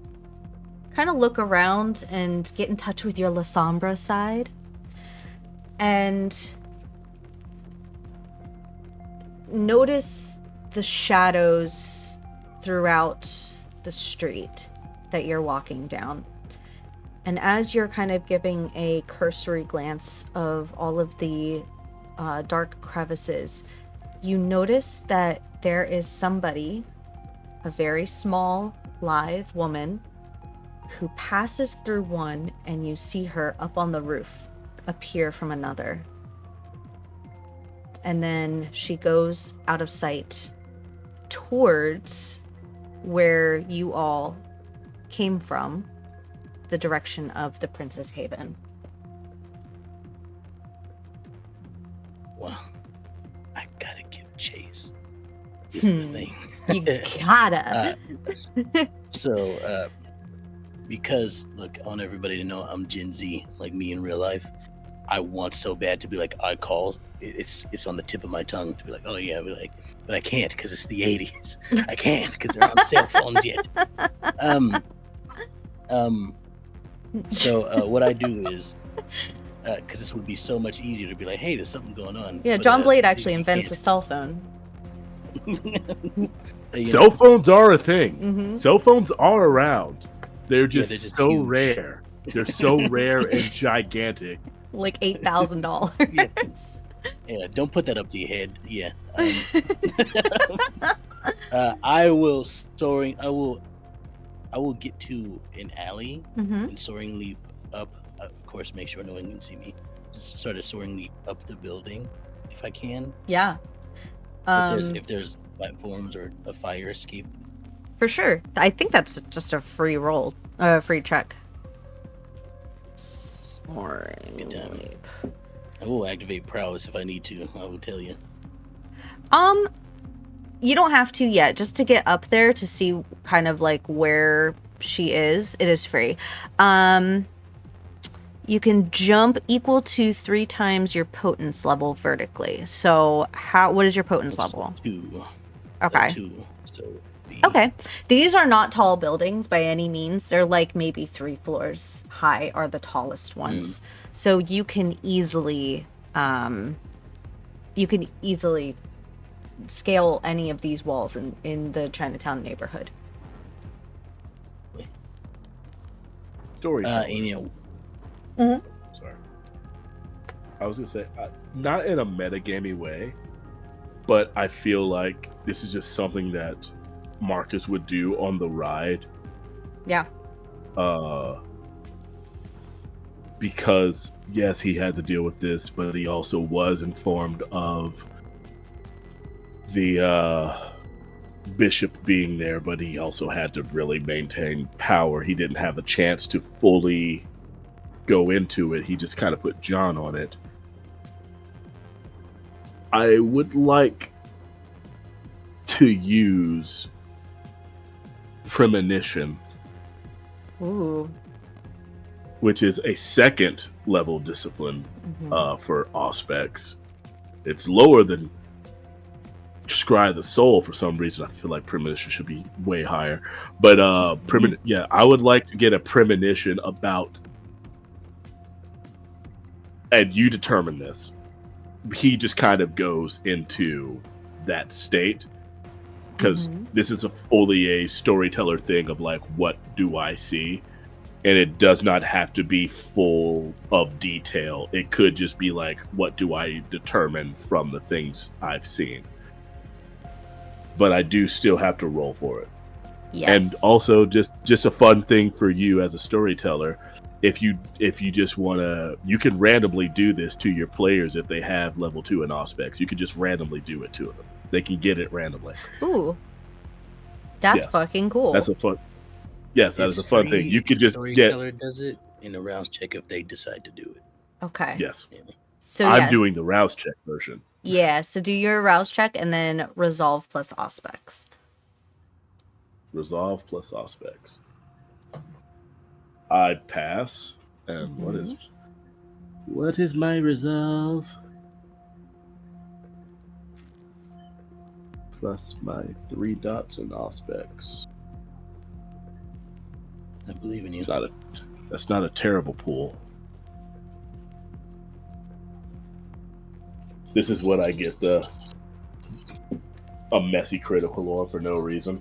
kind of look around and get in touch with your La Sombra side. And notice the shadows throughout the street that you're walking down. And as you're kind of giving a cursory glance of all of the dark crevices, you notice that there is somebody, a very small, lithe woman, who passes through one, and you see her up on the roof appear from another. And then she goes out of sight towards where you all came from, the direction of the Prince's Haven. Well, I gotta give chase. Is the thing. You gotta. So, because look, I want everybody to know I'm Gen Z, like me in real life. I want so bad to be like, I call. It's on the tip of my tongue to be like, oh yeah, be like, but I can't because it's the 80s. I can't because they're on cell phones yet. So what I do is, because this would be so much easier to be like, hey, there's something going on. Yeah, but, John Blade actually invents a cell phone. Cell phones are a thing. Mm-hmm. Cell phones are around. They're just so huge. rare. They're so rare and gigantic. Like $8,000. Yeah, don't put that up to your head. Yeah. I will get to an alley and soaring leap up. Of course, make sure no one can see me. Just sort of soaring leap up the building if I can. Yeah. If there's platforms or a fire escape. For sure. I think that's just a free roll, free check. Soaring leap. I will activate prowess if I need to. I will tell you. You don't have to yet. Just to get up there to see kind of like where she is. It is free. You can jump equal to 3 times your potence level vertically. So what is your potence level? 2. Okay. 2. So Okay. These are not tall buildings by any means. They're like maybe 3 floors high are the tallest ones. So you can easily scale any of these walls in the Chinatown neighborhood. Storyteller. Mm-hmm. Sorry. I was gonna say, not in a metagamey way, but I feel like this is just something that Marcus would do on the ride. Yeah. Because yes, he had to deal with this, but he also was informed of the bishop being there, but he also had to really maintain power. He didn't have a chance to fully go into it. He just kind of put John on it. I would like to use Premonition, Ooh. which is a 2nd level discipline for Auspex. It's lower than Scry the Soul for some reason. I feel like Premonition should be way higher. But I would like to get a Premonition about, and you determine this, he just kind of goes into that state. Because this is fully a storyteller thing of like, what do I see? And it does not have to be full of detail. It could just be like, what do I determine from the things I've seen? But I do still have to roll for it. Yes. And also just a fun thing for you as a storyteller. If you just want to, you can randomly do this to your players if they have level 2 in Auspex. You can just randomly do it to them. They can get it randomly. Ooh. That's fucking cool. That's a fun. Yes, that is a fun thing. You could just Storyteller does it in a rouse check if they decide to do it. Okay. Yes. So I'm doing the rouse check version. Yeah, so do your rouse check and then resolve plus Auspex. Resolve plus Auspex. I pass. And what is my resolve? Plus my 3 dots in Auspex. I believe in you. That's not a terrible pool. This is what I get a messy critical on for no reason.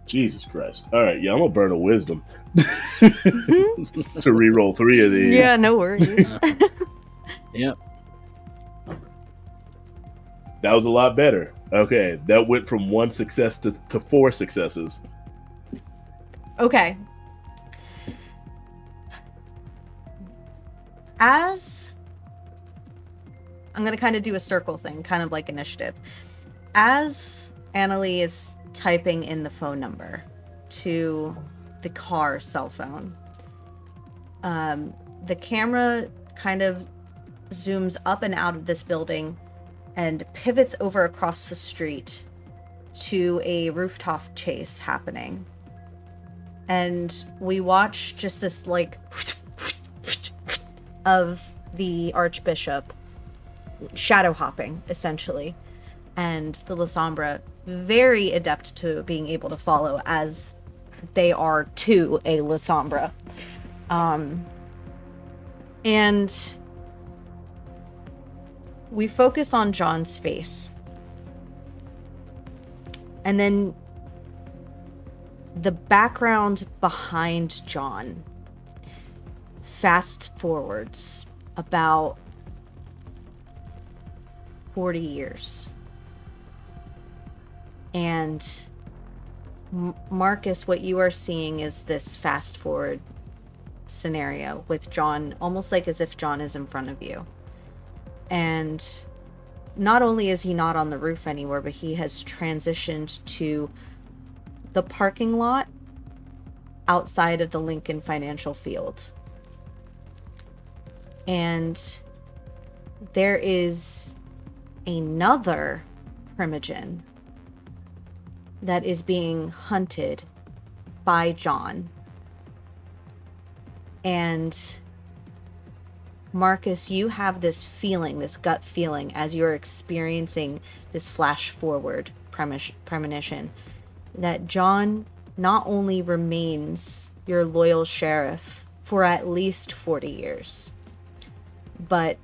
Jesus Christ. All right, yeah, I'm going to burn a wisdom to re-roll 3 of these. Yeah, no worries. Yep. That was a lot better. Okay, that went from 1 success to 4 successes. Okay. As I'm going to kind of do a circle thing, kind of like initiative. As Annaleigh is typing in the phone number to the car cell phone, the camera kind of zooms up and out of this building and pivots over across the street to a rooftop chase happening. And we watch just this like of the Archbishop shadow hopping, essentially. And the Lasombra, very adept to being able to follow, as they are to a Lasombra. And we focus on John's face. And then the background behind John fast forwards about 40 years. And Marcus, what you are seeing is this fast forward scenario with John, almost like as if John is in front of you. And not only is he not on the roof anymore, but he has transitioned to the parking lot outside of the Lincoln Financial Field. And there is another Primogen that is being hunted by John. And Marcus, you have this feeling, this gut feeling, as you're experiencing this flash forward premonition, that John not only remains your loyal sheriff for at least 40 years, but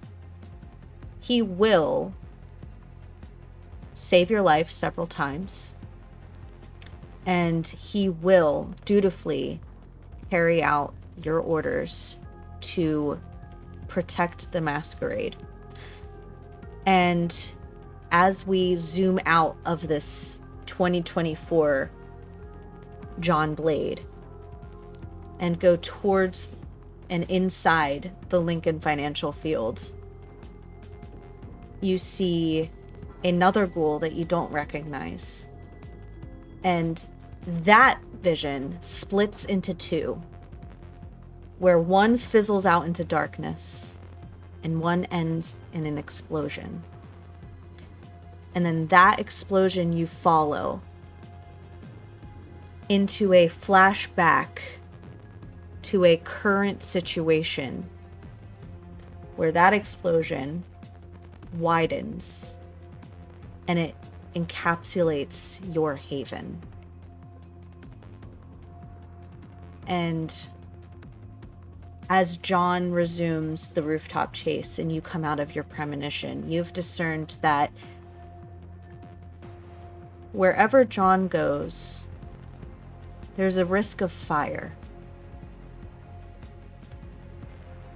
he will save your life several times, and he will dutifully carry out your orders to protect the masquerade. And as we zoom out of this 2024 John Blade and go towards and inside the Lincoln Financial Field, you see another ghoul that you don't recognize. And that vision splits into two, where one fizzles out into darkness and one ends in an explosion. And then that explosion you follow into a flashback to a current situation where that explosion widens and it encapsulates your haven. And as John resumes the rooftop chase and you come out of your premonition, you've discerned that wherever John goes, there's a risk of fire.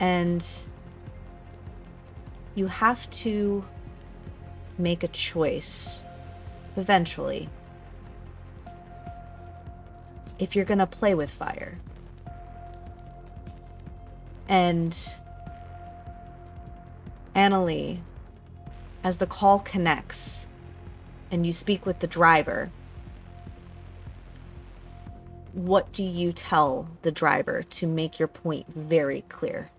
And you have to make a choice eventually if you're gonna play with fire. And Annaleigh, as the call connects and you speak with the driver, what do you tell the driver to make your point very clear?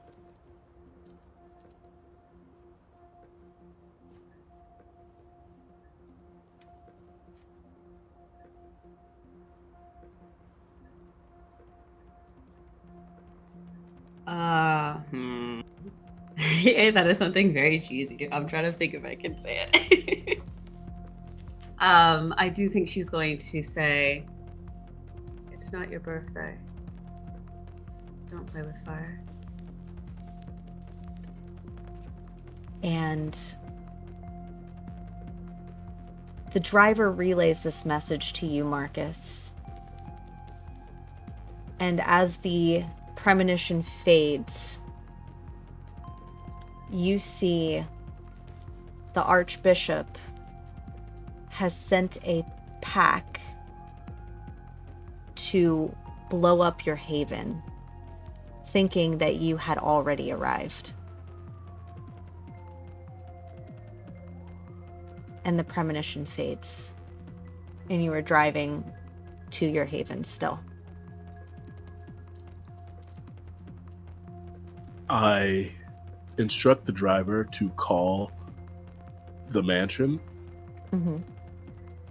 Yeah, that is something very cheesy. I'm trying to think if I can say it. I do think she's going to say, "It's not your birthday. Don't play with fire." And the driver relays this message to you, Marcus. And as the premonition fades, you see the Archbishop has sent a pack to blow up your haven, thinking that you had already arrived. And the premonition fades, and you are driving to your haven still. I instruct the driver to call the mansion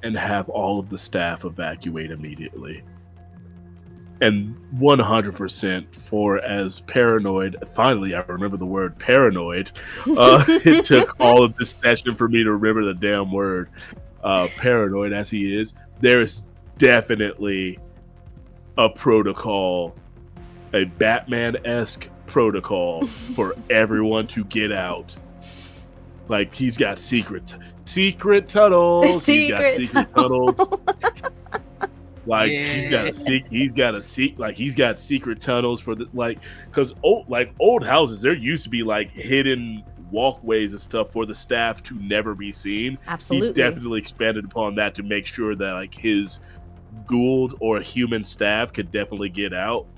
and have all of the staff evacuate immediately. And 100% for as paranoid, finally I remember the word paranoid, it took all of this session for me to remember the damn word, paranoid as he is, there's definitely a protocol, a Batman-esque protocol for everyone to get out. Like, he's got secret tunnels. He's got secret tunnels. Like, yeah. he's got secret tunnels for the, like, because old houses, there used to be like hidden walkways and stuff for the staff to never be seen. Absolutely. He definitely expanded upon that to make sure that like his Gould or human staff could definitely get out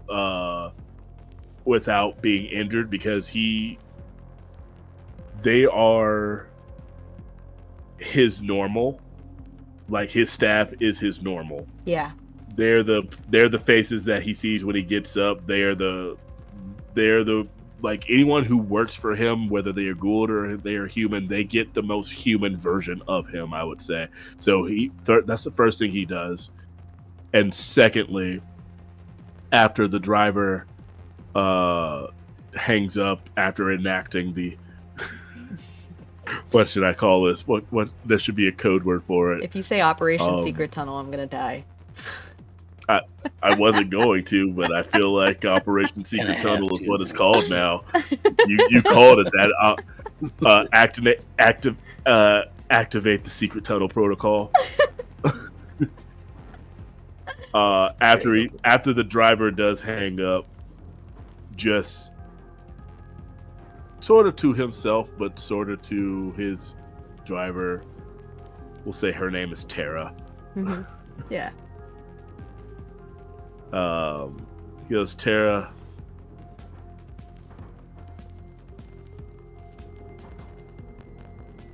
without being injured, because they are his normal. Like, his staff is his normal. Yeah. They're the faces that he sees when he gets up. They're the like, anyone who works for him, whether they are Gould or they are human, they get the most human version of him, I would say. So that's the first thing he does. And secondly, after the driver hangs up after enacting the what should I call this? What there should be a code word for it. If you say Operation Secret Tunnel, I'm gonna die. I wasn't going to, but I feel like Operation Secret Tunnel is what it's called now. You called it that. Activate the Secret Tunnel protocol. After the driver does hang up, just sort of to himself, but sort of to his driver. We'll say her name is Tara. Mm-hmm. Yeah. He goes, Tara,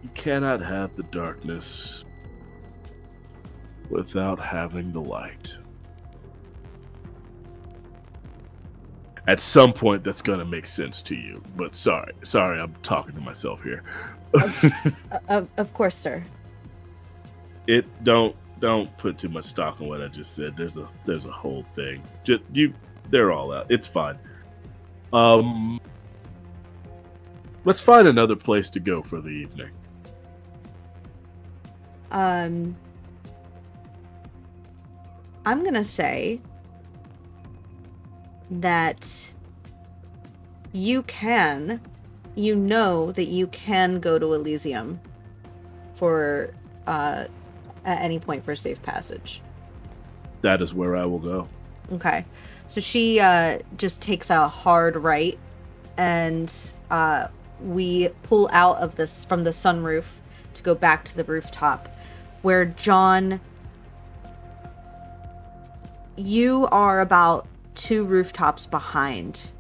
you cannot have the darkness without having the light. At some point, that's going to make sense to you. But sorry, I'm talking to myself here. Of course, sir. Don't put too much stock in what I just said. There's a whole thing. They're all out. It's fine. Let's find another place to go for the evening. I'm gonna say that you know that you can go to Elysium for at any point for safe passage. That is where I will go. Okay. So she just takes a hard right, and we pull out of this from the sunroof to go back to the rooftop, where John, you are about 2 rooftops behind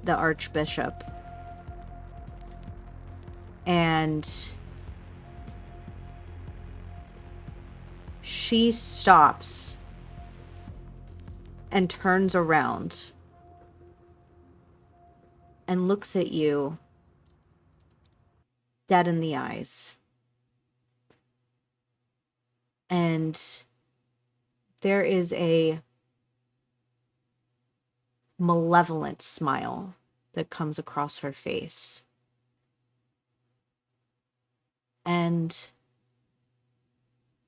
the Archbishop, and she stops and turns around and looks at you dead in the eyes. And there is a malevolent smile that comes across her face. And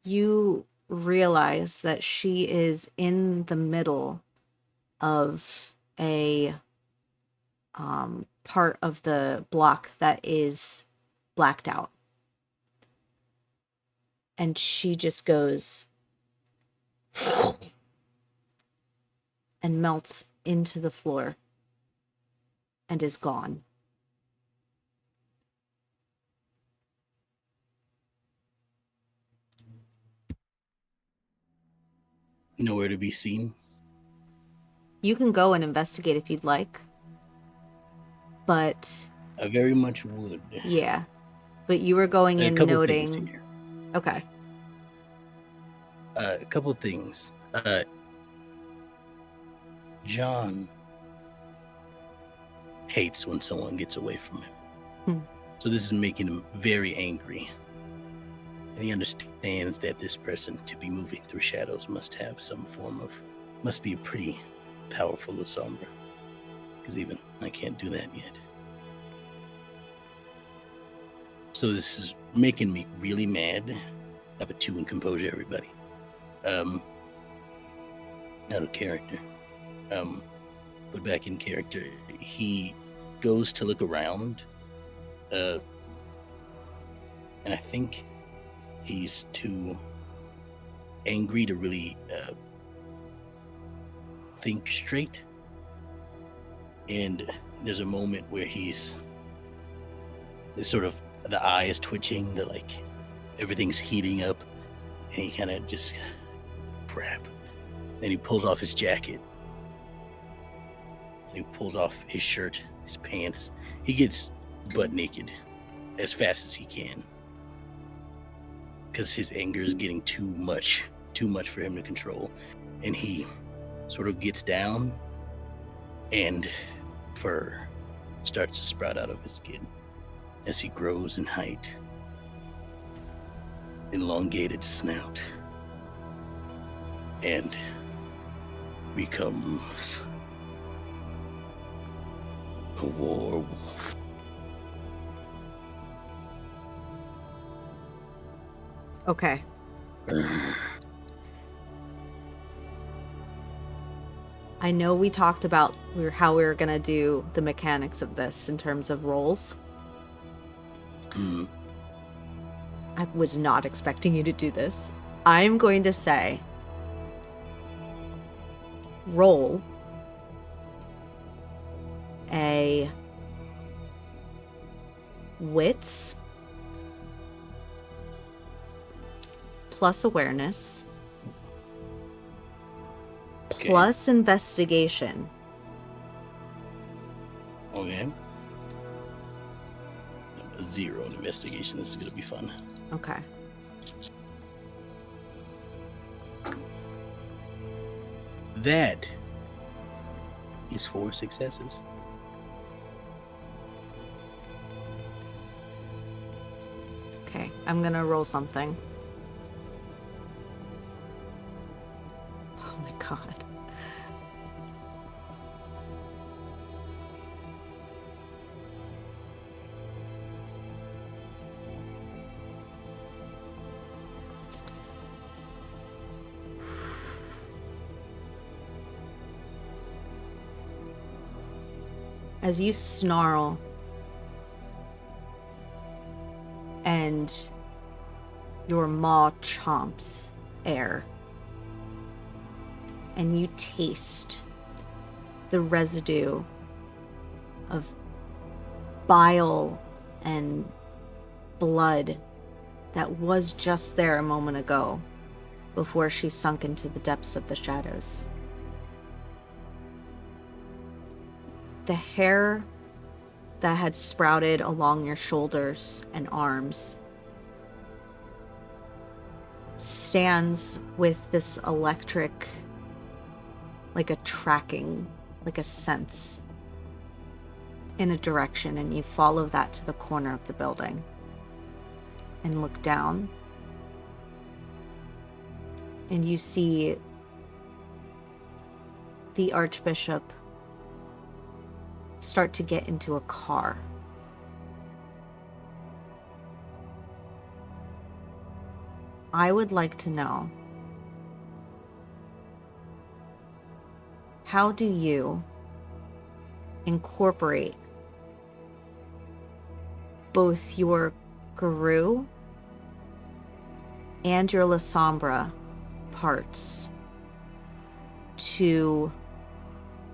you realize that she is in the middle of a part of the block that is blacked out. And she just goes and melts into the floor and is gone. Nowhere to be seen. You can go and investigate if you'd like. But I very much would. Yeah. But you were going in noting. Okay. A couple of things. John hates when someone gets away from him. So this is making him very angry. And he understands that this person, to be moving through shadows, must be a pretty powerful Lasombra. Because even I can't do that yet. So this is making me really mad. I have a 2 in composure, everybody. Out of character. But back in character, he goes to look around. And I think he's too angry to really think straight. And there's a moment where he's sort of, the eye is twitching, everything's heating up, and he kind of just, crap. And he pulls off his jacket. And he pulls off his shirt, his pants. He gets butt naked as fast as he can. Because his anger is getting too much for him to control. And he sort of gets down, and fur starts to sprout out of his skin as he grows in height. Elongated snout. And becomes A werewolf. Okay. I know we talked about how we were going to do the mechanics of this in terms of roles. I was not expecting you to do this. I'm going to say roll a wits plus awareness plus investigation. Okay. 0 in investigation. This is going to be fun. Okay. That is 4 successes. Okay, I'm going to roll something. Oh my god. As you snarl and your maw chomps air, and you taste the residue of bile and blood that was just there a moment ago before she sunk into the depths of the shadows. The hair that had sprouted along your shoulders and arms stands with this electric, like a tracking, like a sense in a direction, and you follow that to the corner of the building and look down, and you see the Archbishop start to get into a car. I would like to know, how do you incorporate both your Guru and your La Sombra parts to,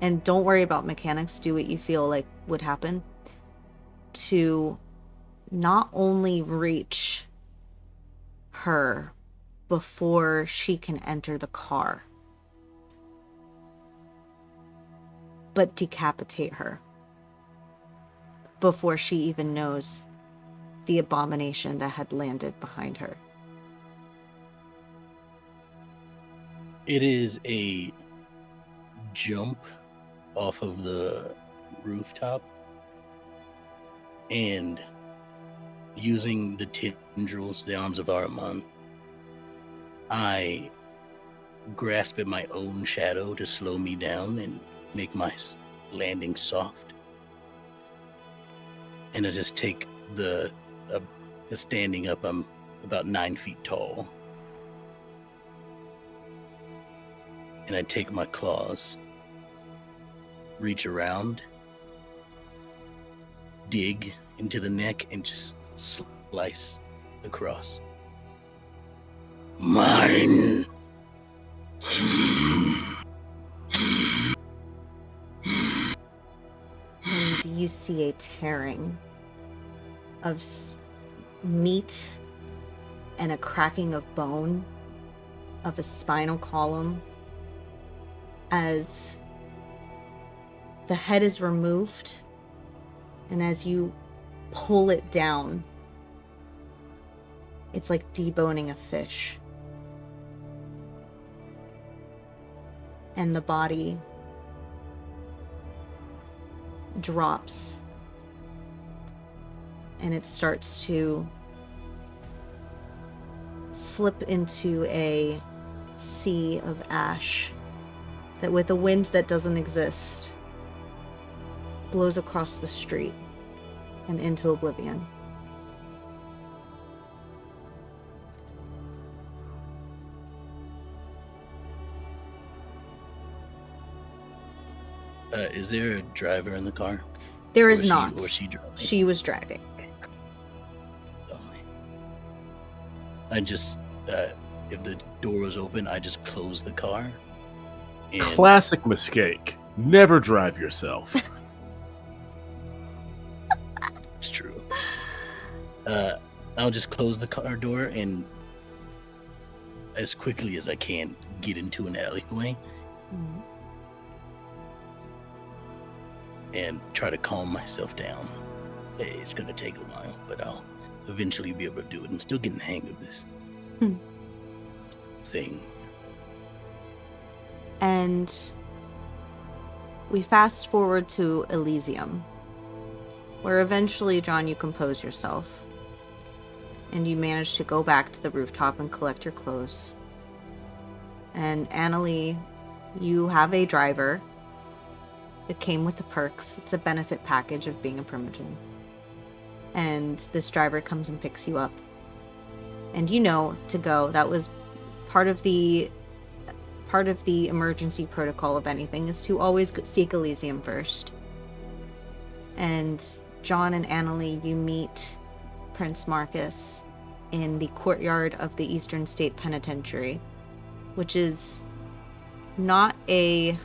and don't worry about mechanics, do what you feel like would happen, to not only reach her before she can enter the car, but decapitate her before she even knows the abomination that had landed behind her. It is a jump off of the rooftop, and using the tendrils, the arms of Ahriman, I grasp at my own shadow to slow me down and make my landing soft. And I just take standing up, I'm about 9 feet tall. And I take my claws, reach around, dig into the neck, and just slice across. Mine! And you see a tearing of meat and a cracking of bone of a spinal column as the head is removed, and as you pull it down, it's like deboning a fish. And the body drops, and it starts to slip into a sea of ash that, with a wind that doesn't exist, blows across the street and into oblivion. Is there a driver in the car? There is not. Or she driving? She was driving. I just, if the door was open, I just closed the car. And... Classic mistake. Never drive yourself. It's true. I'll just close the car door and as quickly as I can get into an alleyway. Mm-hmm. And try to calm myself down. It's going to take a while, but I'll eventually be able to do it. I'm still getting the hang of this thing. And we fast forward to Elysium, where eventually, John, you compose yourself. And you manage to go back to the rooftop and collect your clothes. And Annaleigh, you have a driver. It came with the perks. It's a benefit package of being a Primogen. And this driver comes and picks you up. And you know to go. That was part of the emergency protocol of anything, is to always seek Elysium first. And John and Annaleigh, you meet Prince Marcus in the courtyard of the Eastern State Penitentiary, which is not a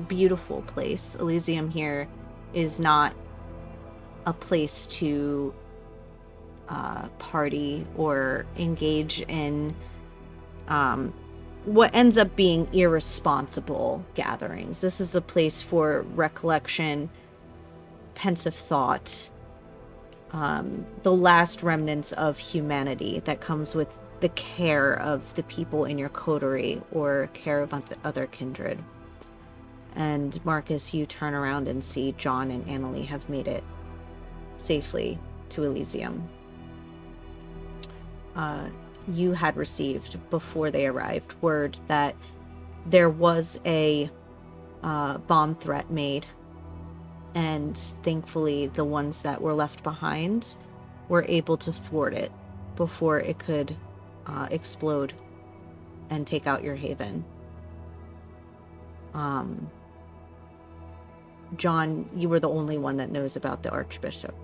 beautiful place. Elysium here is not a place to party or engage in what ends up being irresponsible gatherings. This is a place for recollection, pensive thought, the last remnants of humanity that comes with the care of the people in your coterie or care of other kindred. And Marcus, you turn around and see John and Annaleigh have made it safely to Elysium. You had received, before they arrived, word that there was a bomb threat made. And thankfully, the ones that were left behind were able to thwart it before it could explode and take out your haven. John, you were the only one that knows about the Archbishop.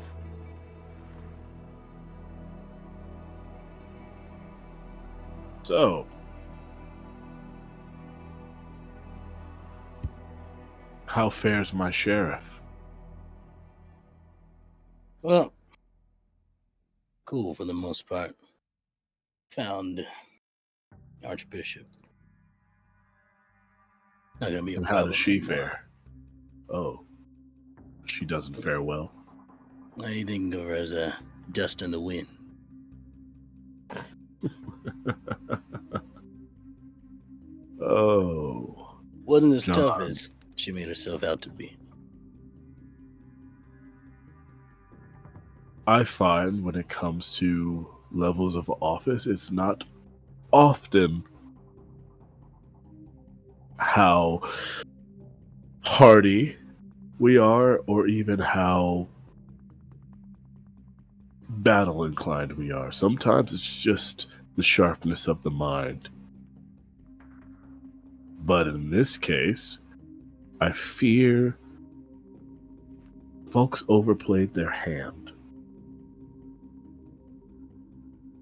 So, how fares my sheriff? Well, cool for the most part. Found the Archbishop. Not gonna be a And problem. how does she anymore. fare? Oh, she doesn't fare well. I think of her as a dust in the wind. Oh. Wasn't as John. tough as she made herself out to be. I find when it comes to levels of office, it's not often how hardy we are, or even how battle inclined we are. Sometimes it's just the sharpness of the mind. But in this case, I fear folks overplayed their hand.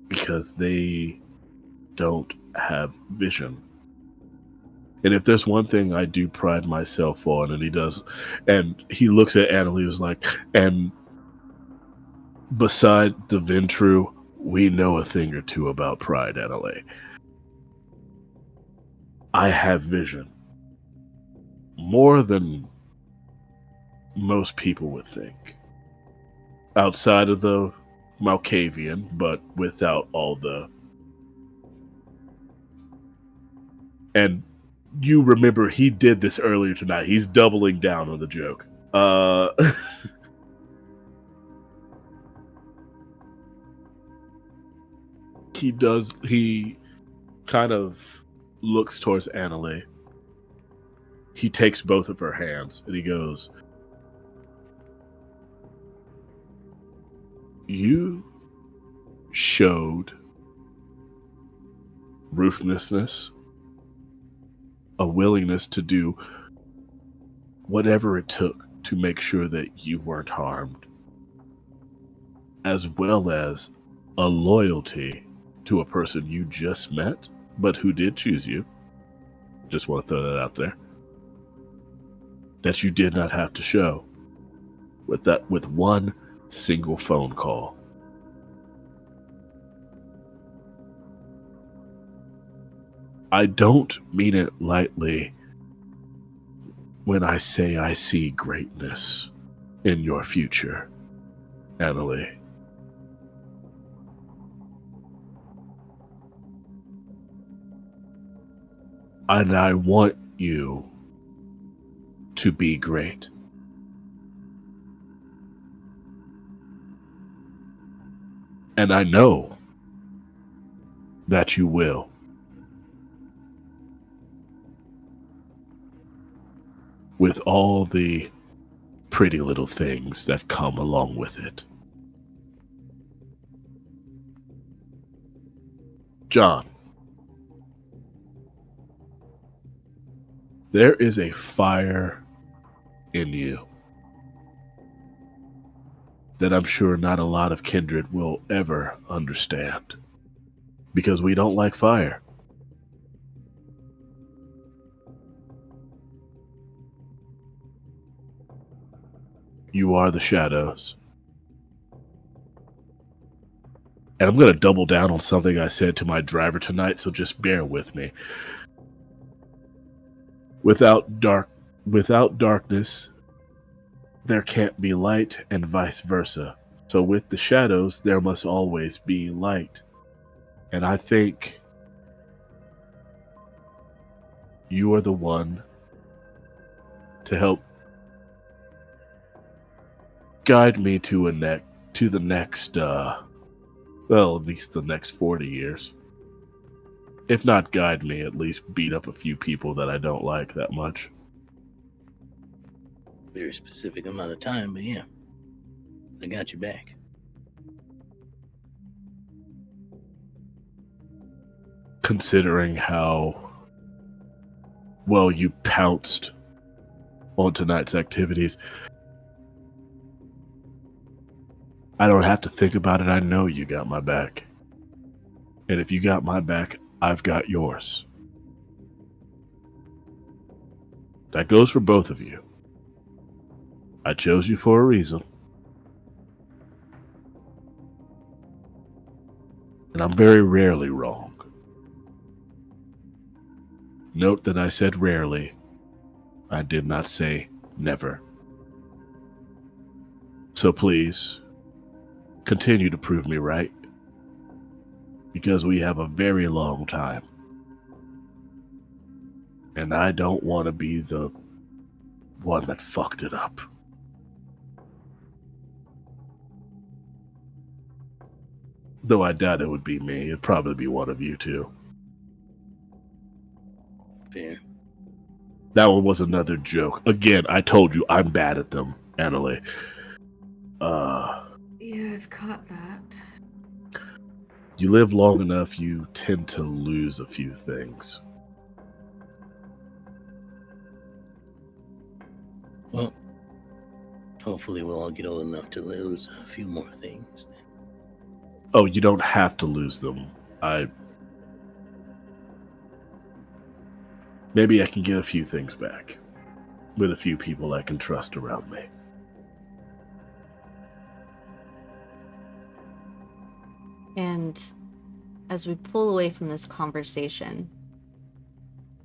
Because they don't have vision. And if there's one thing I do pride myself on, and he does, and he looks at Annaleigh, was like, and beside the Ventru, we know a thing or two about pride, Annaleigh. I have vision. More than most people would think. Outside of the Malkavian, but without all the... And you remember he did this earlier tonight. He's doubling down on the joke. He kind of looks towards Annaleigh. He takes both of her hands and he goes, You showed ruthlessness, a willingness to do whatever it took to make sure that you weren't harmed, as well as a loyalty to a person you just met, but who did choose you. Just want to throw that out there. That you did not have to show with one single phone call. I don't mean it lightly when I say I see greatness in your future, Annaleigh. And I want you to be great. And I know that you will. With all the pretty little things that come along with it. John, there is a fire in you that I'm sure not a lot of Kindred will ever understand, because we don't like fire. You are the shadows. And I'm going to double down on something I said to my driver tonight, so just bear with me. Without darkness, there can't be light, and vice versa. So with the shadows, there must always be light. And I think you are the one to help guide me to the next, well, at least the next 40 years. If not guide me, at least beat up a few people that I don't like that much. Very specific amount of time, but yeah, I got you back. Considering how well you pounced on tonight's activities, I don't have to think about it. I know you got my back. And if you got my back, I've got yours. That goes for both of you. I chose you for a reason. And I'm very rarely wrong. Note that I said rarely. I did not say never. So please, continue to prove me right. Because we have a very long time. And I don't want to be the one that fucked it up. Though I doubt it would be me. It'd probably be one of you two. Fair. That one was another joke. Again, I told you I'm bad at them, Annaleigh. Yeah, I've caught that. You live long enough, you tend to lose a few things. Well, hopefully we'll all get old enough to lose a few more things then. Oh, you don't have to lose them. Maybe I can get a few things back. With a few people I can trust around me. And as we pull away from this conversation,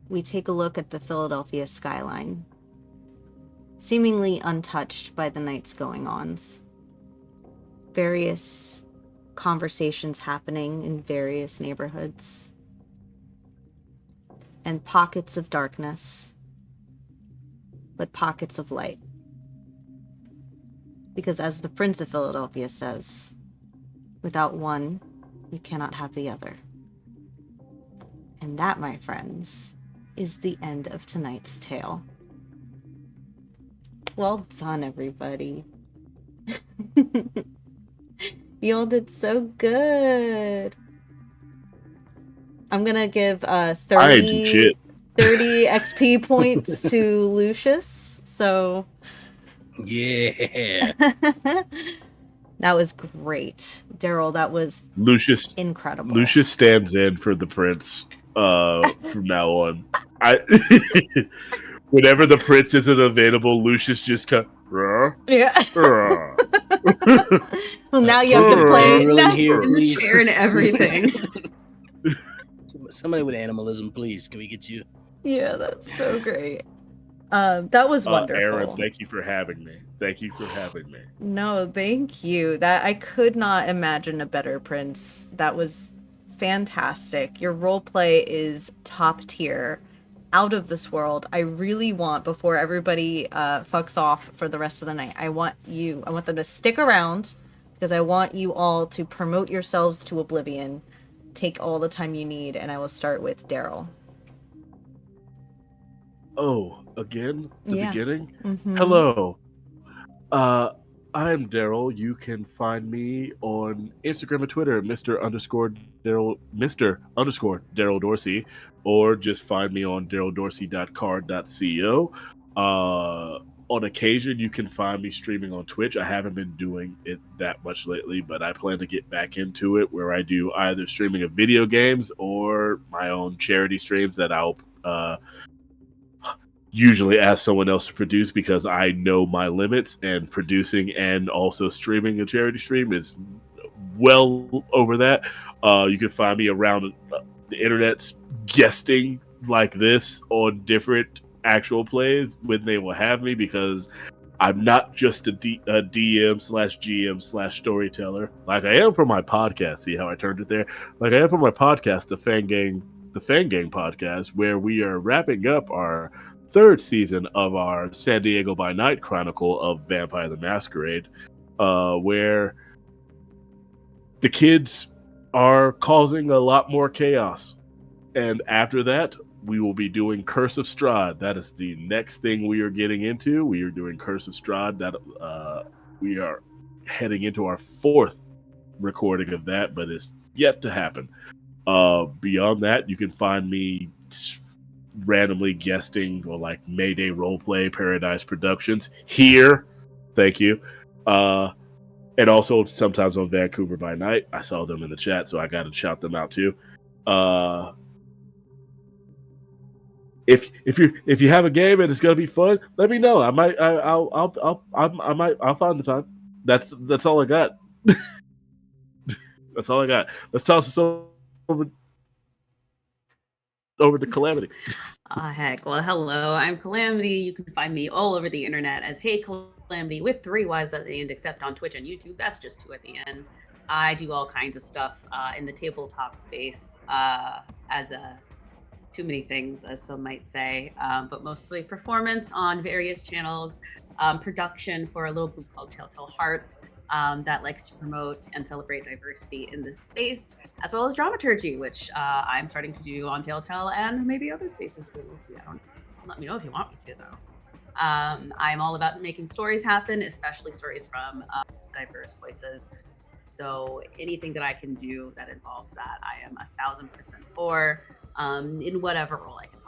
we take a look at the Philadelphia skyline, seemingly untouched by the night's going-ons. Various conversations happening in various neighborhoods, and pockets of darkness, but pockets of light. Because as the Prince of Philadelphia says, without one, you cannot have the other. And that, my friends, is the end of tonight's tale. Well done, everybody. You all did so good. I'm gonna give I ain't do 30 shit. XP points to Lucius. So Yeah. that was great. Daryl, that was Lucius incredible. stands in for the prince from now on. Whenever the prince isn't available, Lucius just Yeah. Well, Well, now you Can have we to get a play. drum roll in here, In the please? chair and everything. Somebody with animalism, please. Can we get you? Yeah, that's so great. That was wonderful. Erin, thank you for having me. No, thank you. That I could not imagine a better prince. That was fantastic. Your role play is top tier, out of this world. I really want, before everybody fucks off for the rest of the night, I want them to stick around because I want you all to promote yourselves to oblivion. Take all the time you need, and I will start with Daryl. Oh, again? The Yeah. beginning? Mm-hmm. Hello. I am Daryl. You can find me on Instagram and Twitter, Mr._Daryl Dorsey, or just find me on daryldorsey.card.co. On occasion, you can find me streaming on Twitch. I haven't been doing it that much lately, but I plan to get back into it where I do either streaming of video games or my own charity streams that I'll usually ask someone else to produce because I know my limits, and producing and also streaming a charity stream is well over that. You can find me around the internet guesting like this on different actual plays when they will have me, because I'm not just a DM/GM/storyteller like I am for my podcast. See how I turned it there? Like I am for my podcast, the Fan Gang podcast, where we are wrapping up our third season of our San Diego by Night Chronicle of Vampire the Masquerade, where the kids are causing a lot more chaos. And after that, we will be doing Curse of Strahd. That is the next thing we are getting into. We are doing Curse of Strahd. That we are heading into our fourth recording of that, but it's yet to happen. Beyond that, you can find me randomly guesting or like Mayday Roleplay, Paradise Productions here. Thank you. And also sometimes on Vancouver by Night. I saw them in the chat, so I got to shout them out too. If you have a game and it's gonna be fun, let me know. I'll find the time. That's all I got. That's all I got. Let's toss this over to Calamity. Heck. Well, hello. I'm Calamity. You can find me all over the internet as Hey Calamity with 3 Ys at the end, except on Twitch and YouTube. That's just 2 at the end. I do all kinds of stuff in the tabletop space as too many things, as some might say, but mostly performance on various channels, production for a little group called Telltale Hearts that likes to promote and celebrate diversity in this space, as well as dramaturgy, which I'm starting to do on Telltale and maybe other spaces soon. We'll see. Let me know if you want me to, though. I'm all about making stories happen, especially stories from diverse voices. So anything that I can do that involves that, I am 1,000% for, in whatever role I can.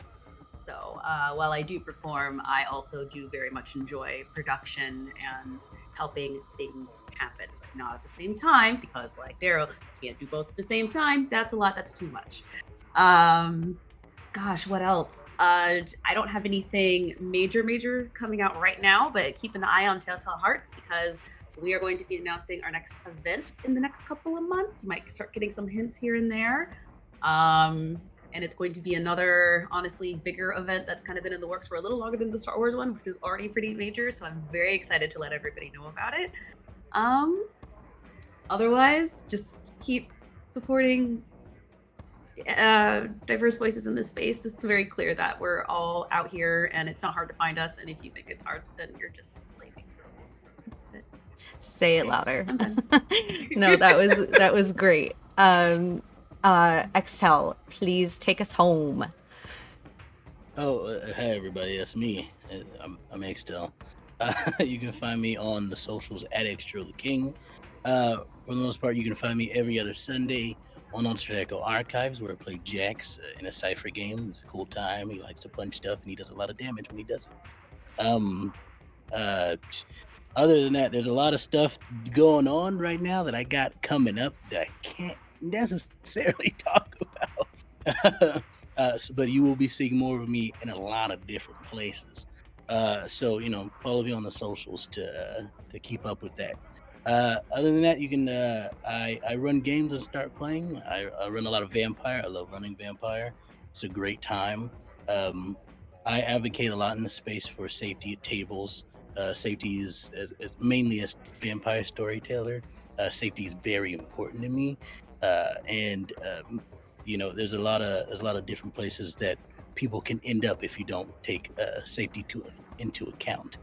So while I do perform, I also do very much enjoy production and helping things happen, but not at the same time, because like Daryl, can't do both at the same time. That's a lot. That's too much. Gosh, what else? I don't have anything major coming out right now, but keep an eye on Telltale Hearts because we are going to be announcing our next event in the next couple of months. You might start getting some hints here and there. And it's going to be another, honestly, bigger event that's kind of been in the works for a little longer than the Star Wars one, which is already pretty major. So I'm very excited to let everybody know about it. Otherwise, just keep supporting diverse voices in this space. It's very clear that we're all out here and it's not hard to find us. And if you think it's hard, then you're just lazy. That's it. Say it louder. I'm done. No, that was great. Extel, please take us home. Oh, hey everybody, that's me. I'm Extel. You can find me on the socials at Extra the King. For the most part, you can find me every other Sunday on Alter Echo Archives, where I play Jax in a Cypher game. It's a cool time. He likes to punch stuff, and he does a lot of damage when he does it. Other than that, there's a lot of stuff going on right now that I got coming up that I can't necessarily talk about. But you will be seeing more of me in a lot of different places. So follow me on the socials to keep up with that. Other than that, you can I run games and start playing. I run a lot of Vampire. I love running Vampire. It's a great time. I advocate a lot in the space for safety at tables. Safety is mainly as Vampire Storyteller. Safety is very important to me, and there's a lot of different places that people can end up if you don't take safety into account.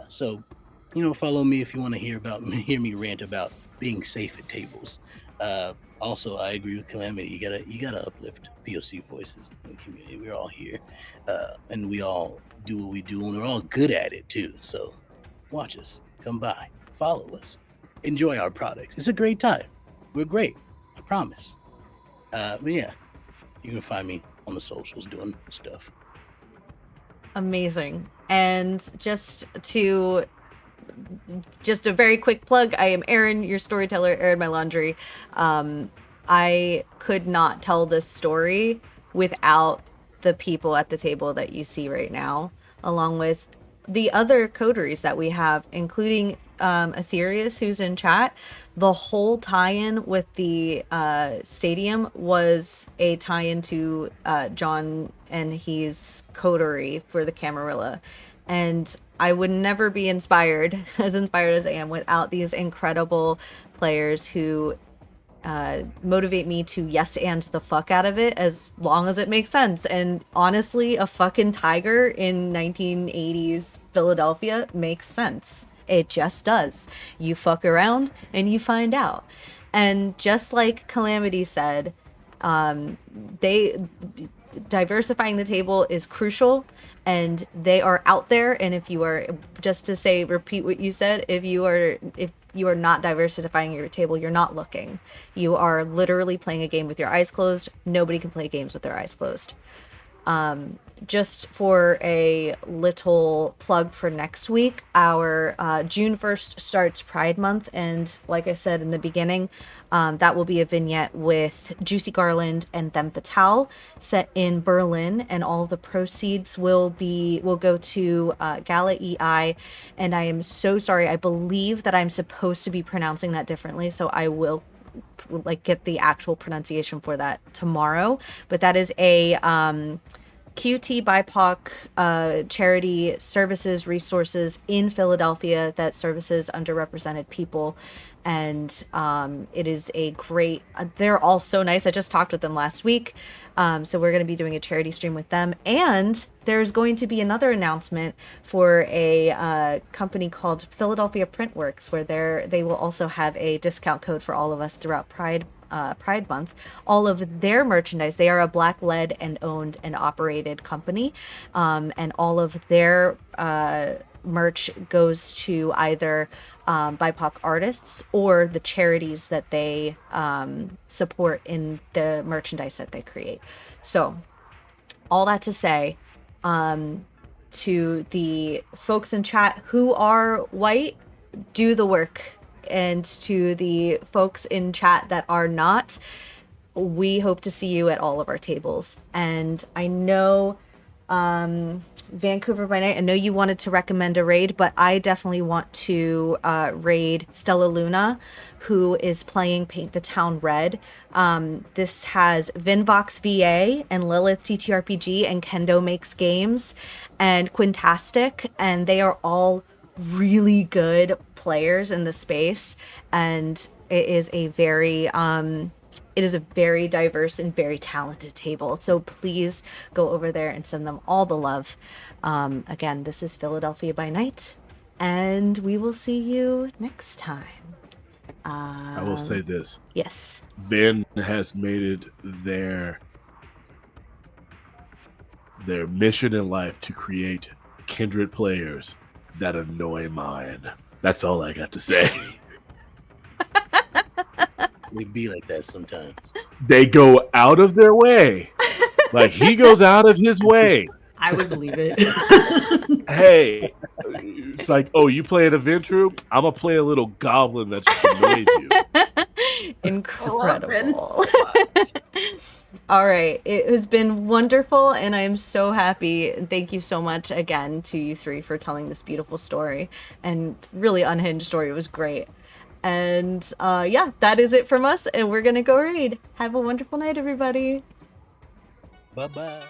So follow me if you want to hear me rant about being safe at tables. Also, I agree with Calamity. You gotta uplift POC voices in the community. We're all here, and we all do what we do, and we're all good at it too. So, watch us, come by, follow us, enjoy our products. It's a great time. We're great, I promise. But yeah, you can find me on the socials doing stuff. Amazing. And just a very quick plug, I am Erin, your storyteller, erinmylaundry. I could not tell this story without the people at the table that you see right now, along with the other coteries that we have, including Aetherius, who's in chat. The whole tie-in with the stadium was a tie-in to John and his coterie for the Camarilla. And I would never be inspired as I am without these incredible players who motivate me to yes and the fuck out of it as long as it makes sense. And honestly, a fucking tiger in 1980s Philadelphia makes sense. It just does. You fuck around and you find out. And just like Calamity said, diversifying the table is crucial, and they are out there. And if you are, just to say, repeat what you said, if you are not diversifying your table, you're not looking. You are literally playing a game with your eyes closed. Nobody can play games with their eyes closed. Just for a little plug for next week, our June 1st starts Pride Month, and like I said in the beginning, that will be a vignette with Juicy Garland and Them Fatale set in Berlin, and all the proceeds will go to Gala EI. And I am so sorry, I believe that I'm supposed to be pronouncing that differently, so I will get the actual pronunciation for that tomorrow. But that is a QT BIPOC charity services resources in Philadelphia that services underrepresented people. And it is a great, they're all so nice. I just talked with them last week. So we're going to be doing a charity stream with them. And there's going to be another announcement for a company called Philadelphia Printworks, where they will also have a discount code for all of us throughout Pride Month. All of their merchandise, they are a Black-led and owned and operated company, and all of their merch goes to either BIPOC artists or the charities that they support in the merchandise that they create. So all that to say, to the folks in chat who are white, do the work. And to the folks in chat that are not, we hope to see you at all of our tables. And I know Vancouver by Night, I know you wanted to recommend a raid, but I definitely want to raid Stella Luna, who is playing Paint the Town Red. This has Vinvox VA and Lilith TTRPG and Kendo Makes Games and Quintastic, and they are all really good players in the space, and it is a very diverse and very talented table. So please go over there and send them all the love. Again, this is Philadelphia by Night, and we will see you next time. I will say this. Yes. Vin has made it their mission in life to create Kindred players that annoy mine. That's all I got to say. We be like that sometimes. They go out of their way. Like, he goes out of his way. I would believe it. Hey, it's like, oh, you play an adventure? I'm going to play a little goblin that just annoys you. Incredible. All right. It has been wonderful, and I am so happy. Thank you so much again to you three for telling this beautiful story and really unhinged story. It was great. And yeah, that is it from us, and we're going to go raid. Have a wonderful night, everybody. Bye-bye.